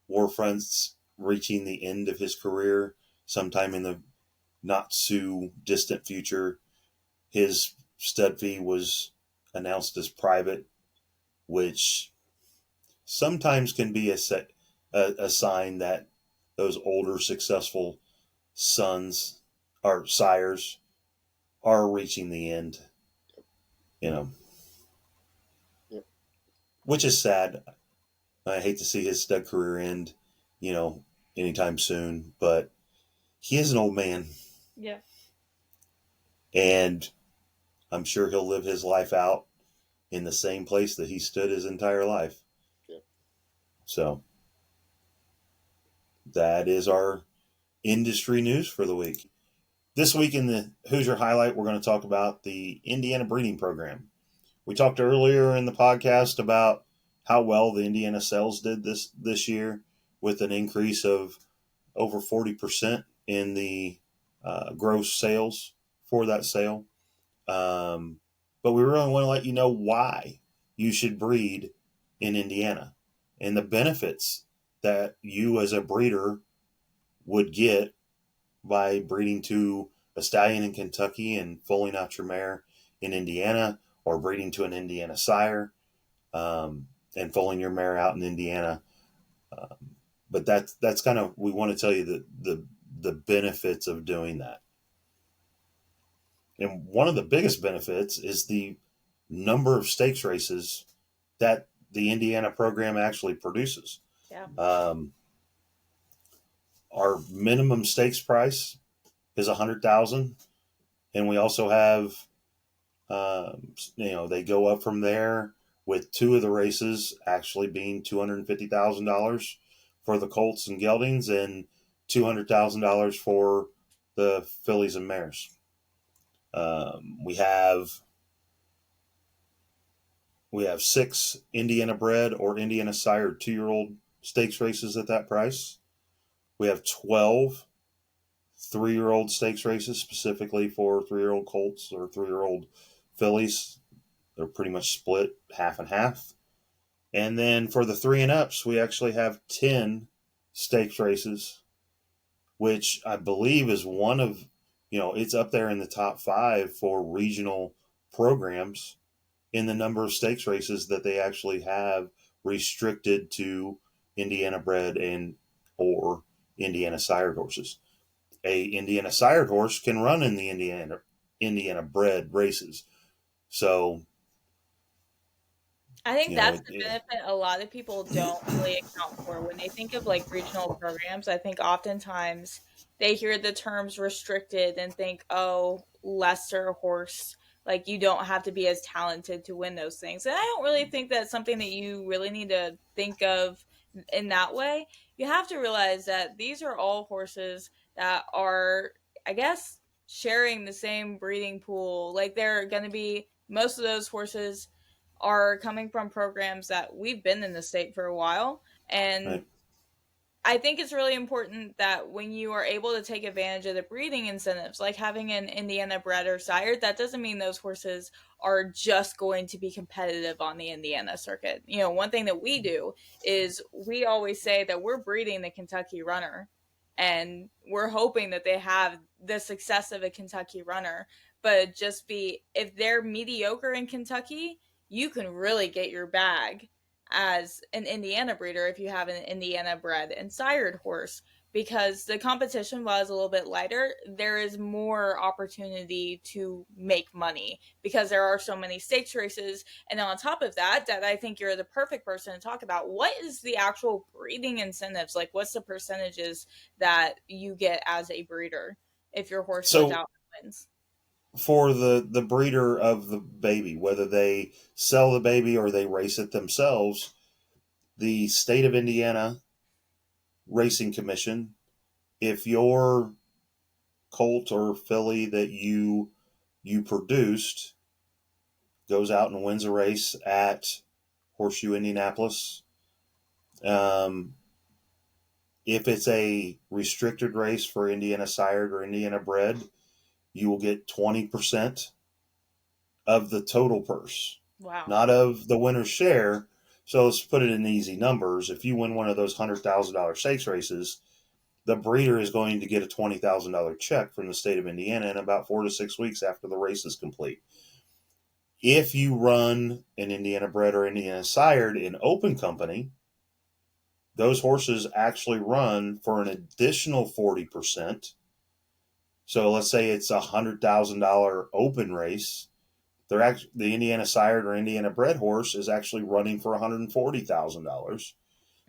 Warfront's reaching the end of his career sometime in the not too distant future. His stud fee was announced as private, which sometimes can be a sign that those older successful sons or sires are reaching the end, Yep. Which is sad. I hate to see his stud career end, anytime soon, but he is an old man. Yeah. And I'm sure he'll live his life out in the same place that he stood his entire life. Yep. So that is our industry news for the week. This week in the Hoosier Highlight, we're going to talk about the Indiana breeding program. We talked earlier in the podcast about how well the Indiana sales did this year, with an increase of over 40% in the gross sales for that sale. But we really want to let you know why you should breed in Indiana and the benefits that you as a breeder would get by breeding to a stallion in Kentucky and foaling out your mare in Indiana, or breeding to an Indiana sire and foaling your mare out in Indiana. But that's kind of, we want to tell you the benefits of doing that. And one of the biggest benefits is the number of stakes races that the Indiana program actually produces. Yeah. Our minimum stakes price is $100,000, and we also have, they go up from there, with two of the races actually being $250,000 for the colts and geldings, and $200,000 for the fillies and mares. We have 6 Indiana bred or Indiana sired 2-year-old stakes races at that price. We have 12 3-year-old stakes races specifically for 3-year-old colts or 3-year-old fillies. They're pretty much split half and half. And then for the 3 and ups, we actually have 10 stakes races, which I believe is one of, it's up there in the top 5 for regional programs in the number of stakes races that they actually have restricted to Indiana bred and or Indiana sired horses. A Indiana sired horse can run in the Indiana bred races. So I think You know, that's the benefit a lot of people don't really account for when they think of like regional programs. I think oftentimes they hear the terms restricted and think, oh, lesser horse, like you don't have to be as talented to win those things. And I don't really think that's something that you really need to think of in that way. You have to realize that these are all horses that are, I guess, sharing the same breeding pool. Like they're going to be, most of those horses are coming from programs that we've been in the state for a while. And right. I think it's really important that when you are able to take advantage of the breeding incentives, like having an Indiana bred or sire, that doesn't mean those horses are just going to be competitive on the Indiana circuit. You know, one thing that we do is we always say that we're breeding the Kentucky runner and we're hoping that they have the success of a Kentucky runner, but just be, if they're mediocre in Kentucky, you can really get your bag as an Indiana breeder if you have an Indiana bred and sired horse, because the competition was a little bit lighter. There is more opportunity to make money because there are so many stakes races. And on top of that, that I think you're the perfect person to talk about what is the actual breeding incentives, like what's the percentages that you get as a breeder if your horse goes So out and wins. for the breeder of the baby, whether they sell the baby or they race it themselves, the state of Indiana Racing Commission, if your colt or filly that you produced goes out and wins a race at Horseshoe Indianapolis, um, if it's a restricted race for Indiana sired or Indiana bred, you will get 20% of the total purse, Wow. not of the winner's share. So let's put it in easy numbers. If you win one of those $100,000 stakes races, the breeder is going to get a $20,000 check from the state of Indiana in about 4 to 6 weeks after the race is complete. If you run an Indiana bred or Indiana sired in open company, those horses actually run for an additional 40%. So let's say it's $100,000 open race. The Indiana sired or Indiana bred horse is actually running for $140,000,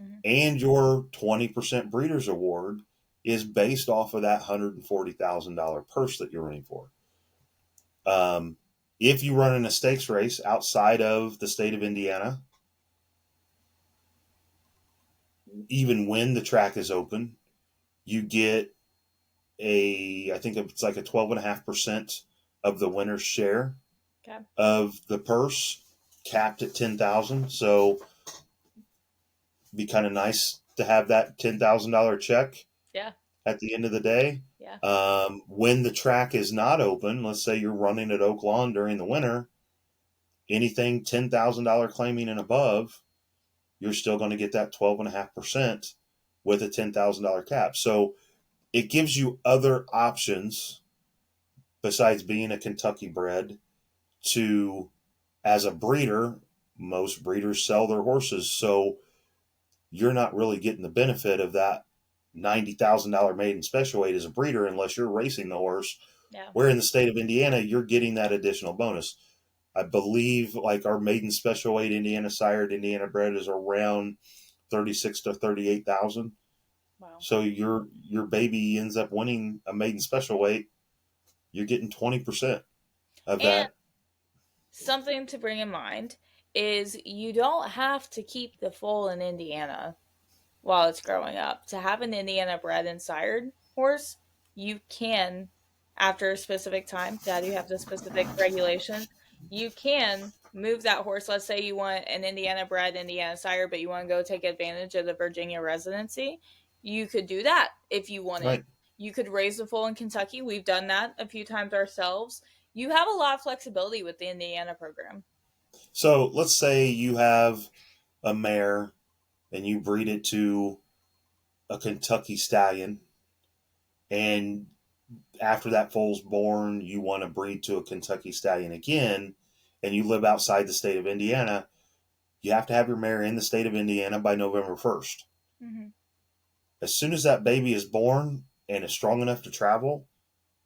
Mm-hmm. and your 20% breeders award is based off of that $140,000 purse that you're running for. If you run in a stakes race outside of the state of Indiana, even when the track is open, you get I think it's like a 12.5% of the winner's share Okay. of the purse, capped at 10,000. So be kind of nice to have that $10,000 check Yeah. at the end of the day. Yeah. When the track is not open, let's say you're running at Oak Lawn during the winter, anything $10,000 claiming and above, you're still going to get that 12.5% with a $10,000 cap. So it gives you other options besides being a Kentucky bred to, as a breeder, most breeders sell their horses. So you're not really getting the benefit of that $90,000 maiden special weight as a breeder unless you're racing the horse. Yeah. Where in the state of Indiana, you're getting that additional bonus. I believe like our maiden special weight Indiana sired Indiana bred is around 36 to 38,000. Wow. So your baby ends up winning a maiden special weight, you're getting 20% of And that. something to bring in mind is you don't have to keep the foal in Indiana while it's growing up. To have an Indiana bred and sired horse, you can, after a specific time, that you have the specific regulations, you can move that horse. Let's say you want an Indiana bred, Indiana sire, but you want to go take advantage of the Virginia residency. You could do that if you wanted. Right. You could raise the foal in Kentucky. We've done that a few times ourselves. You have a lot of flexibility with the Indiana program. So let's say you have a mare and you breed it to a Kentucky stallion, and after that foal's born, you want to breed to a Kentucky stallion again, and you live outside the state of Indiana, you have to have your mare in the state of Indiana by November 1st. Mm-hmm. As soon as that baby is born and is strong enough to travel,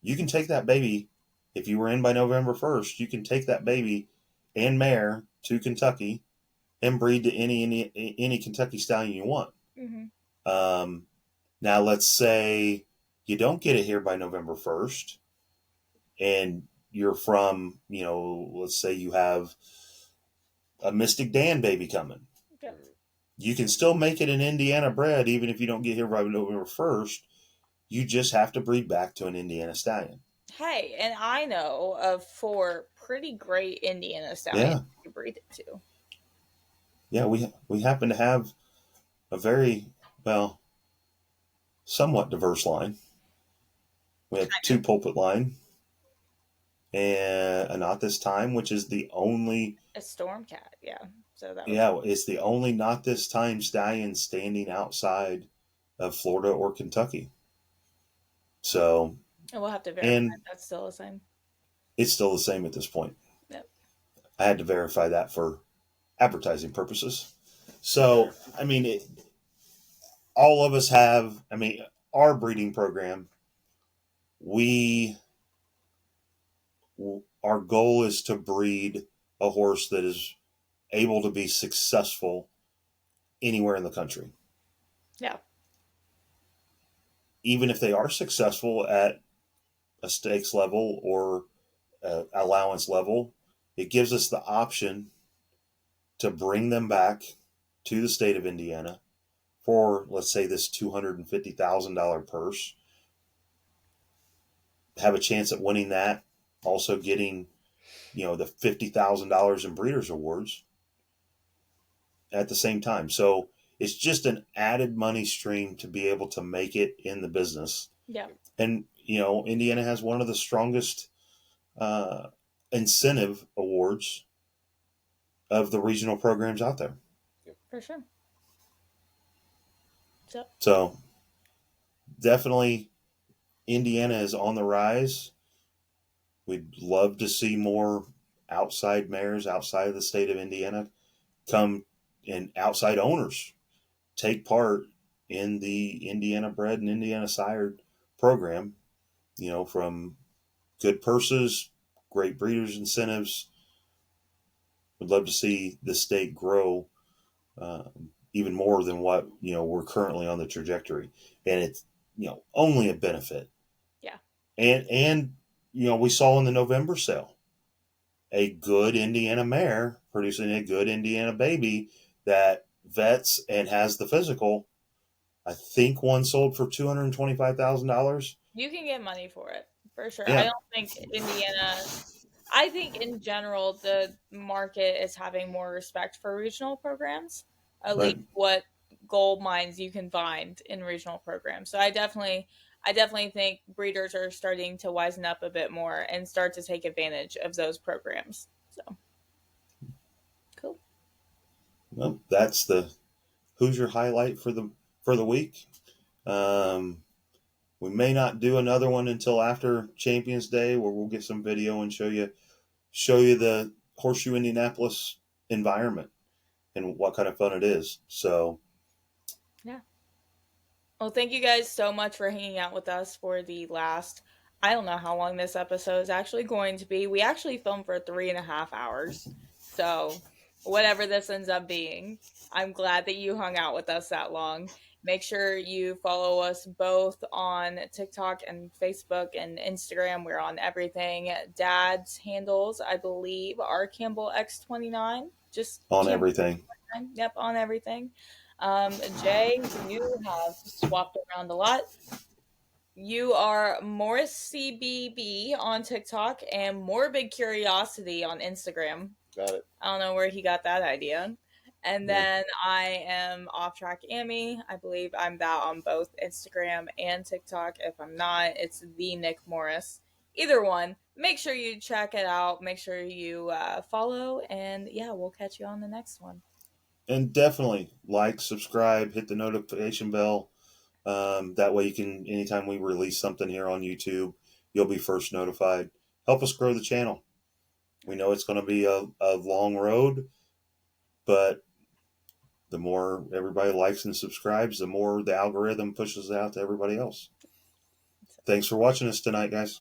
you can take that baby. If you were in by November 1st, you can take that baby and mare to Kentucky, and breed to any Kentucky stallion you want. Mm-hmm. Now, let's say you don't get it here by November 1st, and you're from, let's say you have a Mystic Dan baby coming. Okay. You can still make it an Indiana bred even if you don't get here by November 1st. You just have to breed back to an Indiana stallion. Hey, and I know of 4 pretty great Indiana stallions to breed it to. Yeah, we happen to have a very, somewhat diverse line. We have 2 pulpit line and a Not This Time, which is the only... A Stormcat, yeah. So that it's the only Not This Time stallion standing outside of Florida or Kentucky. So... And we'll have to verify that's still the same. It's still the same at this point. Yep. I had to verify that for advertising purposes. So, all of us have, our breeding program, our goal is to breed a horse that is able to be successful anywhere in the country. Yeah. Even if they are successful at a stakes level or allowance level, it gives us the option to bring them back to the state of Indiana for, let's say, this $250,000 purse. Have a chance at winning that. Also getting, the $50,000 in Breeders Awards at the same time. So it's just an added money stream to be able to make it in the business. Yeah. And, Indiana has one of the strongest incentive awards of the regional programs out there. For sure. So definitely Indiana is on the rise. We'd love to see more outside mares outside of the state of Indiana come, and outside owners take part in the Indiana bred and Indiana sired program, from good purses, great breeders incentives. We'd love to see the state grow even more than what, we're currently on the trajectory. And it's, only a benefit. Yeah. And we saw in the November sale a good Indiana mare producing a good Indiana baby that vets and has the physical. I think one sold for $225,000. You can get money for it, for sure. Yeah. I don't think I think in general the market is having more respect for regional programs, at least what gold mines you can find in regional programs. So I definitely think breeders are starting to wisen up a bit more and start to take advantage of those programs. So cool. Well, that's the Hoosier highlight for the week. We may not do another one until after Champions Day, where we'll get some video and show you the Horseshoe Indianapolis environment and what kind of fun it is. So, yeah. Well, thank you guys so much for hanging out with us for the last. I don't know how long this episode is actually going to be. We actually filmed for 3.5 hours. So, whatever this ends up being, I'm glad that you hung out with us that long. Make sure you follow us both on TikTok and Facebook and Instagram. We're on everything. Dad's handles, I believe, are Campbell X29. Just on Campbell everything. X29. Yep, on everything. Jay, you have swapped around a lot. You are Morris CBB on TikTok and Morbid Curiosity on Instagram. Got it. I don't know where he got that idea. And then I am Off Track Amy. I believe I'm that on both Instagram and TikTok. If I'm not, it's the Nick Morris. Either one. Make sure you check it out. Make sure you follow. And yeah, we'll catch you on the next one. And definitely like, subscribe, hit the notification bell. That way you can, anytime we release something here on YouTube, you'll be first notified. Help us grow the channel. We know it's going to be a long road, but the more everybody likes and subscribes, the more the algorithm pushes it out to everybody else. Thanks for watching us tonight, guys.